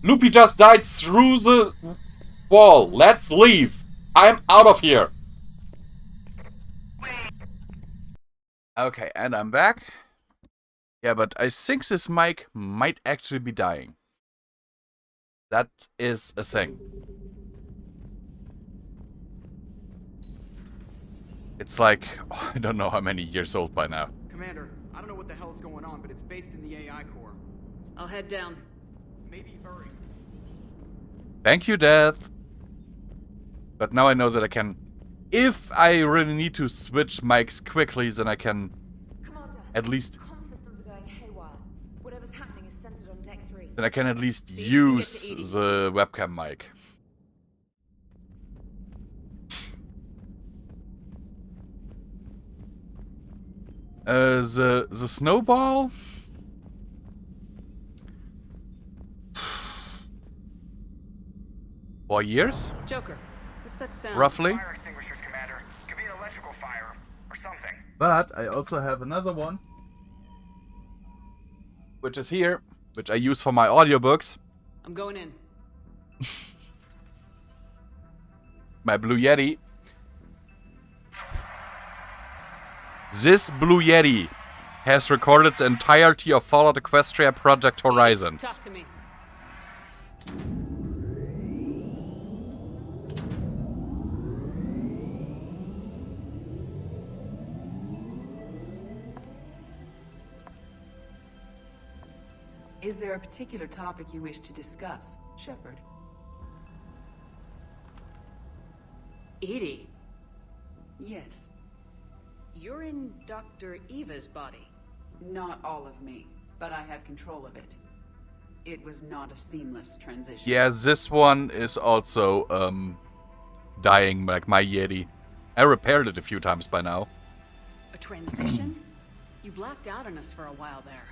Loopy just died through the wall. Let's leave. I'm out of here. Okay, and I'm back. Yeah, but I think this mic might actually be dying. That is a thing. It's like, I don't know how many years old by now. Commander, I don't know what the hell's going on, but it's based in the AI core. I'll head down. Maybe hurry. Thank you, Death. But now I know that I can... If I really need to switch mics quickly, then I can at least... Comm systems are going haywire. Whatever's happening is centered on Deck 3. Then I can at least use the webcam mic. The snowball? 4 years? Joker, what's that sound? Roughly. Fire extinguishers, Commander. Could be an electrical fire or something. But I also have another one, which is here, which I use for my audiobooks. I'm going in. My Blue Yeti. This Blue Yeti has recorded the entirety of Fallout Equestria Project Horizons. Talk to me. Is there a particular topic you wish to discuss, Shepard? Edie? Yes. You're in Dr. Eva's body. Not all of me, but I have control of it. It was not a seamless transition. Yeah, this one is also, dying like my Yeti. I repaired it a few times by now. A transition? You blacked out on us for a while there.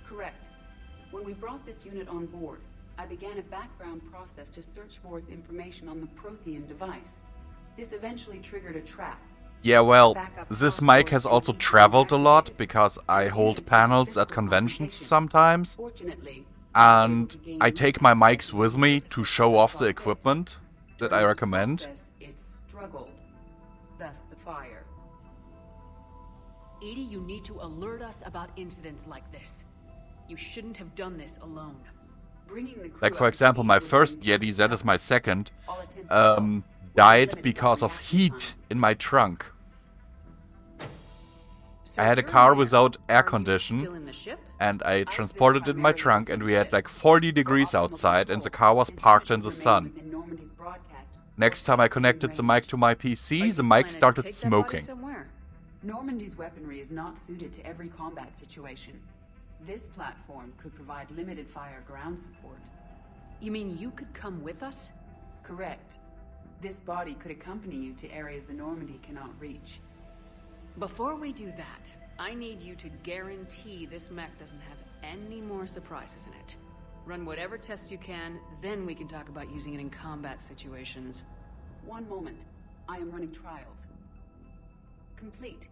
Correct. When we brought this unit on board, I began a background process to search for its information on the Prothean device. This eventually triggered a trap. Yeah, well, this mic has also traveled a lot because I hold panels at conventions sometimes. And I take my mics with me to show off the equipment that I recommend. It struggled. Thus the fire. Edie, you need to alert us about incidents like this. You shouldn't have done this alone. Bringing the crew Like, for example, my first Yeti, that is my second, died because of heat in my trunk. I had a car without air condition, and I transported it in my trunk, and we had like 40 degrees outside, and the car was parked in the sun. Next time I connected the mic to my PC, the mic started smoking. Normandy's weaponry is not suited to every combat situation. This platform could provide limited fire ground support. You mean you could come with us? Correct. This body could accompany you to areas the Normandy cannot reach. Before we do that, I need you to guarantee this mech doesn't have any more surprises in it. Run whatever tests you can, then we can talk about using it in combat situations. One moment. I am running trials. Complete.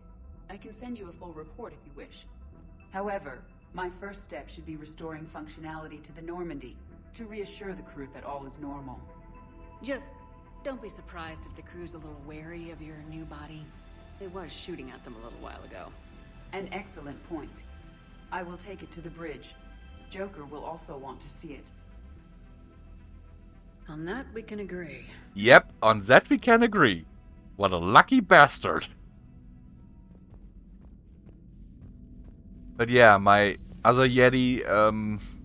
I can send you a full report if you wish. However, my first step should be restoring functionality to the Normandy to reassure the crew that all is normal. Just don't be surprised if the crew's a little wary of your new body. It was shooting at them a little while ago. An excellent point. I will take it to the bridge. Joker will also want to see it. On that we can agree. Yep, on that we can agree. What a lucky bastard. But yeah, my other Yeti,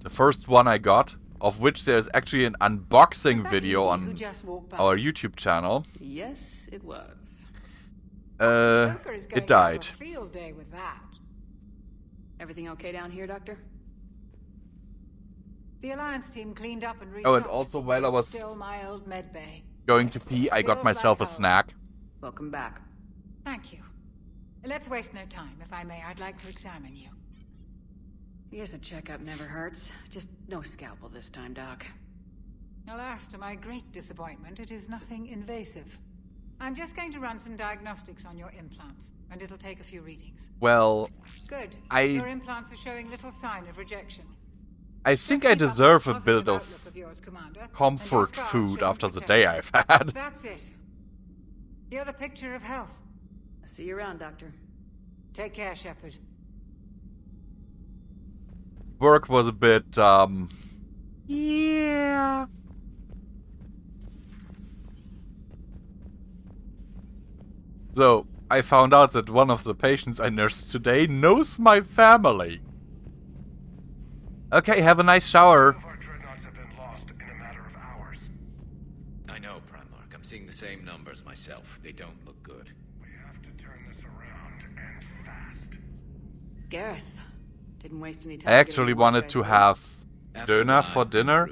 the first one I got, of which there's actually an unboxing video on our YouTube channel. Yes, it was. It died. Field day with that. Everything okay down here, Doctor? The Alliance team cleaned up and restocked. Oh, and also while I was still my old med bay. going to pee, I got myself a snack. Welcome back. Thank you. Let's waste no time. If I may, I'd like to examine you. Yes, a checkup never hurts. Just no scalpel this time, Doc. Alas, to my great disappointment, it is nothing invasive. I'm just going to run some diagnostics on your implants, and it'll take a few readings. Well, good. Your implants are showing little sign of rejection. I think I deserve a bit of comfort food after the day I've had. That's it. You're the picture of health. I'll see you around, Doctor. Take care, Shepard. Work was a bit, yeah. So, I found out that one of the patients I nursed today knows my family. Okay, have a nice shower. I know, Primarch. I'm seeing the same numbers myself. They don't look good. We have to turn this around, and fast. Garrus. Didn't waste any time. I actually wanted to have dinner for dinner,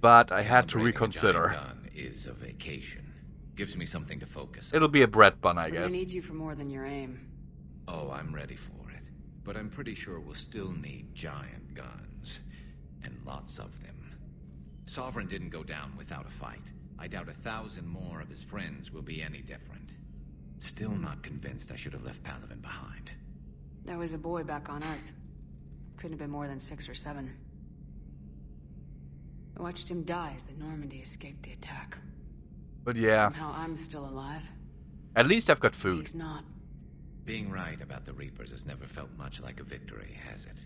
but I had to reconsider. Gun is a vacation. Gives me something to focus on. It'll be a bread bun, I I guess. need you for more than your aim. Oh, I'm ready for it. But I'm pretty sure we'll still need giant guns. And lots of them. Sovereign didn't go down without a fight. I doubt 1,000 more of his friends will be any different. Still not convinced I should have left Palaven behind. There was a boy back on Earth. Couldn't have been more than 6 or 7. I watched him die as the Normandy escaped the attack. But yeah. Somehow I'm still alive. At least I've got food. He's not. Being right about the Reapers has never felt much like a victory, has it?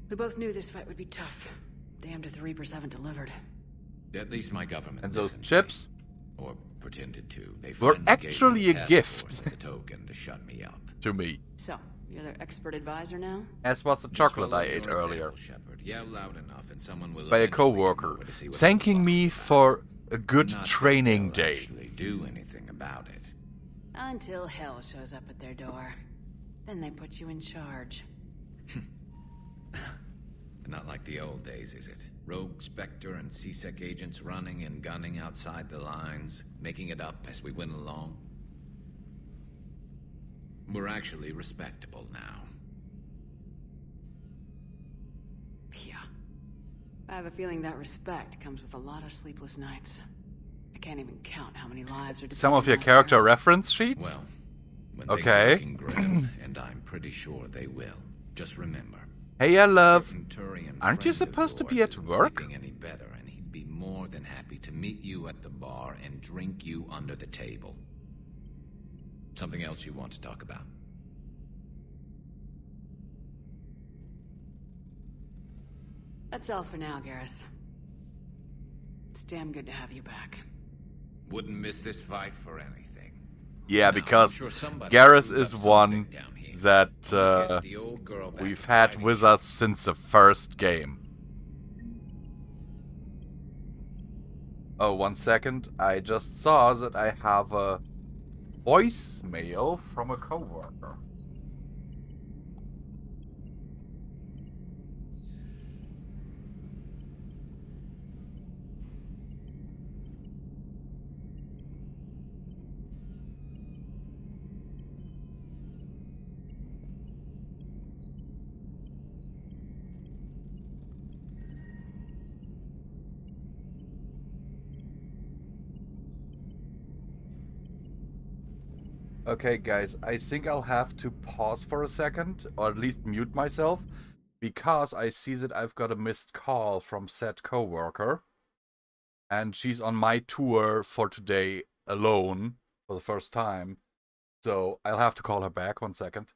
We both knew this fight would be tough. Damned if the Reapers haven't delivered. At least my government. And those listened chips to me, or pretended to. They were finally gave actually me a task gift force as a token to shut me up. to me. So, you're their expert advisor now? As was the Just chocolate follow I ate your earlier. example, Shepard. Yell loud enough and someone will By a eventually come coworker, over to see what thanking me for a good Not that training they'll day. actually do anything about it. Until hell shows up at their door. Then they put you in charge. Not like the old days, is it? Rogue Spectre and C-Sec agents running and gunning outside the lines, making it up as we went along. We're actually respectable now. Yeah. I have a feeling that respect comes with a lot of sleepless nights. I can't even count how many lives are Some of depending your on character stars. reference sheets? Well, when Okay. things are looking grim, and I'm pretty sure they will. Just remember. Hey, love. certain Turian Aren't you friend of supposed to be yours at isn't work? sleeping any better, and he'd be more than happy to meet you at the bar and drink you under the table. Something else you want to talk about? That's all for now, Garrus. It's damn good to have you back. Wouldn't miss this fight for anything. Yeah, Now, because I'm sure somebody Garrus screwed is up one something down here. that Get the old girl back we've to had fighting with you. us since the first game. Oh, 1 second. I just saw that I have a voicemail from a coworker. Okay, guys, I think I'll have to pause for a second, or at least mute myself, because I see that I've got a missed call from said coworker, and she's on my tour for today alone for the first time, so I'll have to call her back. 1 second.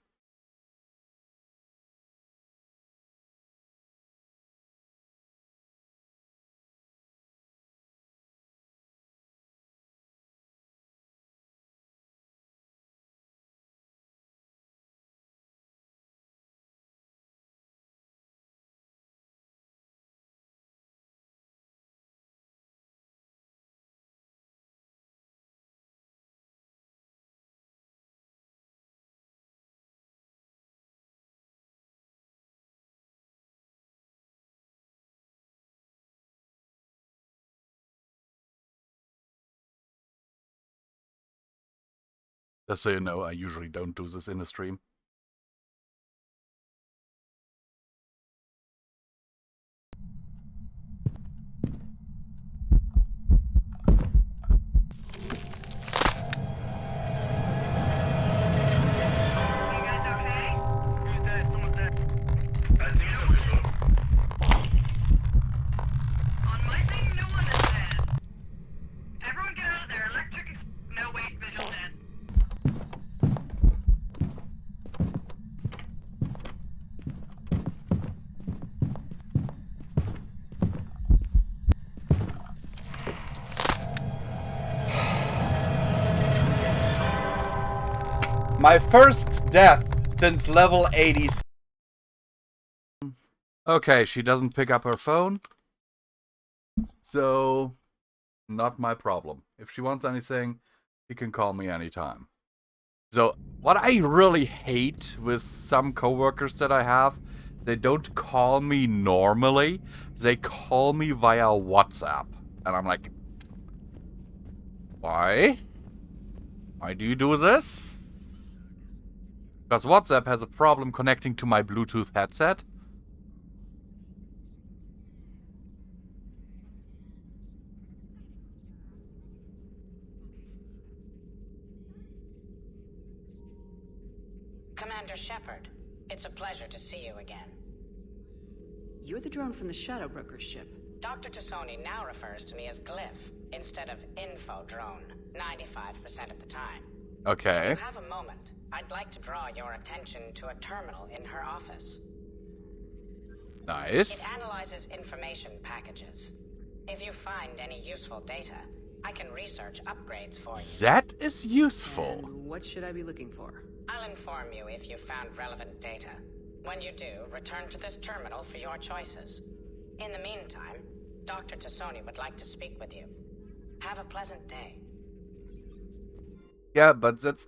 Just so you know, I usually don't do this in the stream. My first death since level 86. Okay, she doesn't pick up her phone. So, not my problem. If she wants anything, she can call me anytime. So, what I really hate with some coworkers that I have, they don't call me normally. They call me via WhatsApp. And I'm like, why? Why do you do this? Because WhatsApp has a problem connecting to my Bluetooth headset. Commander Shepard, it's a pleasure to see you again. You're the drone from the Shadow Broker's ship. Dr. Tassoni now refers to me as Glyph instead of Info Drone, 95% of the time. Okay. If you have a moment, I'd like to draw your attention to a terminal in her office. Nice. It analyzes information packages. If you find any useful data, I can research upgrades for you. That is useful. And what should I be looking for? I'll inform you if you found relevant data. When you do, return to this terminal for your choices. In the meantime, Dr. Tassoni would like to speak with you. Have a pleasant day. Yeah, but that's...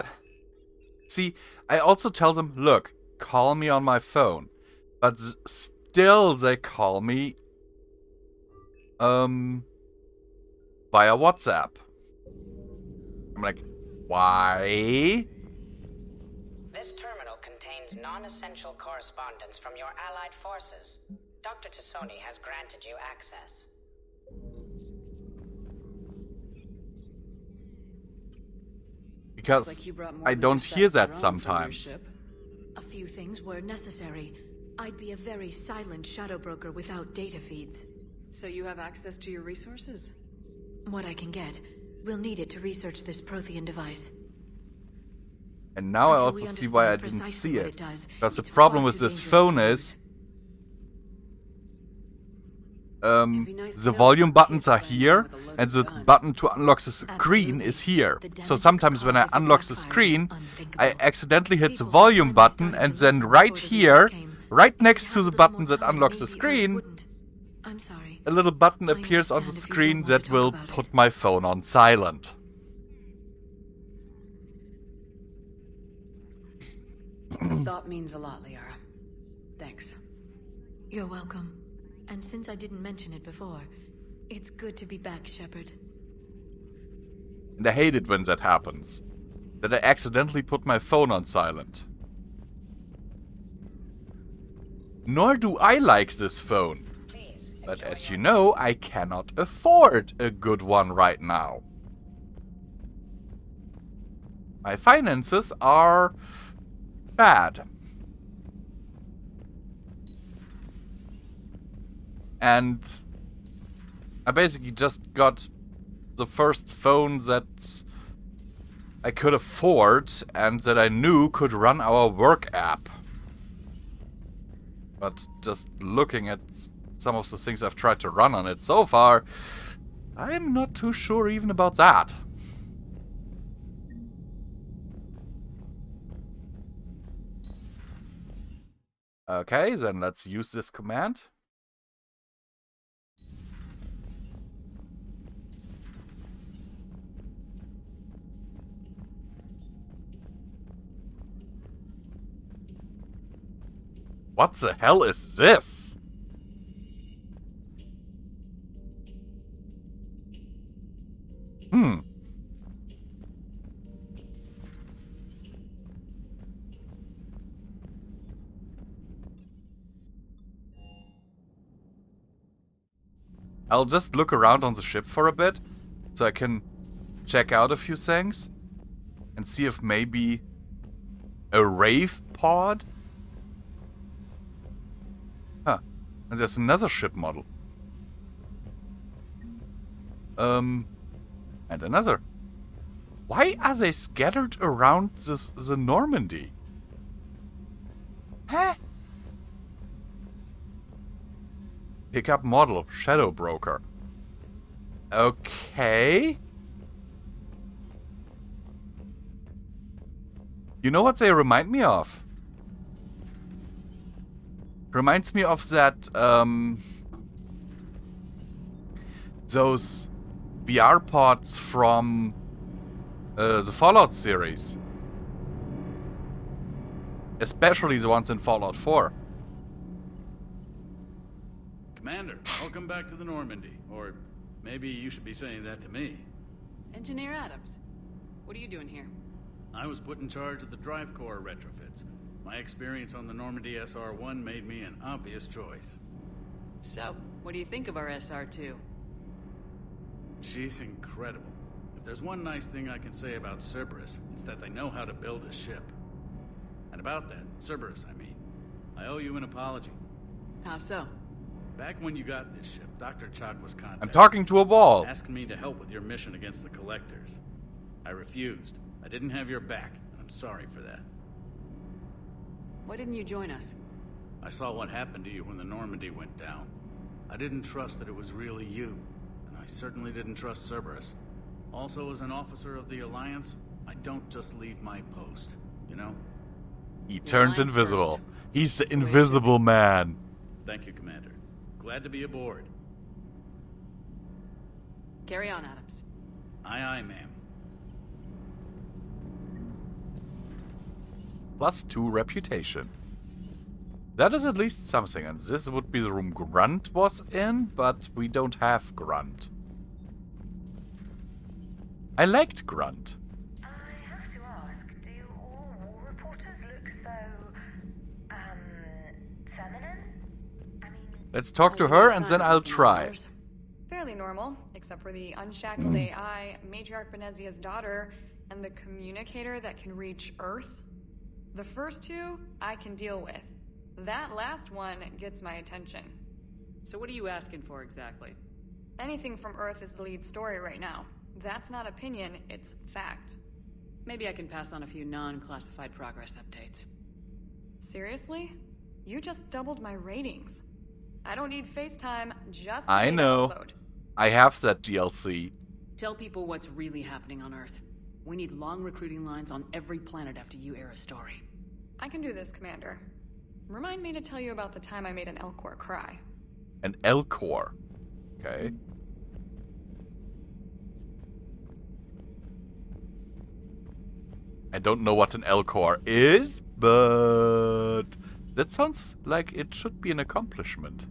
See, I also tell them, look, call me on my phone. But still they call me... via WhatsApp. I'm like, why? This terminal contains non-essential correspondence from your allied forces. Dr. Tassoni has granted you access. Because I don't hear that sometimes. A few things were necessary. I'd be a very silent shadow broker without data feeds. So you have access to your resources? What I can get. We'll need it to research this Prothean device. And now I also see why I didn't see it. Because the problem with this phone is... the volume buttons are here, and the button to unlock the screen is here. So sometimes when I unlock the screen, I accidentally hit the volume button, and then right here, right next to the button that unlocks the screen, a little button appears on the screen that will put my phone on silent. Thought means a lot, Liara. Thanks. You're welcome. And since I didn't mention it before, it's good to be back, Shepard. And I hate it when that happens. That I accidentally put my phone on silent. Nor do I like this phone. But as you know, I cannot afford a good one right now. My finances are bad. And I basically just got the first phone that I could afford and that I knew could run our work app. But just looking at some of the things I've tried to run on it so far, I'm not too sure even about that. Okay, then let's use this command. What the hell is this? I'll just look around on the ship for a bit, so I can check out a few things, and see if maybe a rave pod? Huh. And there's another ship model. And another. Why are they scattered around the Normandy? Huh? Pick up model, Shadow Broker. Okay. You know what they remind me of? Reminds me of that, those VR pods from the Fallout series. Especially the ones in Fallout 4. Commander, welcome back to the Normandy. Or maybe you should be saying that to me. Engineer Adams, what are you doing here? I was put in charge of the drive core retrofits. My experience on the Normandy SR-1 made me an obvious choice. So, what do you think of our SR-2? She's incredible. If there's one nice thing I can say about Cerberus, it's that they know how to build a ship. And about that, Cerberus, I mean, I owe you an apology. How so? Back when you got this ship, Dr. Chalk was contacted. I'm talking to a wall. Asking me to help with your mission against the Collectors. I refused. I didn't have your back, and I'm sorry for that. Why didn't you join us? I saw what happened to you when the Normandy went down. I didn't trust that it was really you, and I certainly didn't trust Cerberus. Also, as an officer of the Alliance, I don't just leave my post, you know? He turns invisible. He's the invisible man. Thank you, Commander. Glad to be aboard. Carry on, Adams. Aye, aye, ma'am. +2 reputation. That is at least something, and this would be the room Grunt was in, but we don't have Grunt. I liked Grunt. I have to ask, do all war reporters look so, feminine? Let's talk to her, and then I'll try. Fairly normal, except for the unshackled AI, Matriarch Benezia's daughter, and the communicator that can reach Earth. The first two, I can deal with. That last one gets my attention. So what are you asking for exactly? Anything from Earth is the lead story right now. That's not opinion, it's fact. Maybe I can pass on a few non-classified progress updates. Seriously? You just doubled my ratings. I don't need FaceTime, just I know. upload. I have that DLC. Tell people what's really happening on Earth. We need long recruiting lines on every planet after you air a story. I can do this, Commander. Remind me to tell you about the time I made an Elcor cry. An Elcor. Okay. I don't know what an Elcor is, but that sounds like it should be an accomplishment.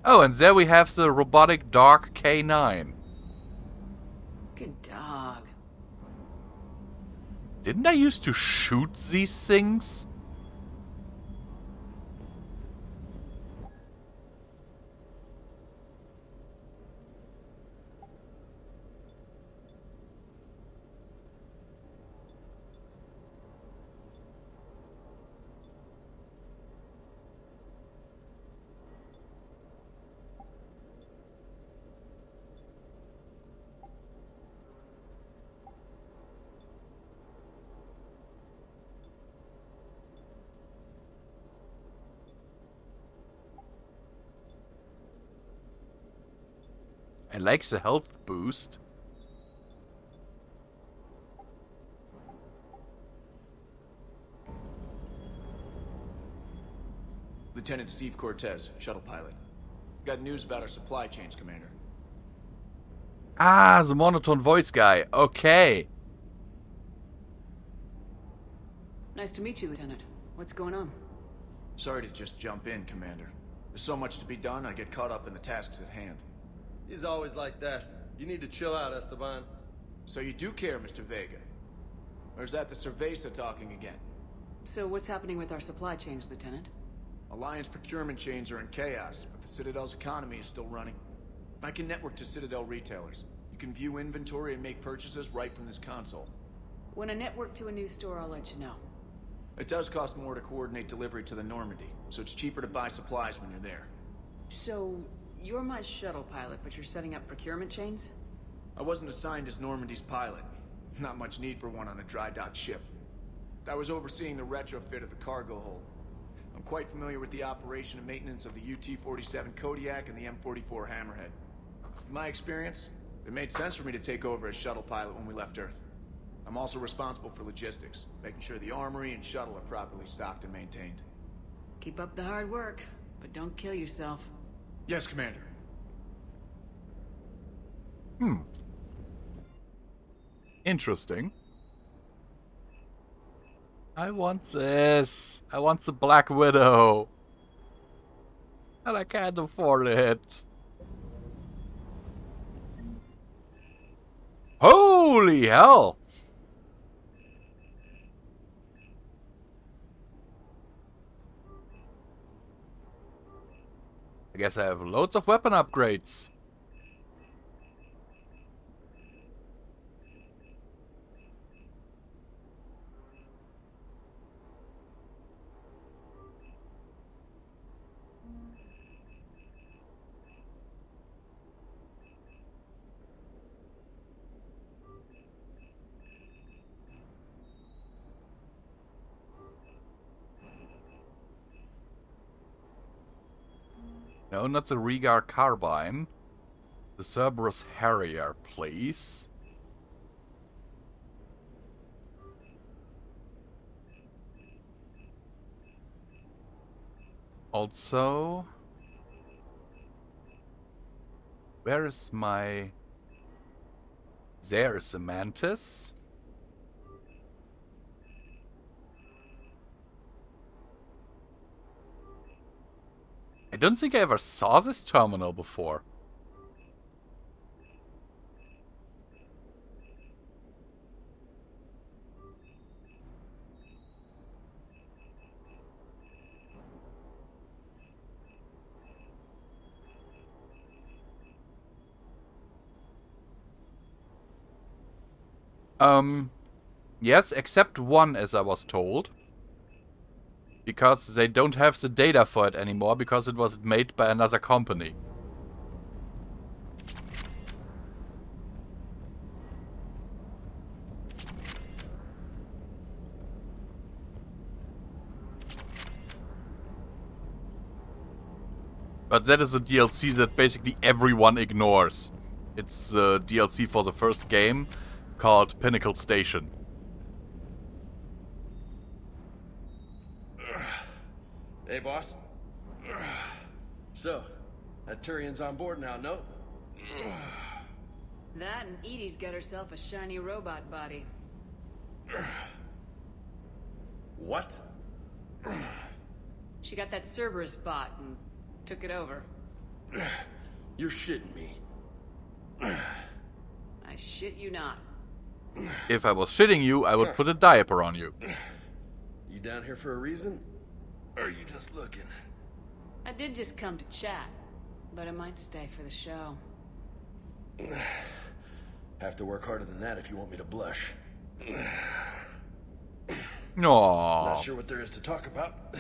Oh, and there we have the robotic dog K9. Good dog. Didn't I used to shoot these things? I like the health boost. Lieutenant Steve Cortez, shuttle pilot. Got news about our supply chains, Commander. Ah, the monotone voice guy. Okay. Nice to meet you, Lieutenant. What's going on? Sorry to just jump in, Commander. There's so much to be done, I get caught up in the tasks at hand. He's always like that. You need to chill out, Esteban. So you do care, Mr. Vega? Or is that the Cerveza talking again? So what's happening with our supply chains, Lieutenant? Alliance procurement chains are in chaos, but the Citadel's economy is still running. I can network to Citadel retailers. You can view inventory and make purchases right from this console. When I network to a new store, I'll let you know. It does cost more to coordinate delivery to the Normandy, so it's cheaper to buy supplies when you're there. So, you're my shuttle pilot, but you're setting up procurement chains? I wasn't assigned as Normandy's pilot. Not much need for one on a dry dock ship. I was overseeing the retrofit of the cargo hold. I'm quite familiar with the operation and maintenance of the UT-47 Kodiak and the M44 Hammerhead. In my experience, it made sense for me to take over as shuttle pilot when we left Earth. I'm also responsible for logistics, making sure the armory and shuttle are properly stocked and maintained. Keep up the hard work, but don't kill yourself. Yes, Commander. Interesting. I want this. I want the Black Widow. And I can't afford it. Holy hell! I guess I have loads of weapon upgrades. No, not the Rhaegar Carbine. The Cerberus Harrier, please. Also... Where is my... There is a Mantis. I don't think I ever saw this terminal before. Yes, except one, as I was told. Because they don't have the data for it anymore, because it was made by another company. But that is a DLC that basically everyone ignores. It's a DLC for the first game called Pinnacle Station. Hey, boss. So, that Turian's on board now, no? That and Edie's got herself a shiny robot body. What? She got that Cerberus bot and took it over. You're shitting me. I shit you not. If I was shitting you, I would put a diaper on you. You down here for a reason? Or are you just looking? I did just come to chat, but I might stay for the show. Have to work harder than that if you want me to blush. Aww. Not sure what there is to talk about.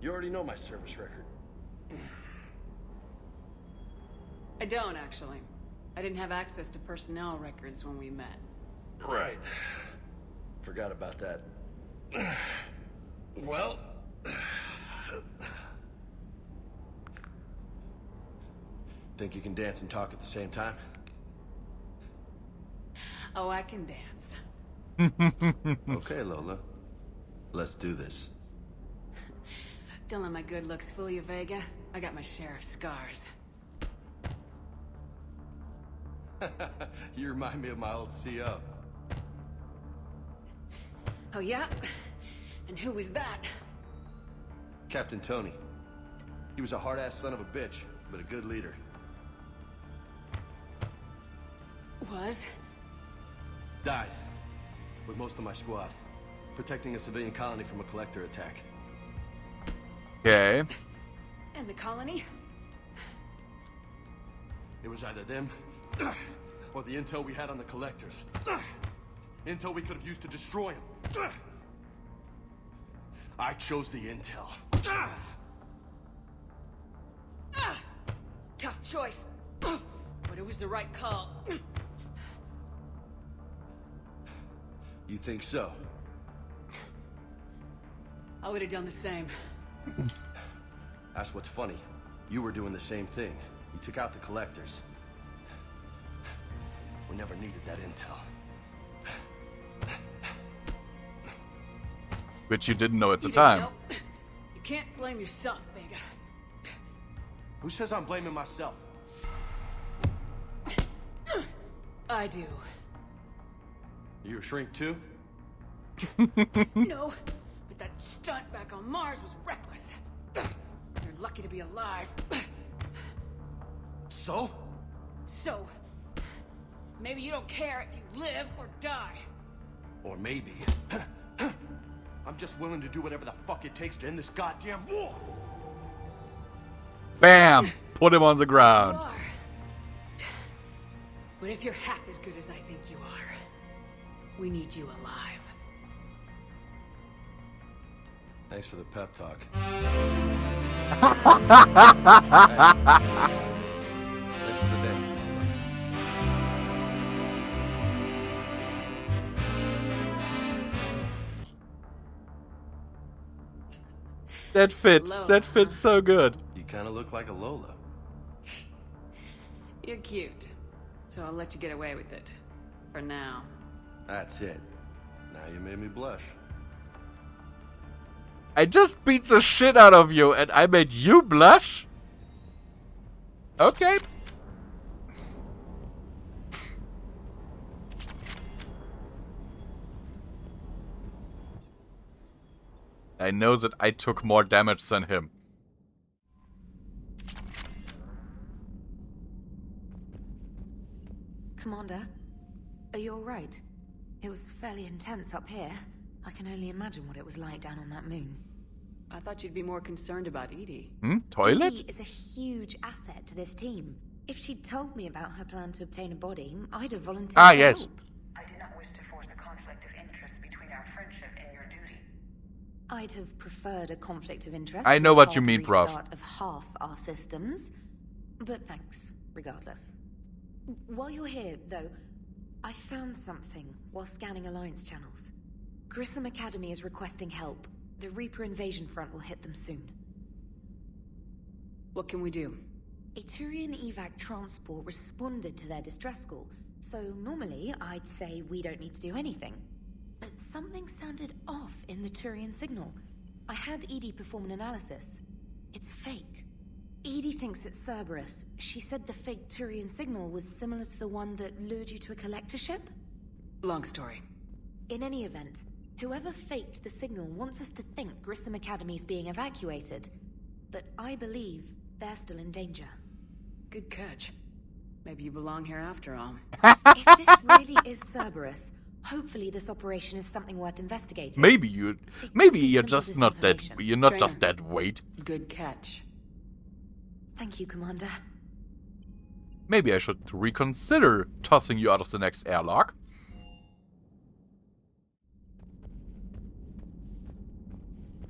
You already know my service record. I don't, actually. I didn't have access to personnel records when we met. Right. Forgot about that. Well... Think you can dance and talk at the same time? Oh, I can dance. Okay, Lola. Let's do this. Don't let my good looks fool you, Vega. I got my share of scars. You remind me of my old CO. Oh, yeah? And who was that? Captain Tony. He was a hard-ass son of a bitch, but a good leader. Was? Died. With most of my squad. Protecting a civilian colony from a collector attack. Okay. And the colony? It was either them, or the intel we had on the collectors. Intel we could have used to destroy them. I chose the intel. Tough choice. But it was the right call. You think so? I would have done the same. That's what's funny. You were doing the same thing. You took out the collectors. We never needed that intel. Which you didn't know at the time. You can't blame yourself, Vega. Who says I'm blaming myself? I do. You a shrink too? No, but that stunt back on Mars was reckless. You're lucky to be alive. So? So, maybe you don't care if you live or die. Or maybe... I'm just willing to do whatever the fuck it takes to end this goddamn war! Bam! Put him on the ground. You are. But if you're half as good as I think you are, we need you alive. Thanks for the pep talk. Thanks for the dance. That fits. Lola, That fits so good. You kind of look like a Lola. You're cute. So I'll let you get away with it. For now. That's it. Now you made me blush. I just beat the shit out of you and I made you blush? Okay. I know that I took more damage than him. Commander, are you alright? It was fairly intense up here. I can only imagine what it was like down on that moon. I thought you'd be more concerned about Edie. Toilet? Edie is a huge asset to this team. If she'd told me about her plan to obtain a body, I'd have volunteered to yes. help. I did not wish to force a conflict of interest between our friendship and your duty. I'd have preferred a conflict of interest. I know what you mean, Prof. Prof. Of half our systems, but thanks, regardless. While you're here, though, I found something while scanning Alliance channels. Grissom Academy is requesting help. The Reaper invasion front will hit them soon. What can we do? A Turian evac transport responded to their distress call, so normally I'd say we don't need to do anything. But something sounded off in the Turian signal. I had Edie perform an analysis. It's fake. Edie thinks it's Cerberus. She said the fake Turian signal was similar to the one that lured you to a collector ship? Long story. In any event, whoever faked the signal wants us to think Grissom Academy's being evacuated. But I believe they're still in danger. Good catch. Maybe you belong here after all. If this really is Cerberus, hopefully this operation is something worth investigating. Maybe you're just not that. You're not just that weight. Good catch. Thank you, Commander. Maybe I should reconsider tossing you out of the next airlock.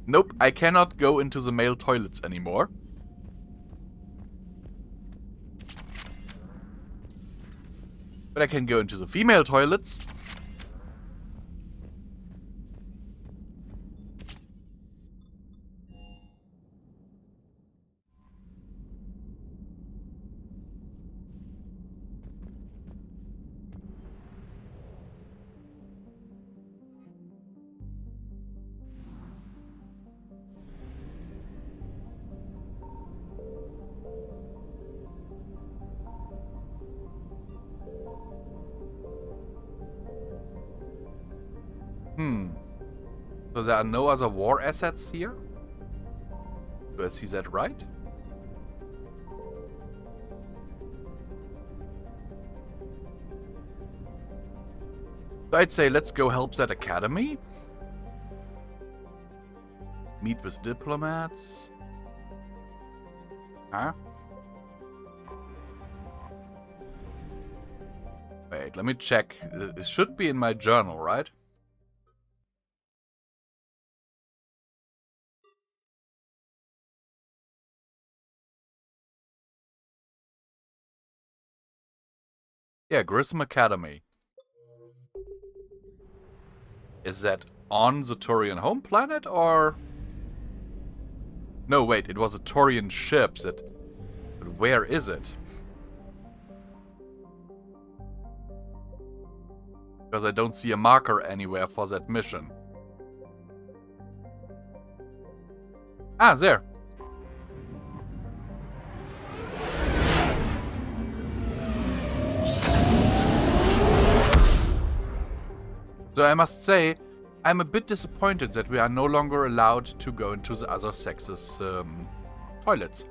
Nope, I cannot go into the male toilets anymore. But I can go into the female toilets. So there are no other war assets here? Do I see that right? So I'd say let's go help that academy. Meet with diplomats. Huh? Wait, let me check. It should be in my journal, right? Yeah, Grissom Academy. Is that on the Turian home planet, or... No, wait, it was a Turian ship that... But where is it? Because I don't see a marker anywhere for that mission. Ah, there. So I must say, I'm a bit disappointed that we are no longer allowed to go into the other sex's toilets.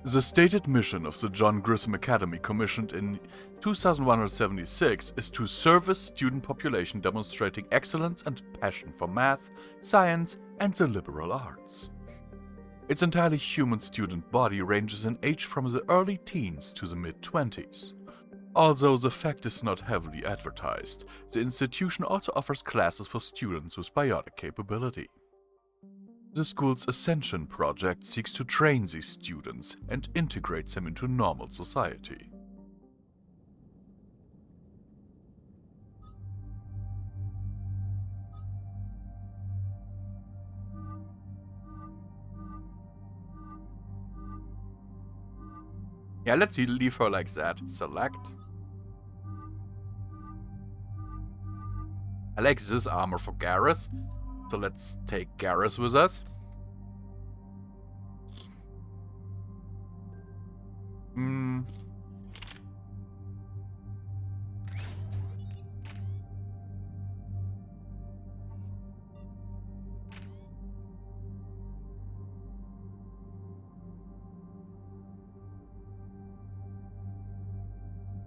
The stated mission of the John Grissom Academy, commissioned in 2176, is to service student population demonstrating excellence and passion for math, science, and the liberal arts. Its entirely human student body ranges in age from the early teens to the mid-20s. Although the fact is not heavily advertised, the institution also offers classes for students with biotic capability. The school's Ascension project seeks to train these students and integrate them into normal society. Yeah, let's leave her like that. Select. I like this armor for Garrus. So let's take Garrus with us.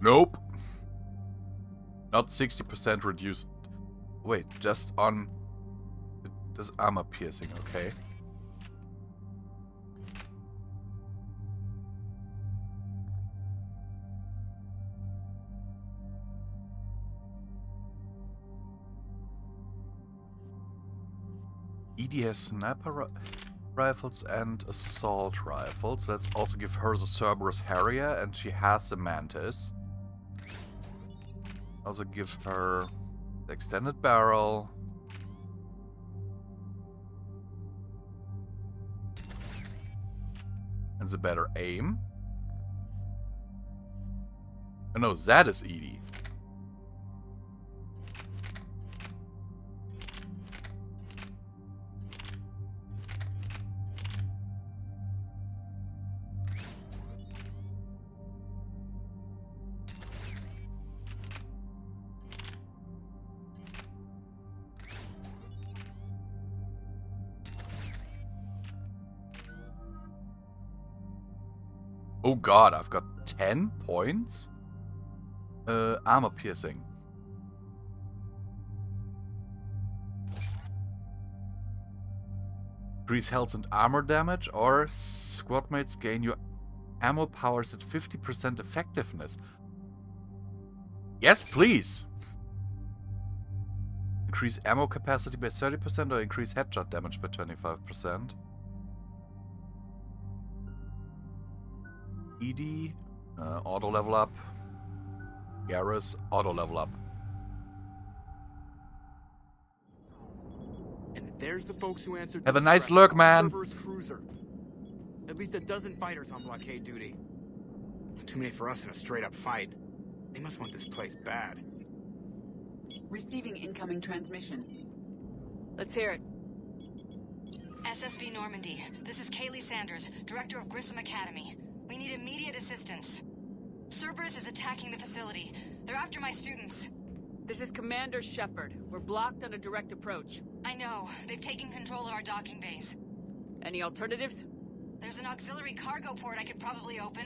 Nope. Not 60% reduced. Wait, just on this armor piercing, okay. ED has sniper rifles and assault rifles. Let's also give her the Cerberus Harrier, and she has the Mantis. Also give her the extended barrel. And the better aim. Oh no, that is Edie. Oh god, I've got 10 points? Armor piercing. Increase health and armor damage, or squad mates gain your ammo powers at 50% effectiveness. Yes, please! Increase ammo capacity by 30% or increase headshot damage by 25%. ED, auto level up. Garrus, auto level up. And there's the folks who answered. Have a nice look, man. Cerberus cruiser. At least a dozen fighters on blockade duty. Too many for us in a straight-up fight. They must want this place bad. Receiving incoming transmission. Let's hear it. SSB Normandy. This is Kaylee Sanders, Director of Grissom Academy. We need immediate assistance. Cerberus is attacking the facility. They're after my students. This is Commander Shepard. We're blocked on a direct approach. I know. They've taken control of our docking base. Any alternatives? There's an auxiliary cargo port I could probably open.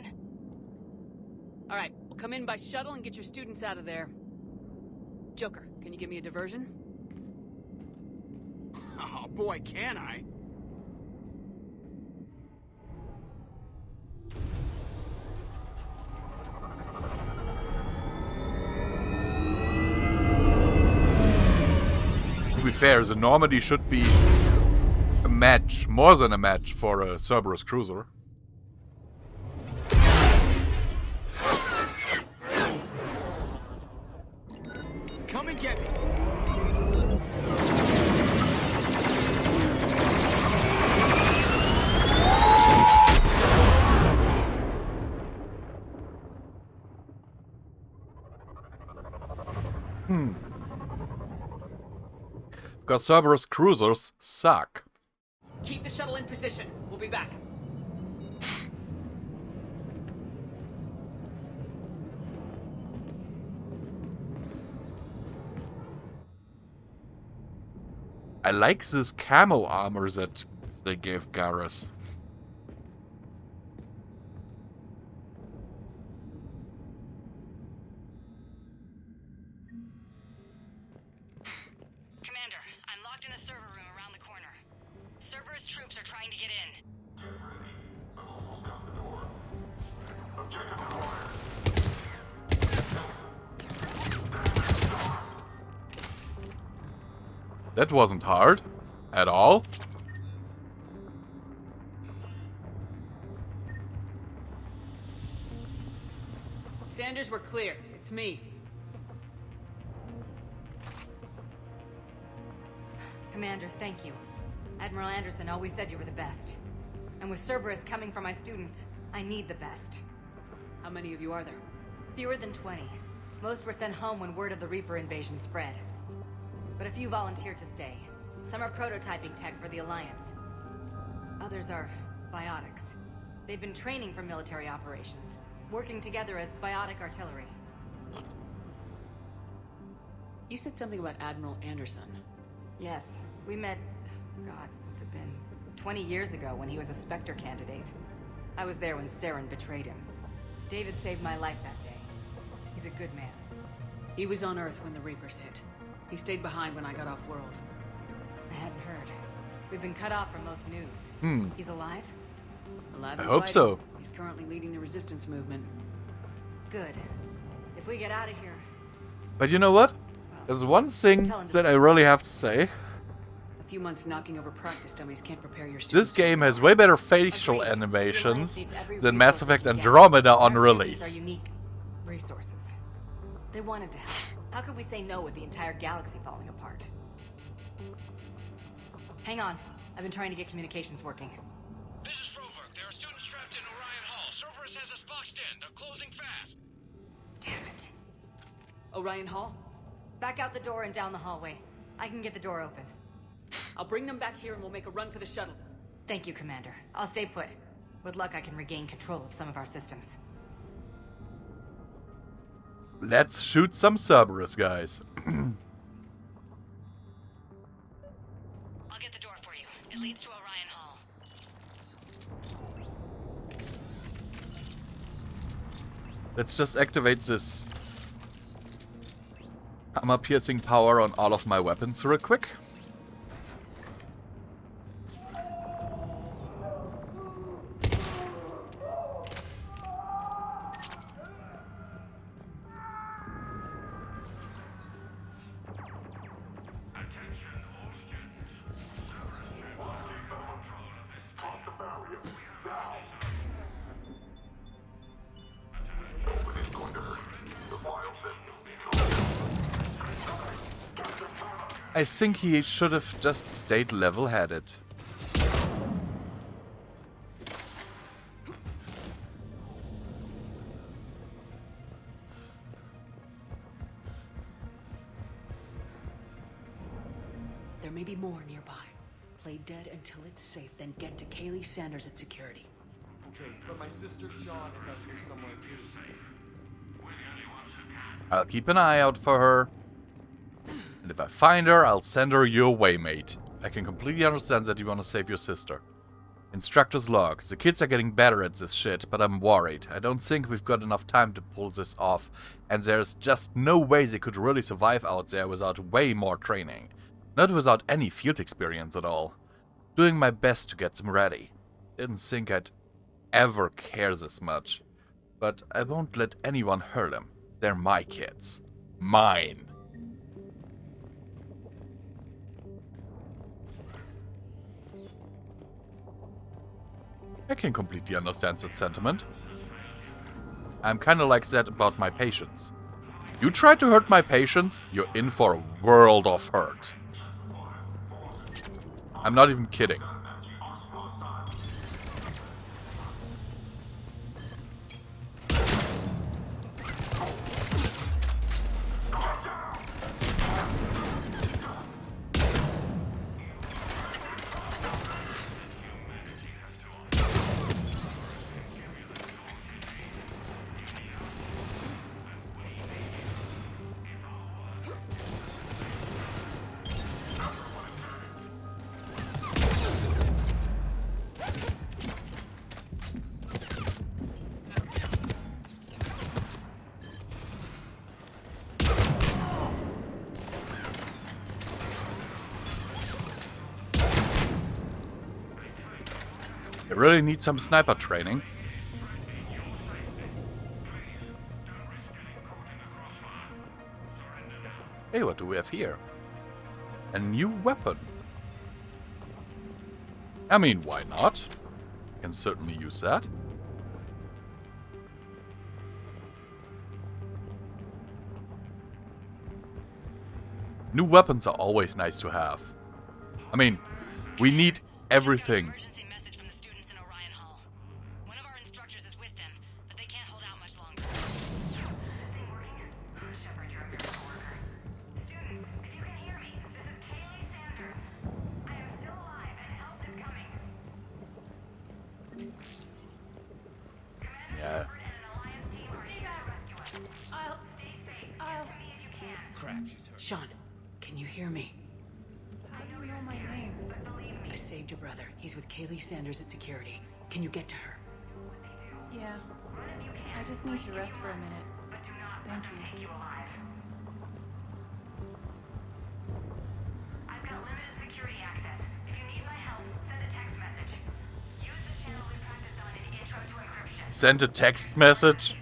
Alright, we'll come in by shuttle and get your students out of there. Joker, can you give me a diversion? Oh boy, can I? To be fair, the Normandy should be a match, more than a match, for a Cerberus cruiser. Come and get me. Because Cerberus cruisers suck. Keep the shuttle in position. We'll be back. I like this camo armor that they gave Garrus. Commander, I'm locked in a server room around the corner. Cerberus troops are trying to get in. I've almost got the door. Objective acquired. That wasn't hard. At all. Sanders, we're clear. It's me. Commander, thank you. Admiral Anderson always said you were the best. And with Cerberus coming for my students, I need the best. How many of you are there? Fewer than 20. Most were sent home when word of the Reaper invasion spread. But a few volunteered to stay. Some are prototyping tech for the Alliance. Others are biotics. They've been training for military operations, working together as biotic artillery. You said something about Admiral Anderson. Yes, we met, God, what's it been? 20 years ago when he was a Spectre candidate. I was there when Saren betrayed him. David saved my life that day. He's a good man. He was on Earth when the Reapers hit. He stayed behind when I got off-world. I hadn't heard. We've been cut off from most news. He's alive? Alive I and hope fighting. so. He's currently leading the resistance movement. Good. If we get out of here... But you know what? There's one thing that I really have to say. A few months knocking over practice dummies can't prepare your students. This game has way better facial animations than Mass Effect Andromeda on release. Unique resources. They wanted to help. How could we say no with the entire galaxy falling apart? Hang on. I've been trying to get communications working. This is Froberg. There are students trapped in Orion Hall. Cerberus has us boxed in. They're closing fast. Damn it. Orion Hall? Back out the door and down the hallway. I can get the door open. I'll bring them back here and we'll make a run for the shuttle. Thank you, Commander. I'll stay put. With luck, I can regain control of some of our systems. Let's shoot some Cerberus, guys. I'll get the door for you. It leads to Orion Hall. Let's just activate this armor-piercing power on all of my weapons real quick. I think he should have just stayed level-headed. There may be more nearby. Play dead until it's safe, then get to Kaylee Sanders at security. Okay, but my sister Sean is out here somewhere too. I'll keep an eye out for her. And if I find her, I'll send her your way, mate. I can completely understand that you want to save your sister. Instructor's log. The kids are getting better at this shit, but I'm worried. I don't think we've got enough time to pull this off, and there's just no way they could really survive out there without way more training. Not without any field experience at all. Doing my best to get them ready. Didn't think I'd ever care this much. But I won't let anyone hurt them. They're my kids. Mine. I can completely understand that sentiment. I'm kinda like that about my patients. You try to hurt my patients, you're in for a world of hurt. I'm not even kidding. I really need some sniper training. Hey, what do we have here? A new weapon. I mean, why not? Can certainly use that. New weapons are always nice to have. I mean, we need everything. Sean, can you hear me? How do you know my name? I saved your brother. He's with Kaylee Sanders at security. Can you get to her? Yeah. I just need to rest for a minute. Thank you. I've got limited security access. If you need my help, send a text message. Use the channel we practiced on in Intro to Encryption. Send a text message.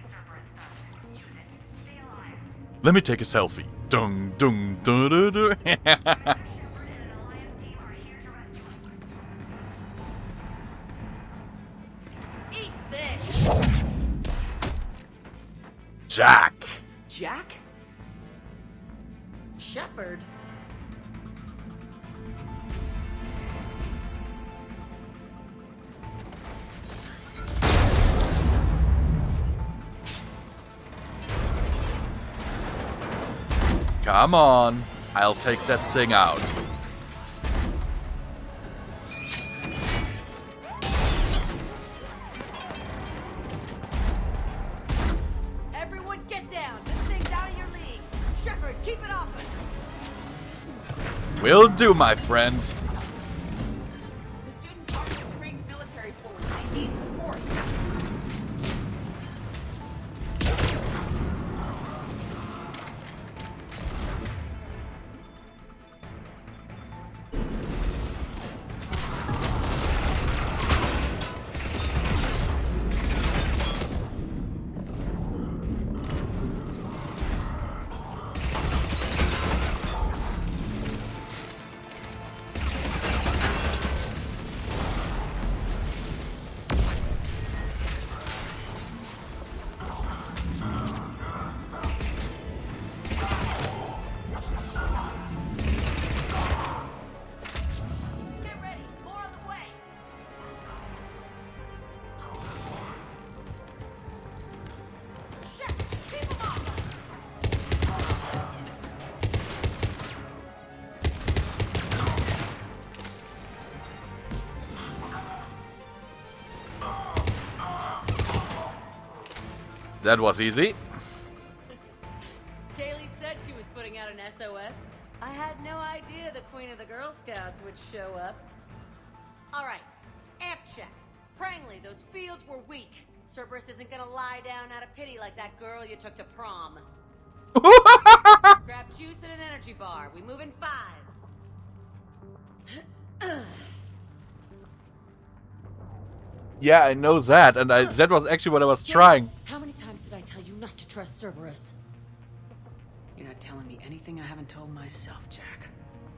Let me take a selfie. Dung dung dun dun dun. Eat this! Jack. Jack? Shepard? Come on. I'll take that thing out. Everyone get down! This thing's out of your league! Shepard, keep it off us! Will do, my friend. The students are a trained military force. They need support. That was easy. Kaylee said she was putting out an SOS. I had no idea the Queen of the Girl Scouts would show up. Alright, amp check. Prangley, those fields were weak. Cerberus isn't gonna lie down out of pity like that girl you took to prom. Grab juice and an energy bar. We move in 5. Yeah, I know that, and that was actually what I was trying. How many times did I tell you not to trust Cerberus? You're not telling me anything I haven't told myself, Jack.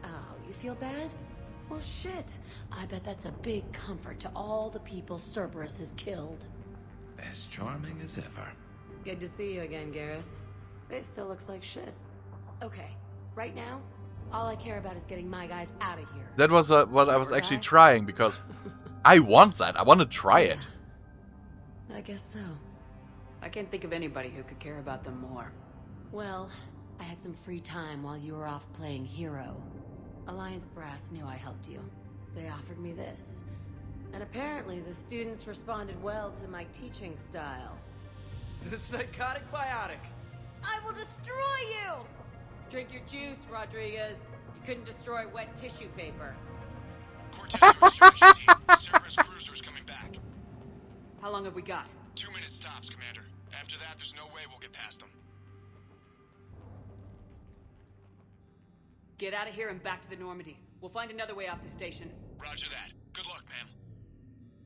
Oh, you feel bad? Well, shit. I bet that's a big comfort to all the people Cerberus has killed. As charming as ever. Good to see you again, Garrus. It still looks like shit. Okay, right now, all I care about is getting my guys out of here. That was what I was actually trying, because I want that. I want to try it. I guess so. I can't think of anybody who could care about them more. Well, I had some free time while you were off playing hero. Alliance Brass knew I helped you. They offered me this. And apparently the students responded well to my teaching style. The psychotic biotic. I will destroy you! Drink your juice, Rodriguez. You couldn't destroy wet tissue paper. Cerberus cruisers coming back. How long have we got? 2 minutes tops, Commander. After that, there's no way we'll get past them. Get out of here and back to the Normandy. We'll find another way off the station. Roger that. Good luck, ma'am.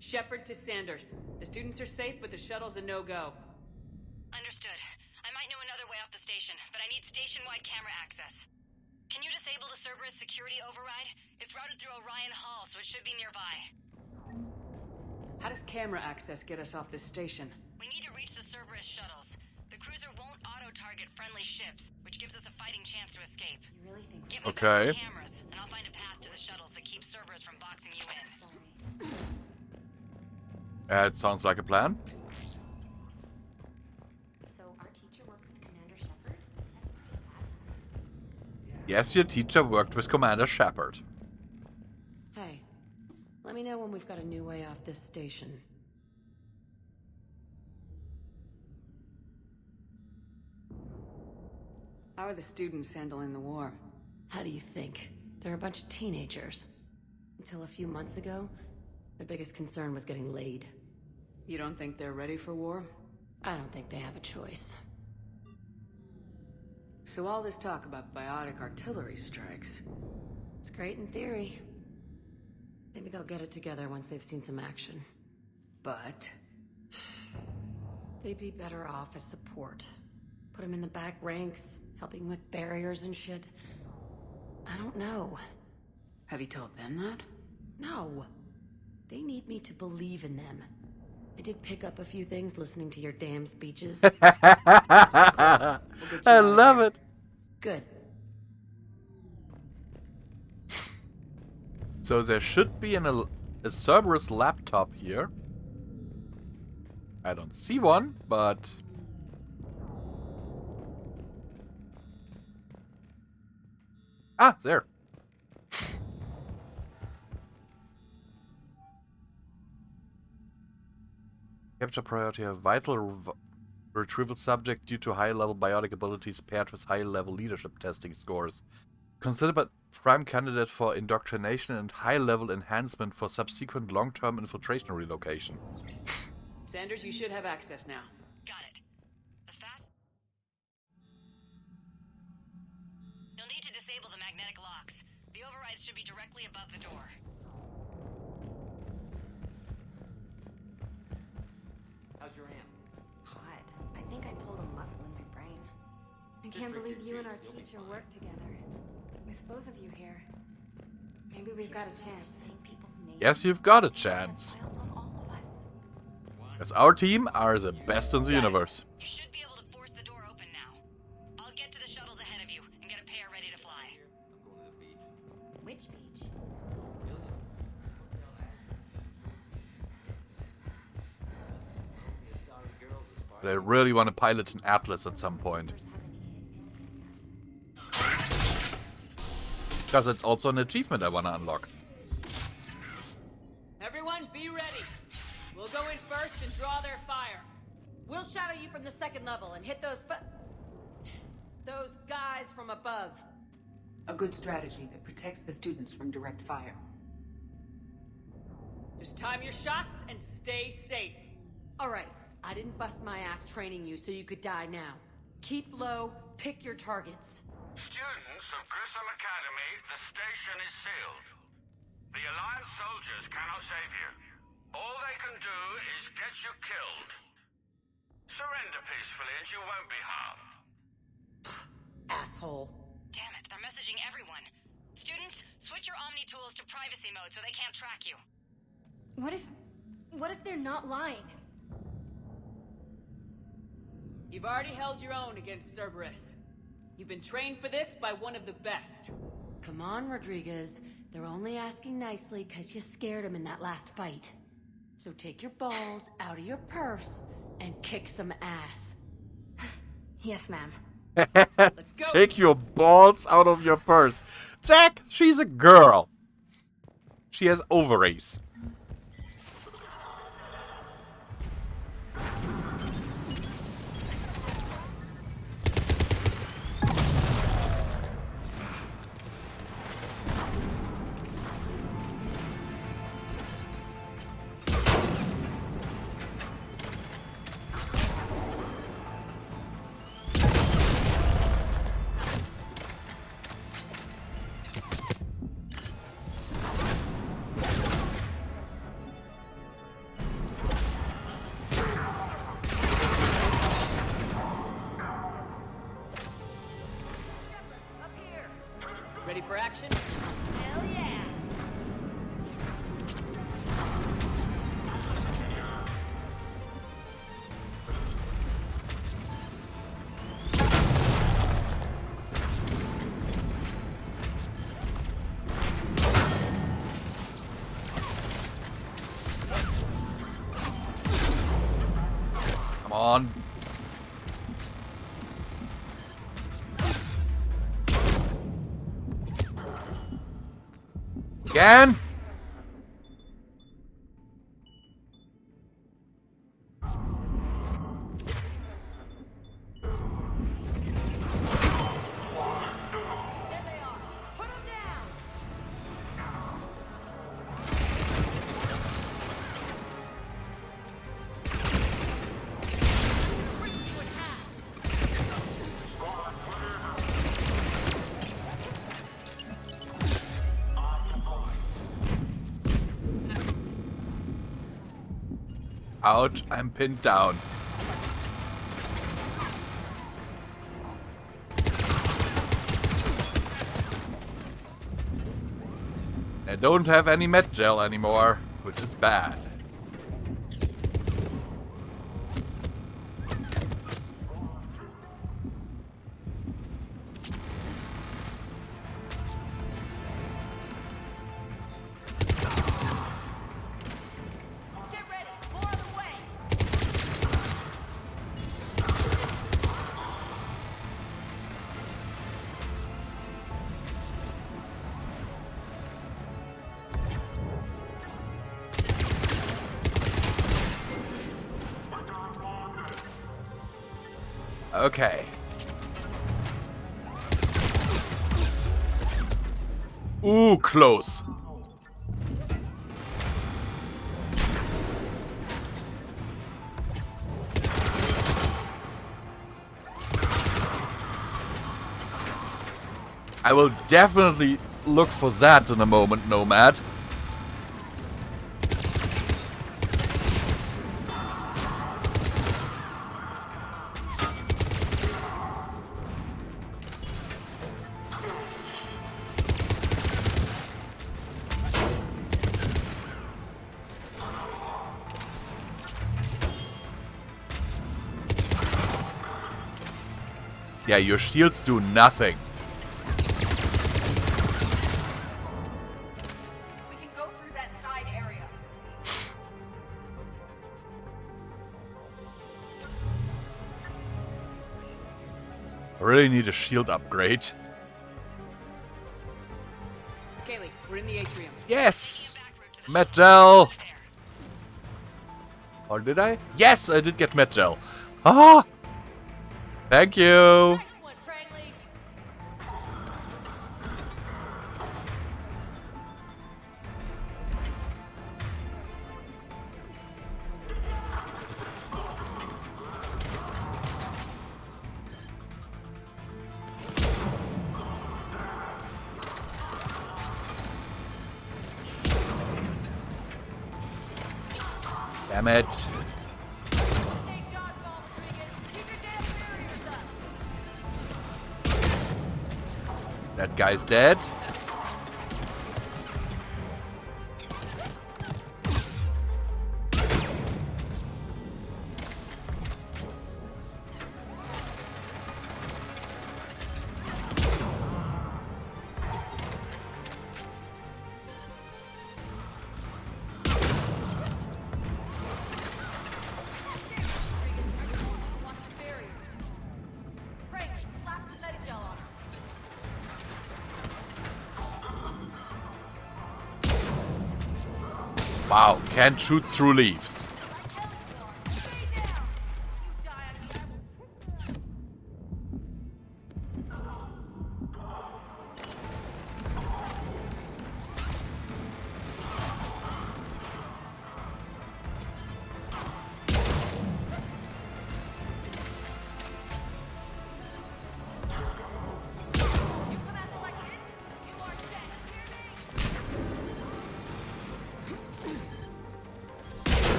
Shepard to Sanders. The students are safe, but the shuttle's a no-go. Understood. I might know another way off the station, but I need station-wide camera access. Can you disable the Cerberus security override? It's routed through Orion Hall, so it should be nearby. How does camera access get us off this station? We need to reach the Cerberus shuttles. The cruiser won't auto-target friendly ships, which gives us a fighting chance to escape. You really think? Get me back the cameras, and I'll find a path to the shuttles that keeps Cerberus from boxing you in. It sounds like a plan. So our teacher worked with Commander Shepard? Yes, your teacher worked with Commander Shepard. Hey, let me know when we've got a new way off this station. How are the students handling the war? How do you think? They're a bunch of teenagers. Until a few months ago, their biggest concern was getting laid. You don't think they're ready for war? I don't think they have a choice. So all this talk about biotic artillery strikes... It's great in theory. Maybe they'll get it together once they've seen some action. But... they'd be better off as support. Put them in the back ranks, helping with barriers and shit. I don't know. Have you told them that? No. They need me to believe in them. I did pick up a few things listening to your damn speeches. I love it. Good. So there should be a Cerberus laptop here. I don't see one, but... Ah, there. Capture priority, a vital retrieval subject due to high-level biotic abilities paired with high-level leadership testing scores. Considered a prime candidate for indoctrination and high-level enhancement for subsequent long-term infiltration relocation. Sanders, you should have access now. Got it. You'll need to disable the magnetic locks. The overrides should be directly above the door. How's your aunt? Hot. I think I pulled a muscle in my brain. I can't believe you and our teacher work together. With both of you here. Maybe we've got a chance. Yes, you've got a chance. As our team are the best in the universe. You should be able to force the door open now. I'll get to the shuttles ahead of you and get a pair ready to fly. I'm going to the beach. Which beach? But I really want to pilot an Atlas at some point. Because it's also an achievement I want to unlock. Everyone, be ready. We'll go in first and draw their fire. We'll shadow you from the second level and hit those guys from above. A good strategy that protects the students from direct fire. Just time your shots and stay safe. All right, I didn't bust my ass training you so you could die now. Keep low, pick your targets. Students of Grissom Academy, the station is sealed. The Alliance soldiers cannot save you. All they can do is get you killed. Surrender peacefully and you won't be harmed. Asshole. Damn it, they're messaging everyone. Students, switch your Omni tools to privacy mode so they can't track you. What if they're not lying? You've already held your own against Cerberus. You've been trained for this by one of the best. Come on, Rodriguez. They're only asking nicely because you scared them in that last fight. So take your balls out of your purse and kick some ass. Yes, ma'am. Let's go. Take your balls out of your purse. Jack, she's a girl. She has ovaries. Ready for action? Hell yeah! Come on. Again? Ouch, I'm pinned down. I don't have any med gel anymore, which is bad. Okay. Ooh, close. I will definitely look for that in a moment, Nomad. Yeah, your shields do nothing. We can go through that side area. I really need a shield upgrade. Kaylee, we're in the atrium. Yes! Med gel! Or did I? Yes, I did get med gel. Ah! Thank you! Damn it. That guy's dead. Wow, can't shoot through leaves.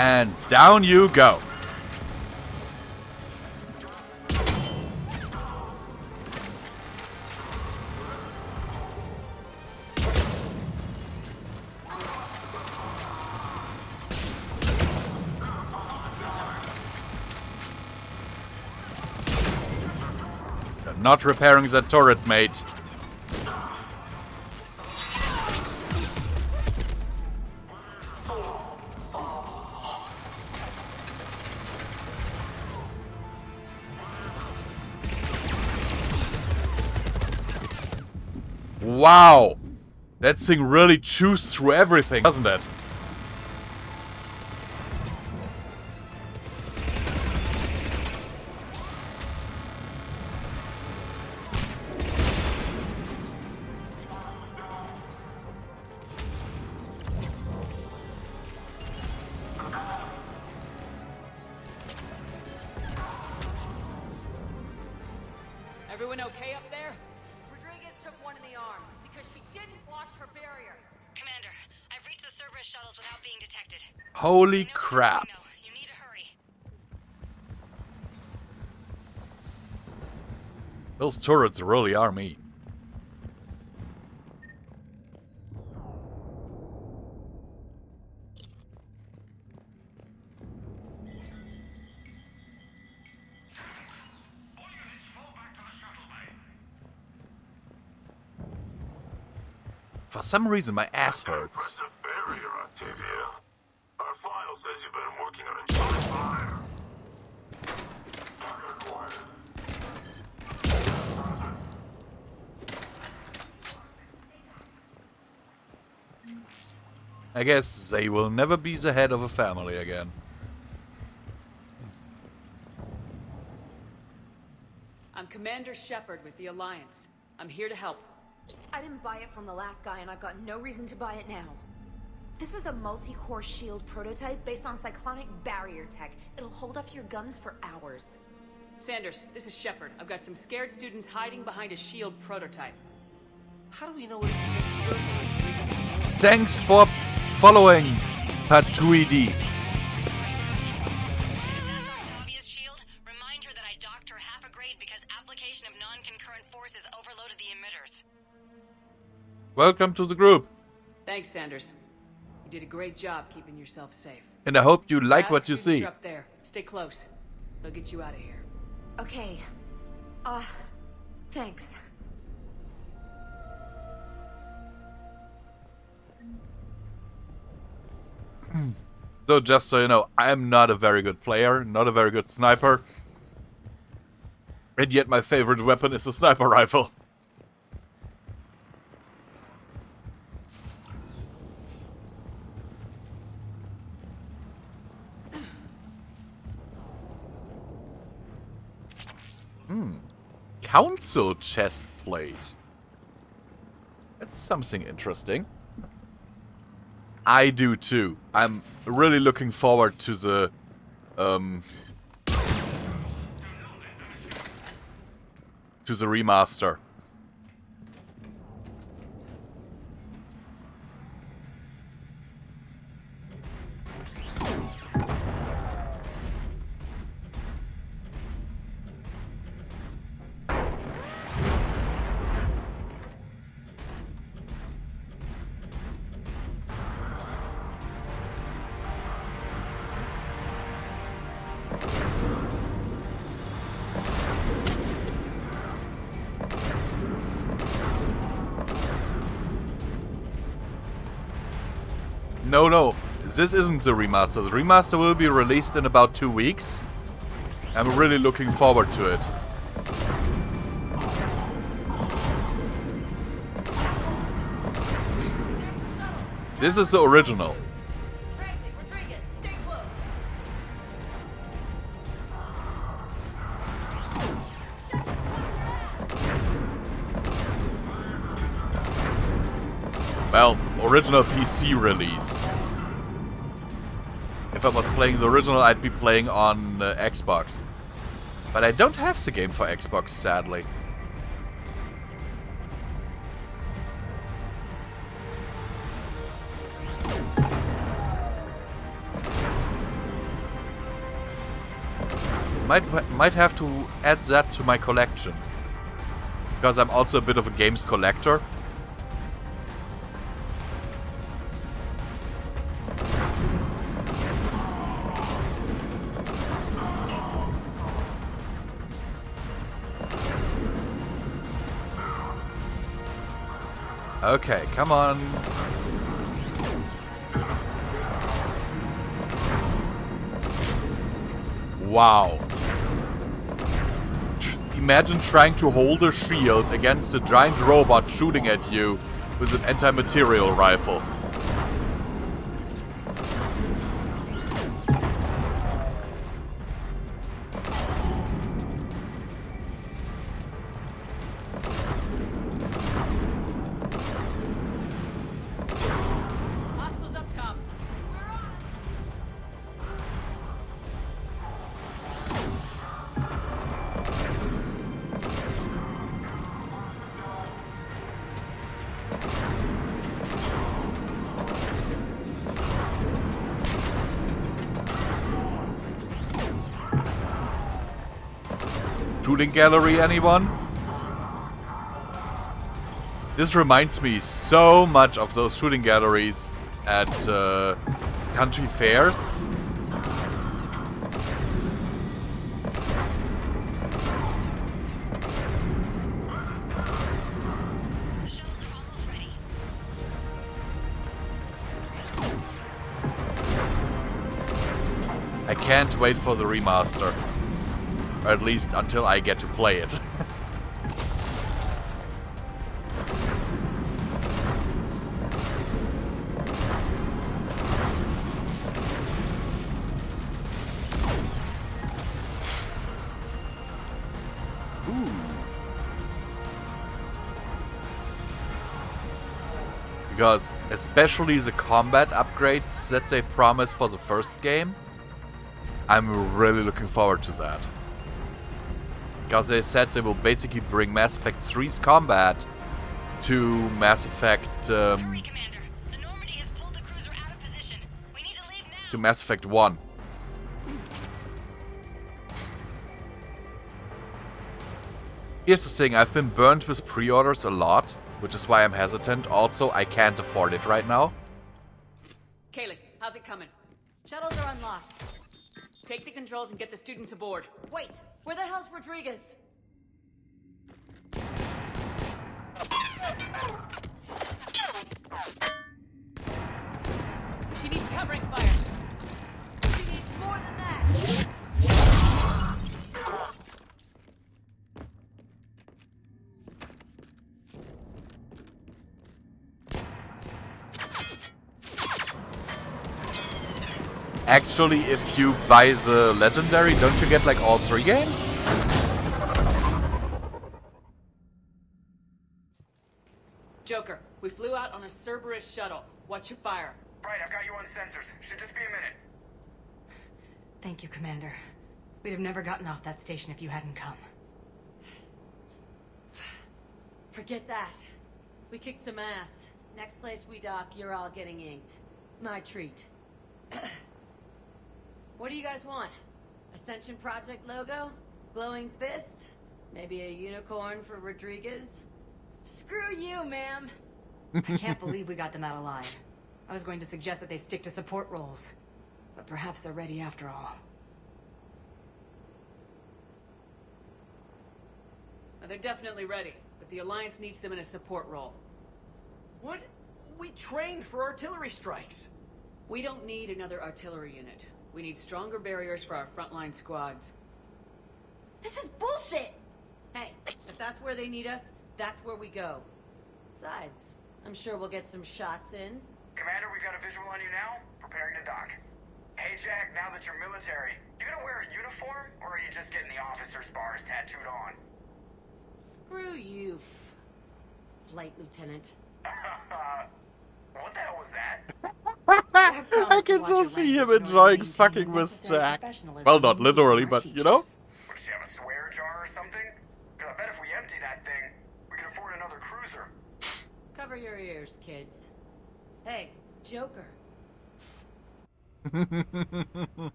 And down you go. You're not repairing that turret, mate. Wow! That thing really chews through everything, doesn't it? Everyone okay up there? Rodriguez took one in the arm because she didn't watch her barrier. Commander, I've reached the Cerberus shuttles without being detected. Holy crap. You need to hurry. Those turrets really are mean. For some reason, my ass hurts. Barrier, Octavia. Our file says you've been working on a giant fire. I guess they will never be the head of a family again. I'm Commander Shepard with the Alliance. I'm here to help. I didn't buy it from the last guy, and I've got no reason to buy it now. This is a multi-core shield prototype based on cyclonic barrier tech. It'll hold off your guns for hours. Sanders, this is Shepard. I've got some scared students hiding behind a shield prototype. How do we know it isn't just Cerberus? Thanks for following, Patuidi. Octavia's shield. Remind her that I docked her half a grade because application of non-concurrent forces overloaded the emitters. Welcome to the group. Thanks, Sanders. You did a great job keeping yourself safe. And I hope you like Brad, what you students see. are up there. Stay close. They'll get you out of here. Okay. Thanks. So just so you know, I am not a very good player, not a very good sniper. And yet my favorite weapon is a sniper rifle. Council chest plate. That's something interesting. I do too. I'm really looking forward to the remaster. No, this isn't the remaster. The remaster will be released in about 2 weeks. I'm really looking forward to it. This is the original. Well, original PC release. If I was playing the original, I'd be playing on Xbox. But I don't have the game for Xbox, sadly. Might have to add that to my collection. Because I'm also a bit of a games collector. Okay, come on. Wow. Imagine trying to hold a shield against a giant robot shooting at you with an anti-material rifle. Hostiles up top. shooting gallery, anyone? This reminds me so much of those shooting galleries at country fairs. I can't wait for the remaster. Or at least until I get to play it. Because especially the combat upgrades that they promised for the first game, I'm really looking forward to that. Because they said they will basically bring Mass Effect 3's combat to Mass Effect... Hurry, Commander. The Normandy has pulled the cruiser out of position. We need to leave now. to Mass Effect 1. Here's the thing, I've been burned with pre-orders a lot, which is why I'm hesitant. Also, I can't afford it right now. Kaylee, how's it coming? Shuttles are unlocked. Take the controls and get the students aboard. Wait, where the hell's Rodriguez? She needs covering fire. She needs more than that. Actually, if you buy the Legendary, don't you get like all 3 games? Joker, we flew out on a Cerberus shuttle. What's your fire? Right, I've got you on sensors. Should just be a minute. Thank you, Commander. We'd have never gotten off that station if you hadn't come. Forget that. We kicked some ass. Next place we dock, you're all getting inked. My treat. What do you guys want? Ascension Project logo? Glowing fist? Maybe a unicorn for Rodriguez? Screw you, ma'am. I can't believe we got them out alive. I was going to suggest that they stick to support roles. But perhaps they're ready after all. They're definitely ready, but the Alliance needs them in a support role. What? We trained for artillery strikes. We don't need another artillery unit. We need stronger barriers for our frontline squads. This is bullshit! Hey, if that's where they need us, that's where we go. Besides, I'm sure we'll get some shots in. Commander, we've got a visual on you now. Preparing to dock. Hey, Jack, now that you're military, you gonna wear a uniform, or are you just getting the officer's bars tattooed on? Screw you, Flight Lieutenant. What the hell was that? I can still see him enjoying fucking with Jack. Well, not literally, but you know? What, does she have a swear jar or something? Because I bet if we empty that thing, we can afford another cruiser. Cover your ears, kids. Hey, Joker.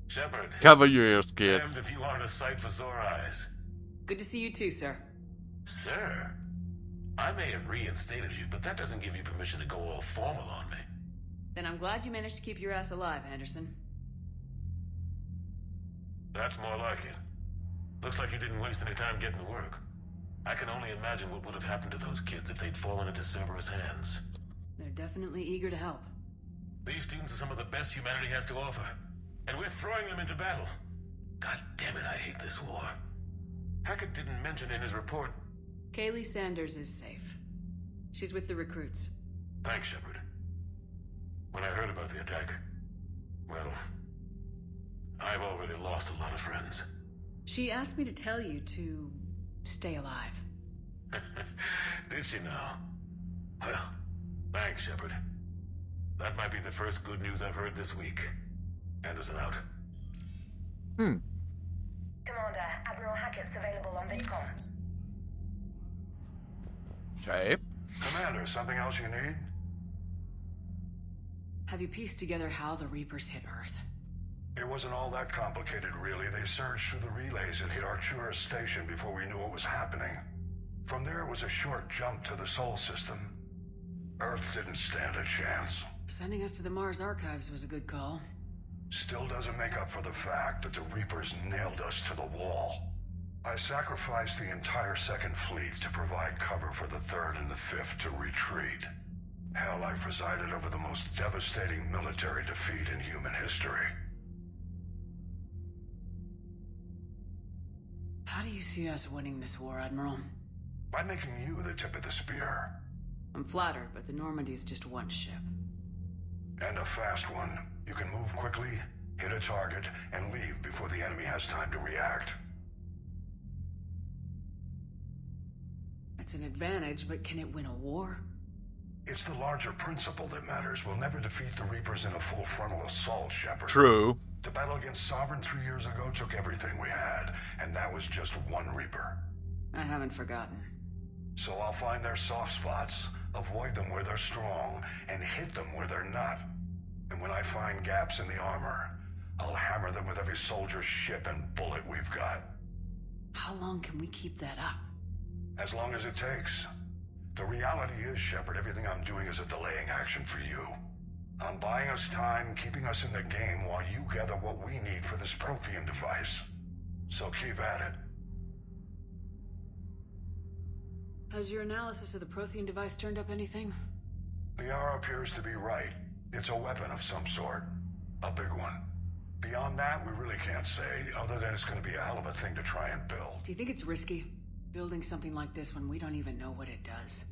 Shepard. Cover your ears, kids. Damned if you aren't a sight for sore eyes. Good to see you too, sir. Sir? I may have reinstated you, but that doesn't give you permission to go all formal on me. Then I'm glad you managed to keep your ass alive, Anderson. That's more like it. Looks like you didn't waste any time getting to work. I can only imagine what would have happened to those kids if they'd fallen into Cerberus' hands. They're definitely eager to help. These students are some of the best humanity has to offer, and we're throwing them into battle. God damn it, I hate this war. Hackett didn't mention in his report... Kaylee Sanders is safe. She's with the recruits. Thanks, Shepard. When I heard about the attack, well, I've already lost a lot of friends. She asked me to tell you to stay alive. Did she now? Well, thanks, Shepard. That might be the first good news I've heard this week. Anderson out. Commander, Admiral Hackett's available on VidCon. Okay. Commander, something else you need? Have you pieced together how the Reapers hit Earth? It wasn't all that complicated, really. They surged through the relays and hit Arcturus Station before we knew what was happening. From there, it was a short jump to the Sol system. Earth didn't stand a chance. Sending us to the Mars archives was a good call. Still doesn't make up for the fact that the Reapers nailed us to the wall. I sacrificed the entire Second Fleet to provide cover for the Third and the Fifth to retreat. Hell, I presided over the most devastating military defeat in human history. How do you see us winning this war, Admiral? By making you the tip of the spear. I'm flattered, but the Normandy's just one ship. And a fast one. You can move quickly, hit a target, and leave before the enemy has time to react. That's an advantage, but can it win a war? It's the larger principle that matters. We'll never defeat the Reapers in a full frontal assault, Shepard. True. The battle against Sovereign 3 years ago took everything we had, and that was just one Reaper. I haven't forgotten. So I'll find their soft spots, avoid them where they're strong, and hit them where they're not. And when I find gaps in the armor, I'll hammer them with every soldier, ship, and bullet we've got. How long can we keep that up? As long as it takes. The reality is, Shepard, everything I'm doing is a delaying action for you. I'm buying us time, keeping us in the game while you gather what we need for this Prothean device. So keep at it. Has your analysis of the Prothean device turned up anything? Liara appears to be right. It's a weapon of some sort. A big one. Beyond that, we really can't say, other than it's going to be a hell of a thing to try and build. Do you think it's risky, building something like this when we don't even know what it does?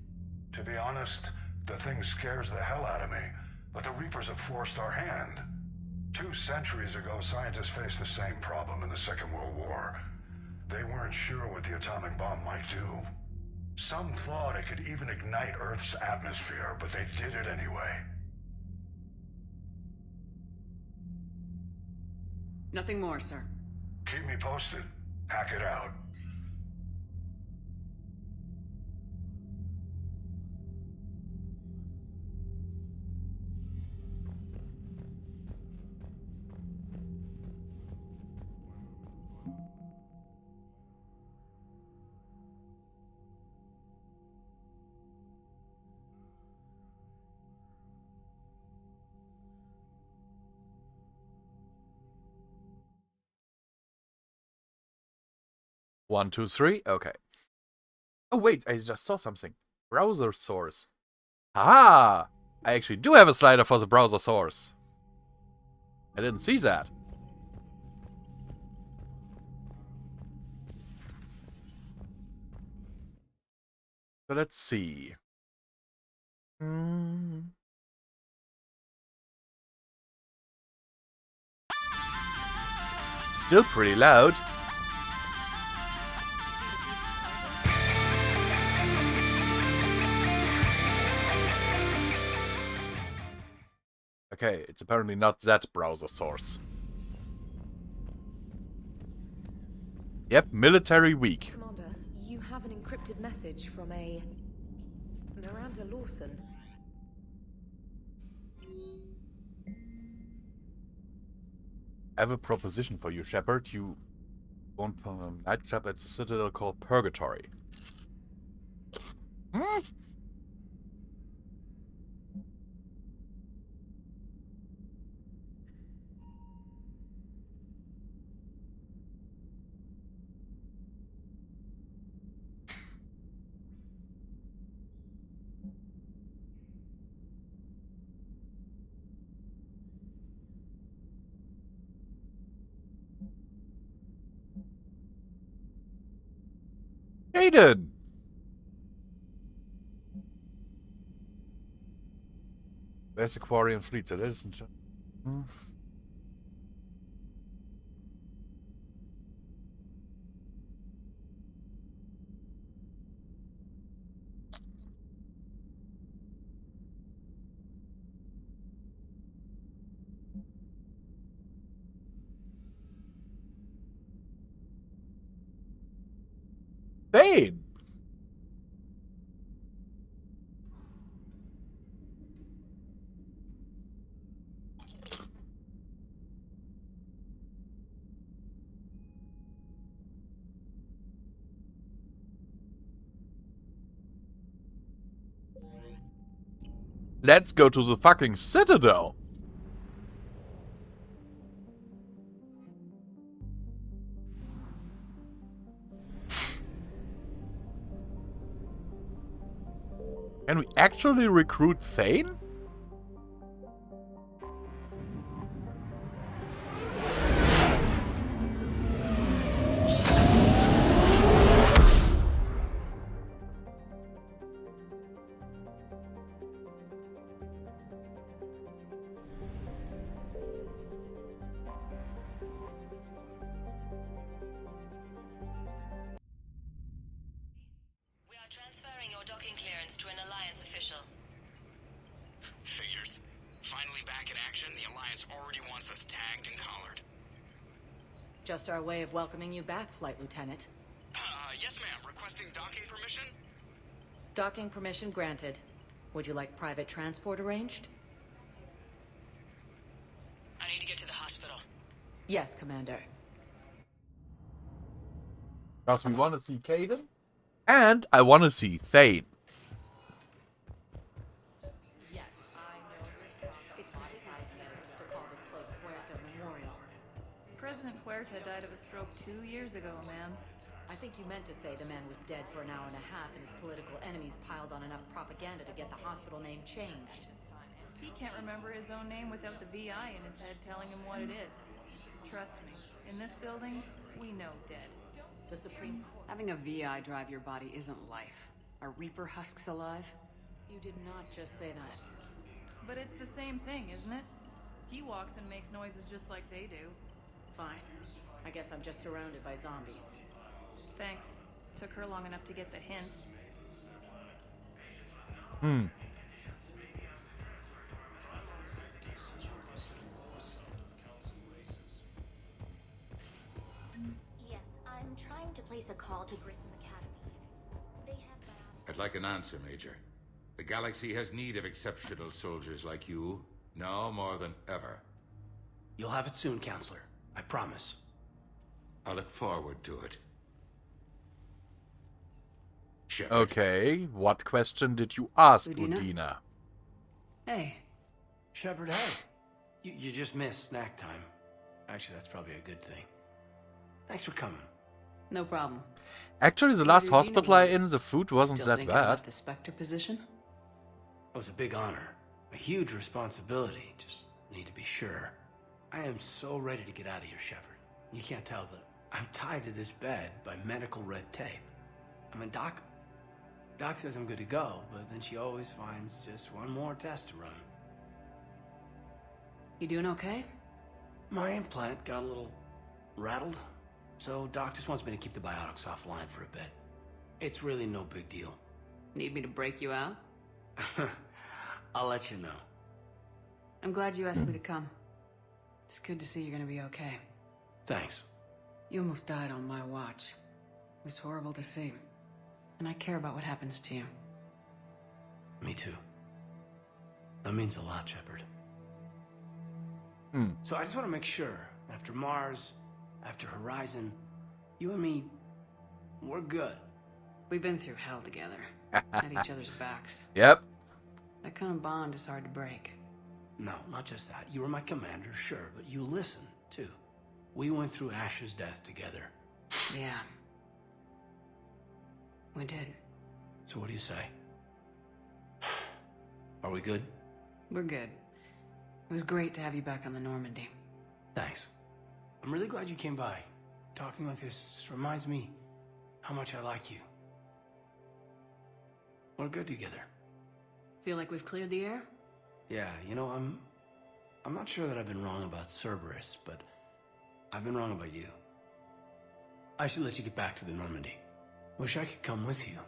To be honest, the thing scares the hell out of me, but the Reapers have forced our hand. 2 centuries ago, scientists faced the same problem in the Second World War. They weren't sure what the atomic bomb might do. Some thought it could even ignite Earth's atmosphere, but they did it anyway. Nothing more, sir. Keep me posted. Hack it out. One, two, three. Okay. Oh, wait. I just saw something. Browser source. Aha! I actually do have a slider for the browser source. I didn't see that. So let's see. Still pretty loud. Okay, it's apparently not that browser source. Yep, military weak. Commander, you have an encrypted message from a Miranda Lawson. I have a proposition for you, Shepard. You want a nightclub at the Citadel called Purgatory. Aiden! There's the Quarian fleet, so that isn't... Bane! Let's go to the fucking Citadel. Can we actually recruit Thane? Transferring your docking clearance to an Alliance official. Figures. Finally back in action, the Alliance already wants us tagged and collared. Just our way of welcoming you back, Flight Lieutenant. Yes ma'am. Requesting docking permission? Docking permission granted. Would you like private transport arranged? I need to get to the hospital. Yes, Commander. Because we want to see Caden. And I want to see Thane. Yes, I know it's highly hygienic to call this place Huerta Memorial. President Huerta died of a stroke 2 years ago, ma'am. I think you meant to say the man was dead for an hour and a half and his political enemies piled on enough propaganda to get the hospital name changed. He can't remember his own name without the VI in his head telling him what it is. Trust me, in this building, we know dead. The Supreme Court. Having a VI drive your body isn't life. Are Reaper husks alive? You did not just say that. But it's the same thing, isn't it? He walks and makes noises just like they do. Fine. I guess I'm just surrounded by zombies. Thanks. Took her long enough to get the hint. Yes, I'm trying to place a call to Grissom Academy. They have I'd like an answer, Major. The galaxy has need of exceptional soldiers like you, now more than ever. You'll have it soon, Counselor. I promise. I look forward to it. Shepard. Okay, what question did you ask, Udina? Udina? Hey. Shepard, hey. You just missed snack time. Actually, that's probably a good thing. Thanks for coming. No problem. Actually, the last hospital I in, the food wasn't Still that thinking bad. about the Spectre position? It was a big honor. A huge responsibility. Just need to be sure. I am so ready to get out of here, Shepard. You can't tell, but I'm tied to this bed by medical red tape. I mean, Doc says I'm good to go, but then she always finds just one more test to run. You doing okay? My implant got a little rattled, so Doc just wants me to keep the biotics offline for a bit. It's really no big deal. Need me to break you out? I'll let you know. I'm glad you asked me to come. It's good to see you're gonna be okay. Thanks. You almost died on my watch. It was horrible to see. And I care about what happens to you. Me too. That means a lot, Shepard. So I just want to make sure, after Mars, after Horizon, you and me, we're good. We've been through hell together. At each other's backs. Yep. That kind of bond is hard to break. No, not just that. You were my commander, sure, but you listened, too. We went through Ash's death together. Yeah. We did. So what do you say? Are we good? We're good. It was great to have you back on the Normandy. Thanks. I'm really glad you came by. Talking like this just reminds me how much I like you. We're good together. Feel like we've cleared the air? Yeah, you know, I'm not sure that I've been wrong about Cerberus, but I've been wrong about you. I should let you get back to the Normandy. Wish I could come with you.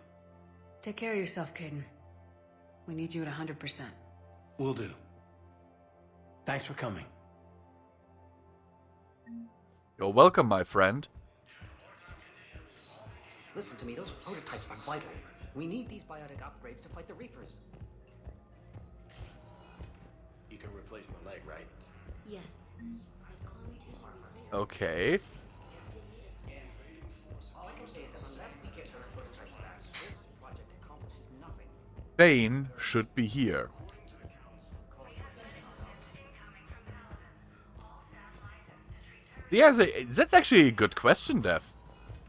Take care of yourself, Caden. We need you at 100%. Will do. Thanks for coming. You're welcome, my friend. Listen to me, those prototypes are vital. We need these biotic upgrades to fight the Reapers. You can replace my leg, right? Yes. Okay. All I can say is that unless we get those prototypes back, this project accomplishes nothing. Bane should be here. Yeah, that's actually a good question, Dev.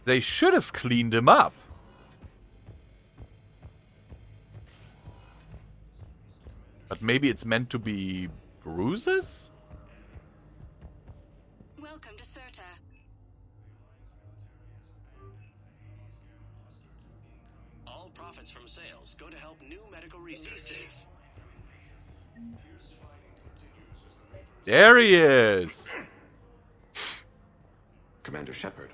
They should have cleaned him up. But maybe it's meant to be bruises? Welcome to Serta. All profits from sales go to help new medical research. There he is! Commander Shepard.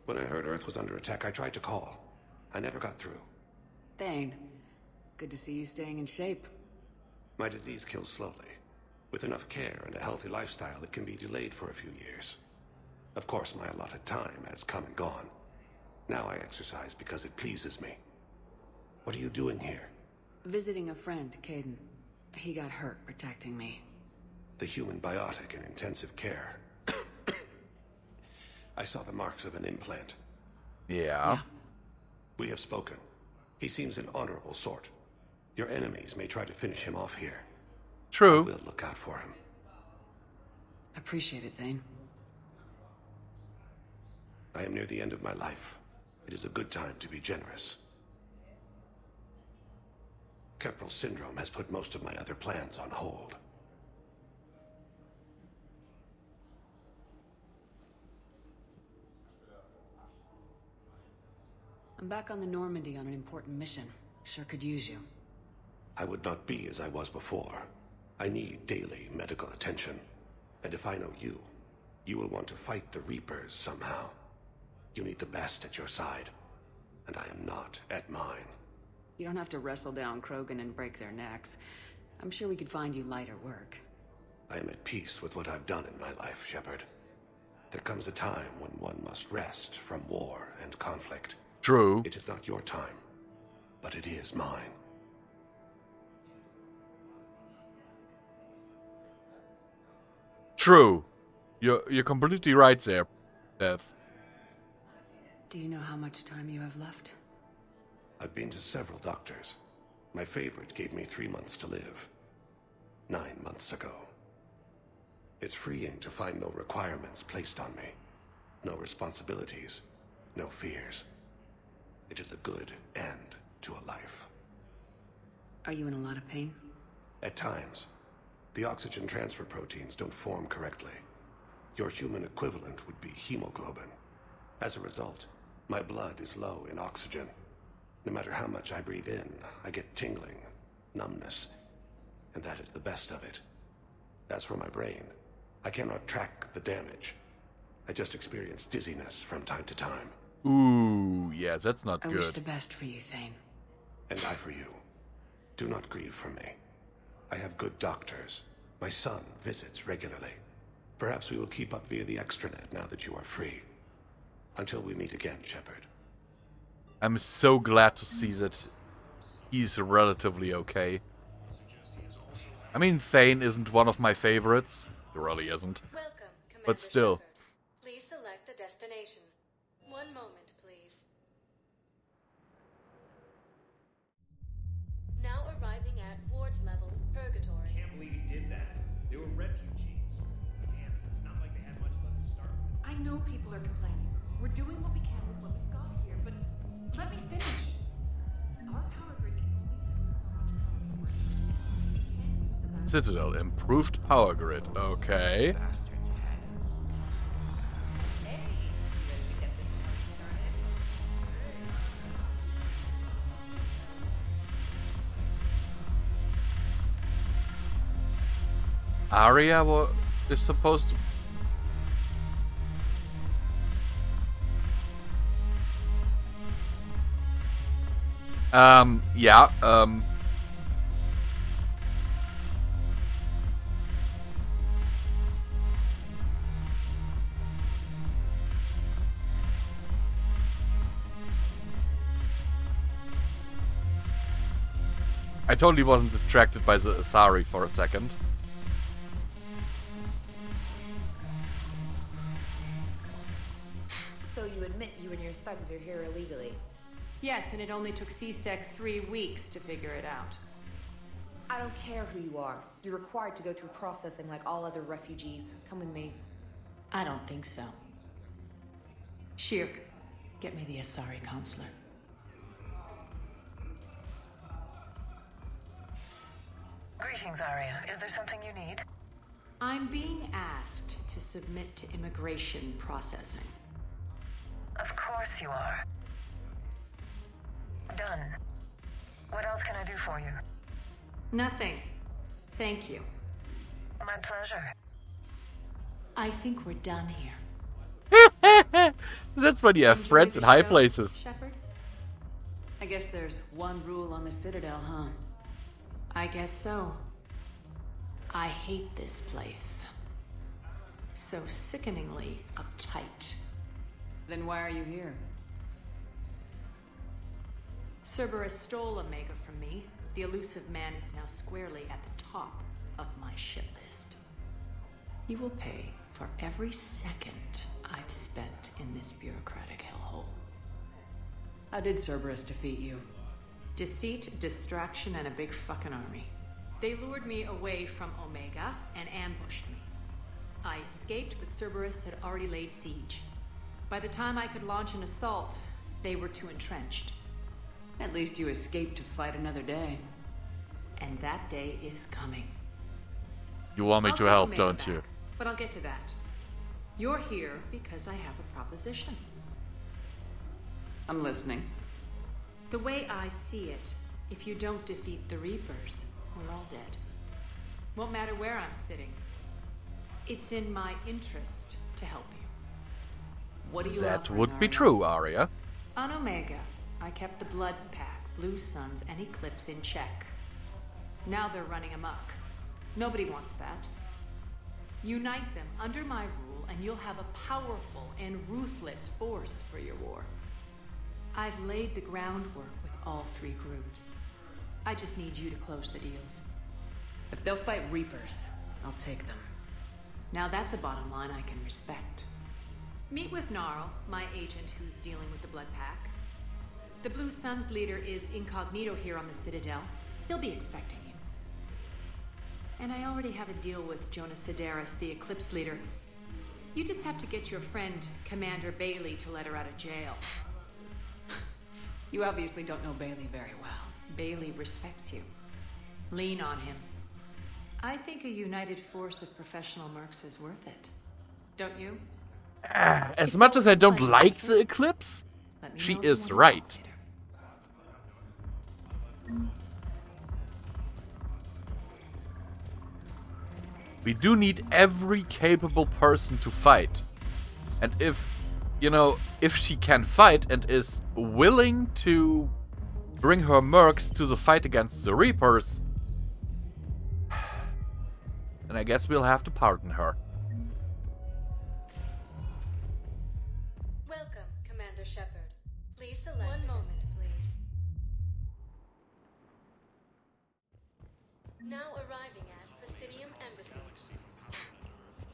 When I heard Earth was under attack, I tried to call. I never got through. Thane, good to see you staying in shape. My disease kills slowly. With enough care and a healthy lifestyle, it can be delayed for a few years. Of course, my allotted time has come and gone. Now I exercise because it pleases me. What are you doing here? Visiting a friend, Caden. He got hurt protecting me. The human biotic in intensive care. I saw the marks of an implant. Yeah. We have spoken. He seems an honorable sort. Your enemies may try to finish him off here. True. I will look out for him. Appreciate it, Thane. I am near the end of my life. It is a good time to be generous. Keppel syndrome has put most of my other plans on hold. I'm back on the Normandy on an important mission. Sure could use you. I would not be as I was before. I need daily medical attention. And if I know you, you will want to fight the Reapers somehow. You need the best at your side. And I am not at mine. You don't have to wrestle down Krogan and break their necks. I'm sure we could find you lighter work. I am at peace with what I've done in my life, Shepard. There comes a time when one must rest from war and conflict. True. It is not your time, but it is mine. True. You're completely right there, Dev. Do you know how much time you have left? I've been to several doctors. My favorite gave me 3 months to live. 9 months ago. It's freeing to find no requirements placed on me. No responsibilities. No fears. It is a good end to a life. Are you in a lot of pain? At times. The oxygen transfer proteins don't form correctly. Your human equivalent would be hemoglobin. As a result, my blood is low in oxygen. No matter how much I breathe in, I get tingling, numbness, and that is the best of it. As for my brain, I cannot track the damage. I just experience dizziness from time to time. Ooh, yeah, that's not I good. wish the best for you, Thane. And I for you. Do not grieve for me. I have good doctors. My son visits regularly. Perhaps we will keep up via the extranet now that you are free. Until we meet again, Shepard. I'm so glad to see that he's relatively okay. I mean, Thane isn't one of my favorites. He really isn't. Welcome, But still. Please select a destination. One moment, please. Now arriving at ward level, Purgatory. Can't believe he did that. They were refugees. Damn it, it's not like they had much left to start with. I know people are complaining. We're doing what we can with what we've got here, but let me finish. Our power grid can only handle so much power. Citadel, improved power grid. Okay. Arya is supposed to... yeah, I totally wasn't distracted by the Asari for a second. So you admit you and your thugs are here illegally? Yes, and it only took CSEC 3 weeks to figure it out. I don't care who you are. You're required to go through processing like all other refugees. Come with me. I don't think so. Shirk, get me the Asari consular. Greetings, Arya. Is there something you need? I'm being asked to submit to immigration processing. Of course you are. Done. What else can I do for you? Nothing. Thank you. My pleasure. I think we're done here. That's when you have friends in high places. Shepard? I guess there's one rule on the Citadel, huh? I guess so. I hate this place. So sickeningly uptight. Then why are you here? Cerberus stole Omega from me. The elusive man is now squarely at the top of my shit list. You will pay for every second I've spent in this bureaucratic hellhole. How did Cerberus defeat you? Deceit, distraction, and a big fucking army. They lured me away from Omega and ambushed me. I escaped, but Cerberus had already laid siege. By the time I could launch an assault, they were too entrenched. At least you escaped to fight another day. And that day is coming. You want me I'll to take help, Omega don't back, you? But I'll get to that. You're here because I have a proposition. I'm listening. The way I see it, if you don't defeat the Reapers, we're all dead. Won't matter where I'm sitting. It's in my interest to help you. What do you That offer, would be Narya? true, Arya. On Omega, I kept the Blood Pack, Blue Suns, and Eclipse in check. Now they're running amok. Nobody wants that. Unite them under my rule, and you'll have a powerful and ruthless force for your war. I've laid the groundwork with all three groups. I just need you to close the deals. If they'll fight Reapers, I'll take them. Now that's a bottom line I can respect. Meet with Gnarl, my agent who's dealing with the Blood Pack. The Blue Suns leader is incognito here on the Citadel. He'll be expecting you. And I already have a deal with Jonas Sedaris, the Eclipse leader. You just have to get your friend, Commander Bailey, to let her out of jail. You obviously don't know Bailey very well. Bailey respects you. Lean on him. I think a united force of professional mercs is worth it. Don't you? As much as I don't like the Eclipse, she is right. We do need every capable person to fight. And if, you know, if she can fight and is willing to bring her mercs to the fight against the Reapers, then I guess we'll have to pardon her. Welcome, Commander Shepard. Please select. One moment, please. Now arriving at Presidium Embassy.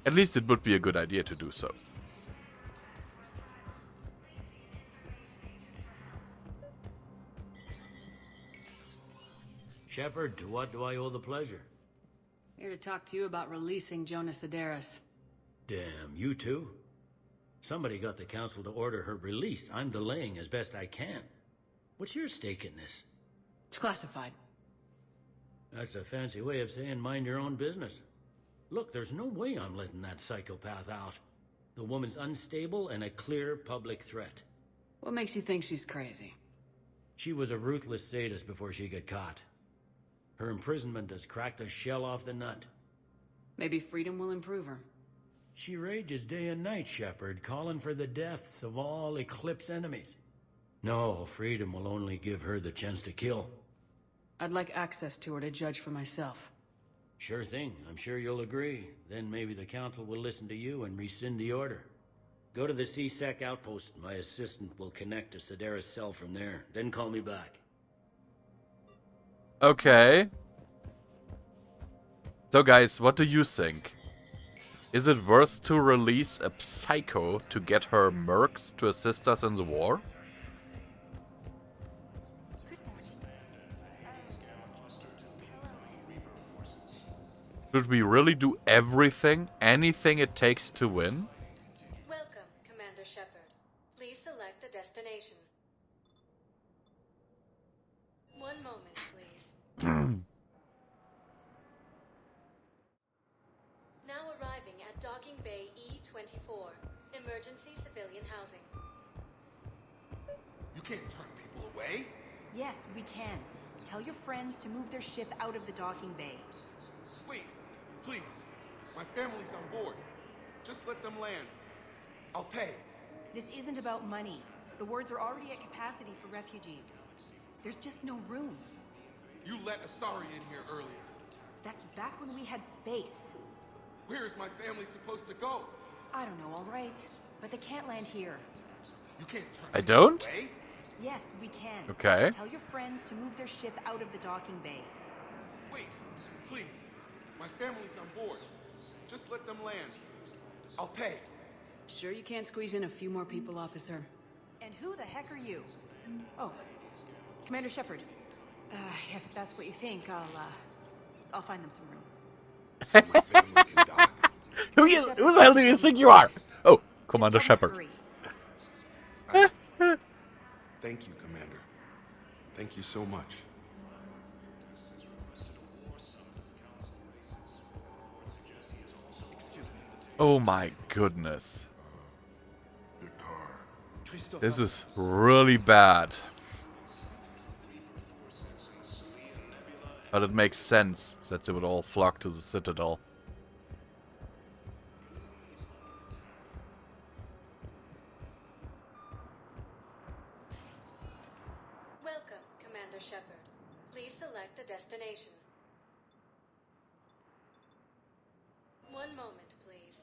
At least it would be a good idea to do so. Shepard, to what do I owe the pleasure? Here to talk to you about releasing Jonas Sedaris. Damn, you too? Somebody got the council to order her release. I'm delaying as best I can. What's your stake in this? It's classified. That's a fancy way of saying mind your own business. Look, there's no way I'm letting that psychopath out. The woman's unstable and a clear public threat. What makes you think she's crazy? She was a ruthless sadist before she got caught. Her imprisonment has cracked the shell off the nut. Maybe freedom will improve her. She rages day and night, Shepard, calling for the deaths of all Eclipse enemies. No, freedom will only give her the chance to kill. I'd like access to her to judge for myself. Sure thing. I'm sure you'll agree. Then maybe the council will listen to you and rescind the order. Go to the C-Sec outpost. My assistant will connect to Sedaris' cell from there. Then call me back. Okay. So guys, what do you think? Is it worth to release a psycho to get her mercs to assist us in the war? Should we really do everything, anything it takes to win? destination. One moment, please. Now arriving at Docking Bay E-24, emergency civilian housing. You can't turn people away. Yes, we can. Tell your friends to move their ship out of the docking bay. Wait, please. My family's on board. Just let them land. I'll pay. This isn't about money. The wards are already at capacity for refugees. There's just no room. You let Asari in here earlier. That's back when we had space. Where is my family supposed to go? I don't know, all right. But they can't land here. You can't turn I don't? away? Yes, we can. Okay. Tell your friends to move their ship out of the docking bay. Wait, please. My family's on board. Just let them land. I'll pay. Sure you can't squeeze in a few more people, officer? And who the heck are you? Oh, Commander Shepard. If that's what you think, I'll find them some room. Who the hell do you think you are? Oh, Commander Shepard. Thank you, Commander. Thank you so much. Oh my goodness. This is really bad. But it makes sense that they would all flock to the Citadel. Welcome, Commander Shepard. Please select a destination. One moment, please.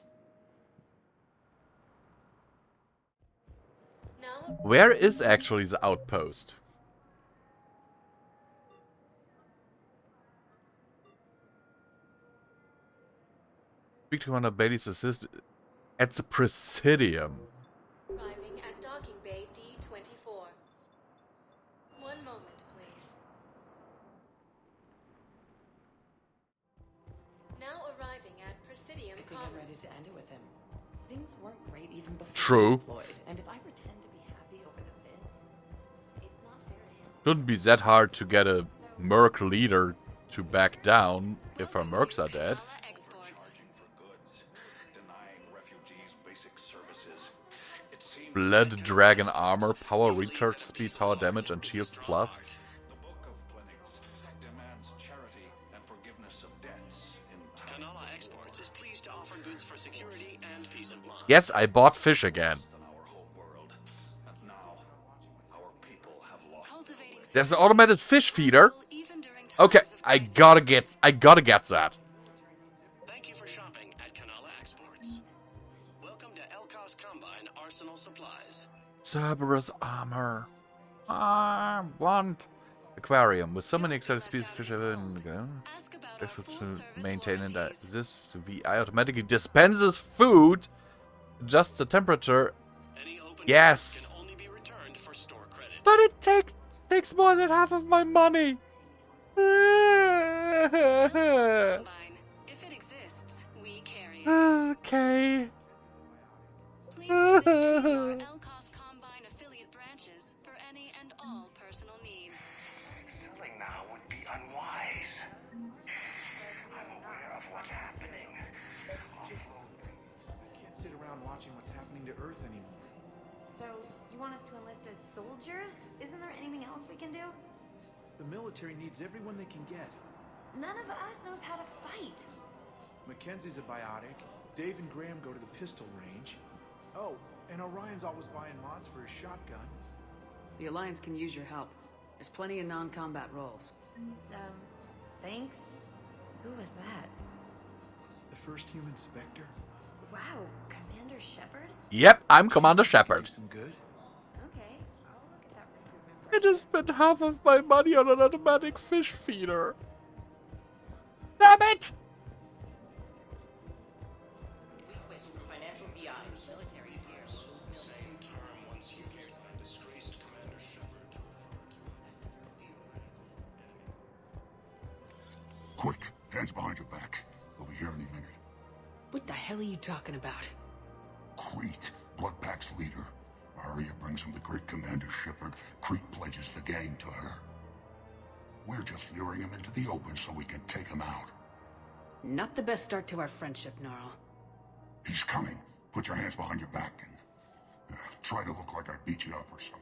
Now, Where is actually the outpost? Speak to one of Bailey's assistant at the Presidium. arriving at Docking Bay D-24. One moment, please. Now arriving at Presidium I think I'm ready to end it with him. Things weren't great even before True. he deployed, and if I pretend to be happy over the fence, it's not fair to him. Shouldn't be that hard to get a merc leader to back down if our mercs are dead. Blood Dragon armor, power recharge speed, power damage, and shields plus. Kanala Exports is pleased to offer goods for security and peace of mind. Yes, I bought fish again. There's an automated fish feeder. Okay, I gotta get that. Thank you for shopping at Kanala Exports. Welcome to Elkos Combine Arsenal Supplies. Cerberus armor. I want aquarium with so many exotic species of fish. To maintain it. This VI automatically dispenses food. Adjusts the temperature. Yes. But it takes more than half of my money. Okay. Please visit your Elkos Combine affiliate branches for any and all personal needs. Selling now would be unwise. I'm aware of what's happening. I can't sit around watching what's happening to Earth anymore. So, you want us to enlist as soldiers? Isn't there anything else we can do? The military needs everyone they can get. None of us knows how to fight. Mackenzie's a biotic. Dave and Graham go to the pistol range. Oh, and Orion's always buying mods for his shotgun. The Alliance can use your help. There's plenty of non-combat roles. Thanks? Who was that? The first human Spectre. Wow, Commander Shepard? Yep, I'm Commander Shepard. Some good. Okay, I'll look at that recruitment. I just spent half of my money on an automatic fish feeder. Damn it! If we switch from financial VI to military gear, Same term once you used by disgraced Commander Shepard to refer to Quick, hands behind your back. We'll be here any minute. What the hell are you talking about? Crete, Bloodpack's leader. Arya brings him the great Commander Shepard. Crete pledges the gang to her. We're just luring him into the open so we can take him out. Not the best start to our friendship, Gnarl. He's coming. Put your hands behind your back and try to look like I beat you up or something.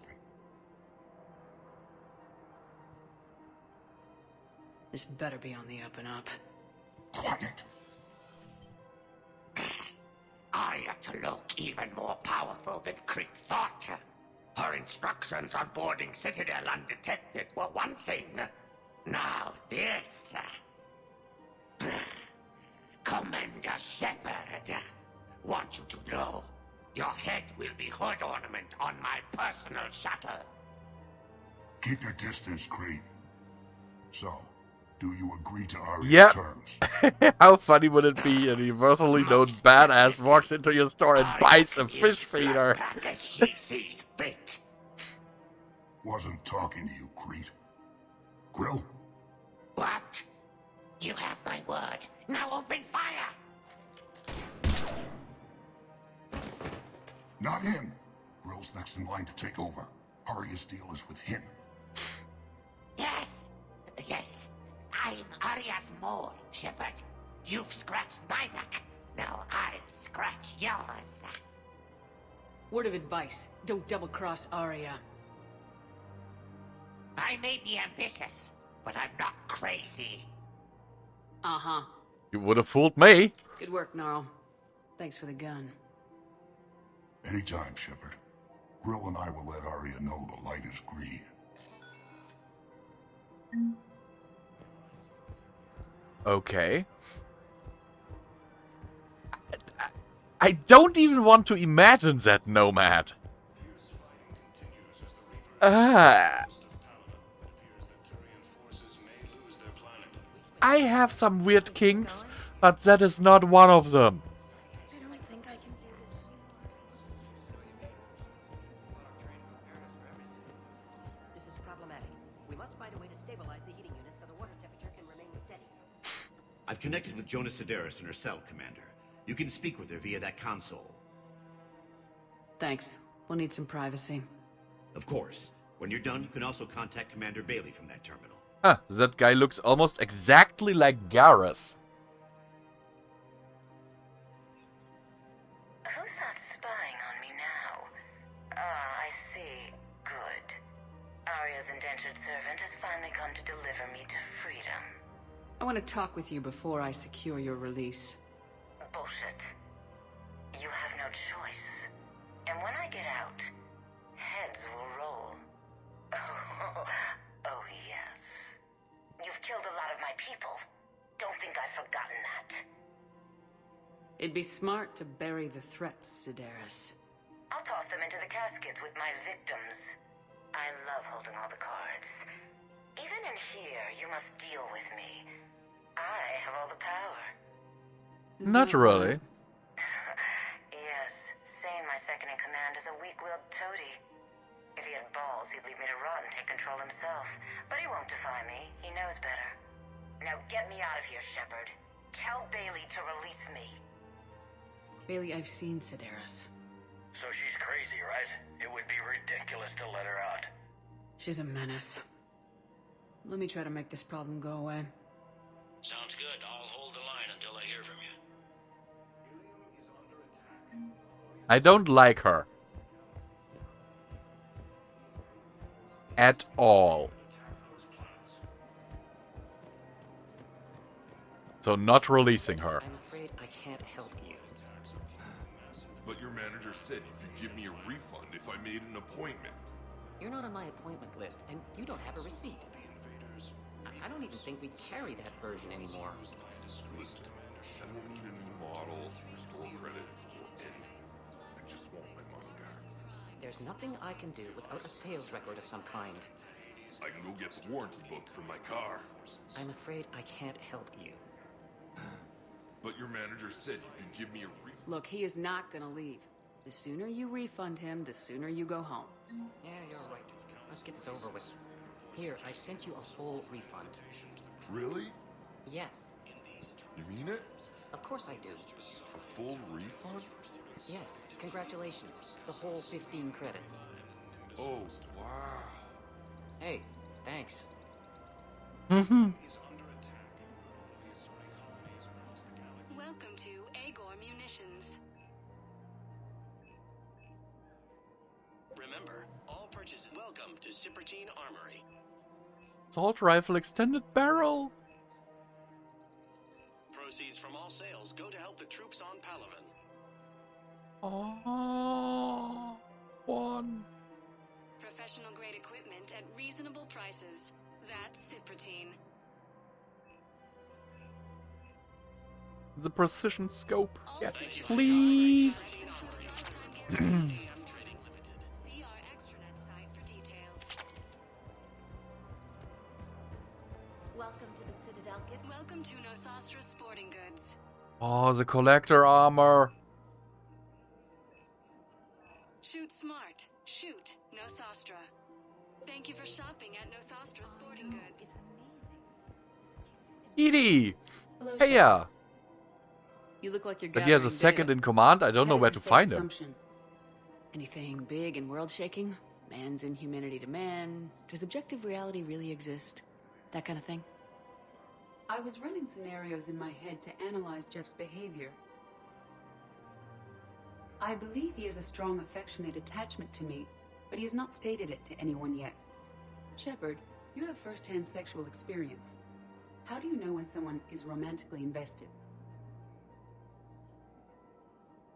This better be on the up and up. Quiet. Arya to look even more powerful than Crete thought. Her instructions on boarding Citadel undetected were one thing. Now this. Commander Shepard. Want you to know, your head will be hood ornament on my personal shuttle. Keep your distance, Crete. So, do you agree to Arya's Yep. terms? How funny would it be a universally known badass walks into your store and buys a fish feeder? As she sees fit. Wasn't talking to you, Crete. Grill? What? You have my word. Now open fire! Not him. Grill's next in line to take over. Arya's deal is with him. Yes. I'm Arya's mole, Shepard. You've scratched my back. Now I'll scratch yours. Word of advice, don't double-cross Arya. I may be ambitious, but I'm not crazy. Uh-huh. You would have fooled me. Good work, Gnarl. Thanks for the gun. Anytime, Shepard. Grill and I will let Arya know the light is green. Okay. I don't even want to imagine that, Nomad. I have some weird kinks, but that is not one of them. I don't think I can do this. This is problematic. We must find a way to stabilize the heating unit so the water temperature can remain steady. I've connected with Jonas Sedaris in her cell, Commander. You can speak with her via that console. Thanks. We'll need some privacy. Of course. When you're done, you can also contact Commander Bailey from that terminal. Huh, that guy looks almost exactly like Garrus. Who's that spying on me now? Ah, I see. Good. Arya's indentured servant has finally come to deliver me to freedom. I want to talk with you before I secure your release. Bullshit. You have no choice. And when I get out, heads will roll. Oh yes. You've killed a lot of my people. Don't think I've forgotten that. It'd be smart to bury the threats, Sedaris. I'll toss them into the caskets with my victims. I love holding all the cards. Even in here, you must deal with me. I have all the power. Not really. Yes, Sane, my second-in-command, is a weak-willed toady. If he had balls, he'd leave me to rot and take control himself. But he won't defy me. He knows better. Now get me out of here, Shepard. Tell Bailey to release me. Bailey, I've seen Sedaris. So she's crazy, right? It would be ridiculous to let her out. She's a menace. Let me try to make this problem go away. Sounds good. I'll hold the line until I hear from you. I don't like her. At all. So not releasing her. I'm afraid I can't help you. But your manager said you could give me a refund if I made an appointment. You're not on my appointment list, and you don't have a receipt. I don't even think we carry that version anymore. Listen, I don't need a new model, store credits, or anything. I just want my money back. There's nothing I can do without a sales record of some kind. I can go get the warranty book for my car. I'm afraid I can't help you. But your manager said you could give me a refund. Look, he is not gonna leave. The sooner you refund him, the sooner you go home. Yeah, you're right. Let's get this over with. Here, I sent you a full refund. Really? Yes. You mean it? Of course I do. A full refund? Yes, congratulations. The whole 15 credits. Oh, wow. Hey, thanks. Mm-hmm. Welcome to Agor Munitions. Remember, all purchases welcome to Cypertine Armory. Assault rifle extended barrel. Proceeds from all sales go to help the troops on Palaven. Oh, one. Professional grade equipment at reasonable prices. That's Cypertine. The precision scope. Yes, please. See our extranet site for details. Welcome to the Citadel. Welcome to Nosastra Sporting Goods. Oh, the collector armor. Shoot smart. Shoot Nosastra. Thank you for shopping at Nosastra Sporting Goods. Edie. Hello, Hey, yeah. You look like you're But he has a gathering second data. in command. I don't know That where is to a safe find him. assumption. Anything big and world-shaking? Man's inhumanity to man? Does objective reality really exist? That kind of thing? I was running scenarios in my head to analyze Jeff's behavior. I believe he has a strong affectionate attachment to me, but he has not stated it to anyone yet. Shepard, you have first-hand sexual experience. How do you know when someone is romantically invested?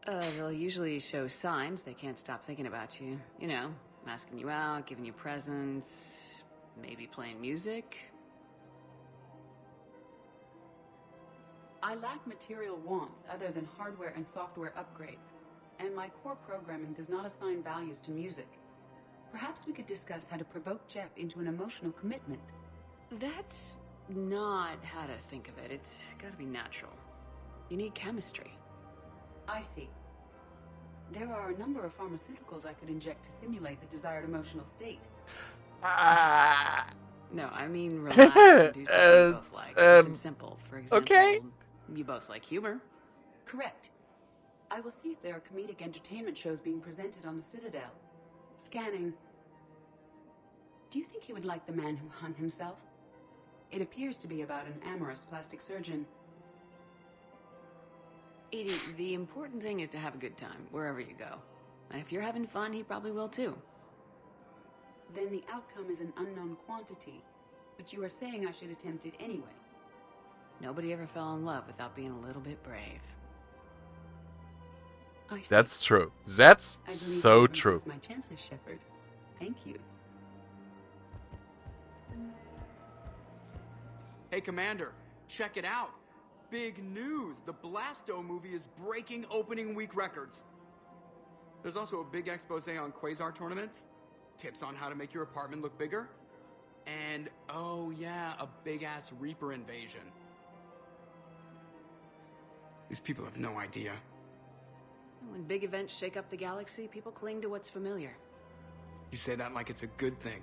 They'll usually show signs they can't stop thinking about you. You know, asking you out, giving you presents, maybe playing music. I lack material wants other than hardware and software upgrades, and my core programming does not assign values to music. Perhaps we could discuss how to provoke Jeff into an emotional commitment. That's not how to think of it. It's gotta be natural. You need chemistry. I see. There are a number of pharmaceuticals I could inject to simulate the desired emotional state. No, I mean relax and do something you both like. Something simple. For example, okay. You both like humor. Correct. I will see if there are comedic entertainment shows being presented on the Citadel. Scanning. Do you think he would like The Man Who Hung Himself? It appears to be about an amorous plastic surgeon. Edie, the important thing is to have a good time, wherever you go. And if you're having fun, he probably will too. Then the outcome is an unknown quantity, but you are saying I should attempt it anyway. Nobody ever fell in love without being a little bit brave. That's true. That's I believe so you true. improved my chances, Shepard. Thank you. Hey, Commander, check it out. Big news! The Blasto movie is breaking opening week records. There's also a big expose on Quasar tournaments, tips on how to make your apartment look bigger, and, oh yeah, a big-ass Reaper invasion. These people have no idea. When big events shake up the galaxy, people cling to what's familiar. You say that like it's a good thing.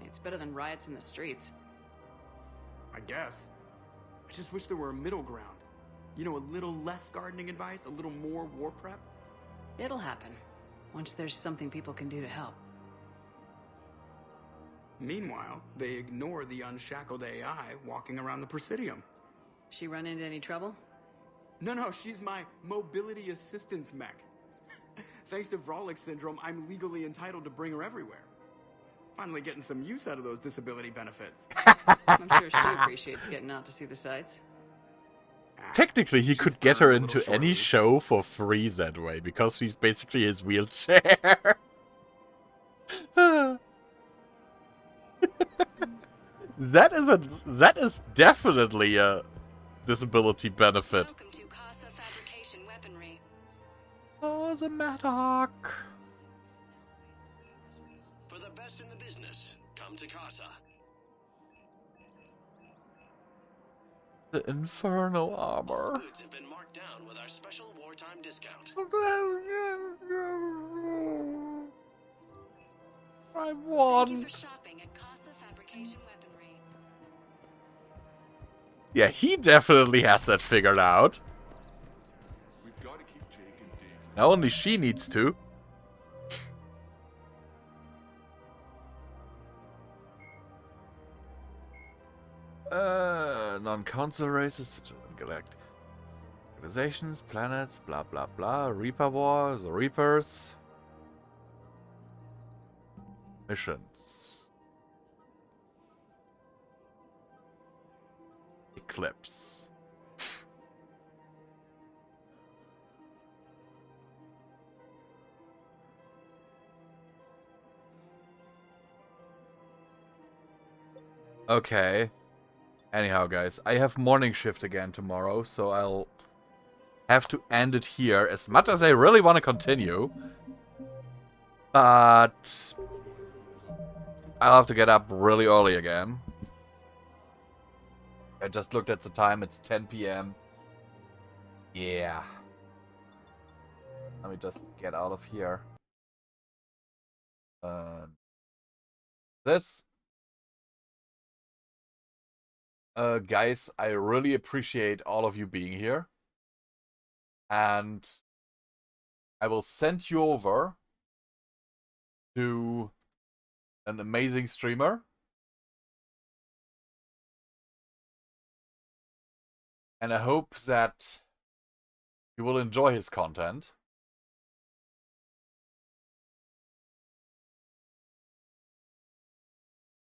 It's better than riots in the streets. I guess. I just wish there were a middle ground. You know, a little less gardening advice, a little more war prep. It'll happen, once there's something people can do to help. Meanwhile, they ignore the unshackled AI walking around the Presidium. She run into any trouble? No, she's my mobility assistance mech. Thanks to Vrolic syndrome, I'm legally entitled to bring her everywhere. Finally getting some use out of those disability benefits. I'm sure she appreciates getting out to see the sights. Technically, he could get her into any show for free that way, because she's basically his wheelchair. That is definitely a disability benefit. Welcome to Casa Fabrication Weaponry. Oh, the Mattock. For the best in the business, come to Casa. The Inferno armor. Goods have been marked down with our special wartime discount. I want. Thank you for shopping at Casa Fabrication Weaponry. Yeah, he definitely has that figured out. gotta keep Jake and Dave. Now only she needs to. Non-council races, galactic organizations, planets, blah blah blah. Reaper War, the Reapers. Missions. Eclipse. Okay. Anyhow, guys, I have morning shift again tomorrow, so I'll have to end it here as much as I really want to continue. But I'll have to get up really early again. I just looked at the time, it's 10 p.m. Yeah. Let me just get out of here. This. Guys, I really appreciate all of you being here. And I will send you over to an amazing streamer. And I hope that you will enjoy his content.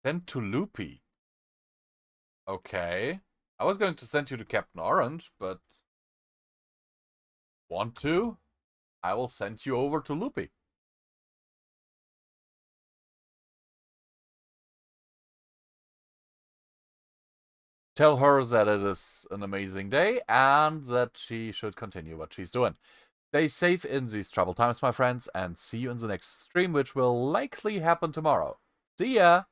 Send to Loopy. Okay. I was going to send you to Captain Orange, but... Want to? I will send you over to Loopy. Tell her that it is an amazing day and that she should continue what she's doing. Stay safe in these troubled times, my friends, and see you in the next stream, which will likely happen tomorrow. See ya!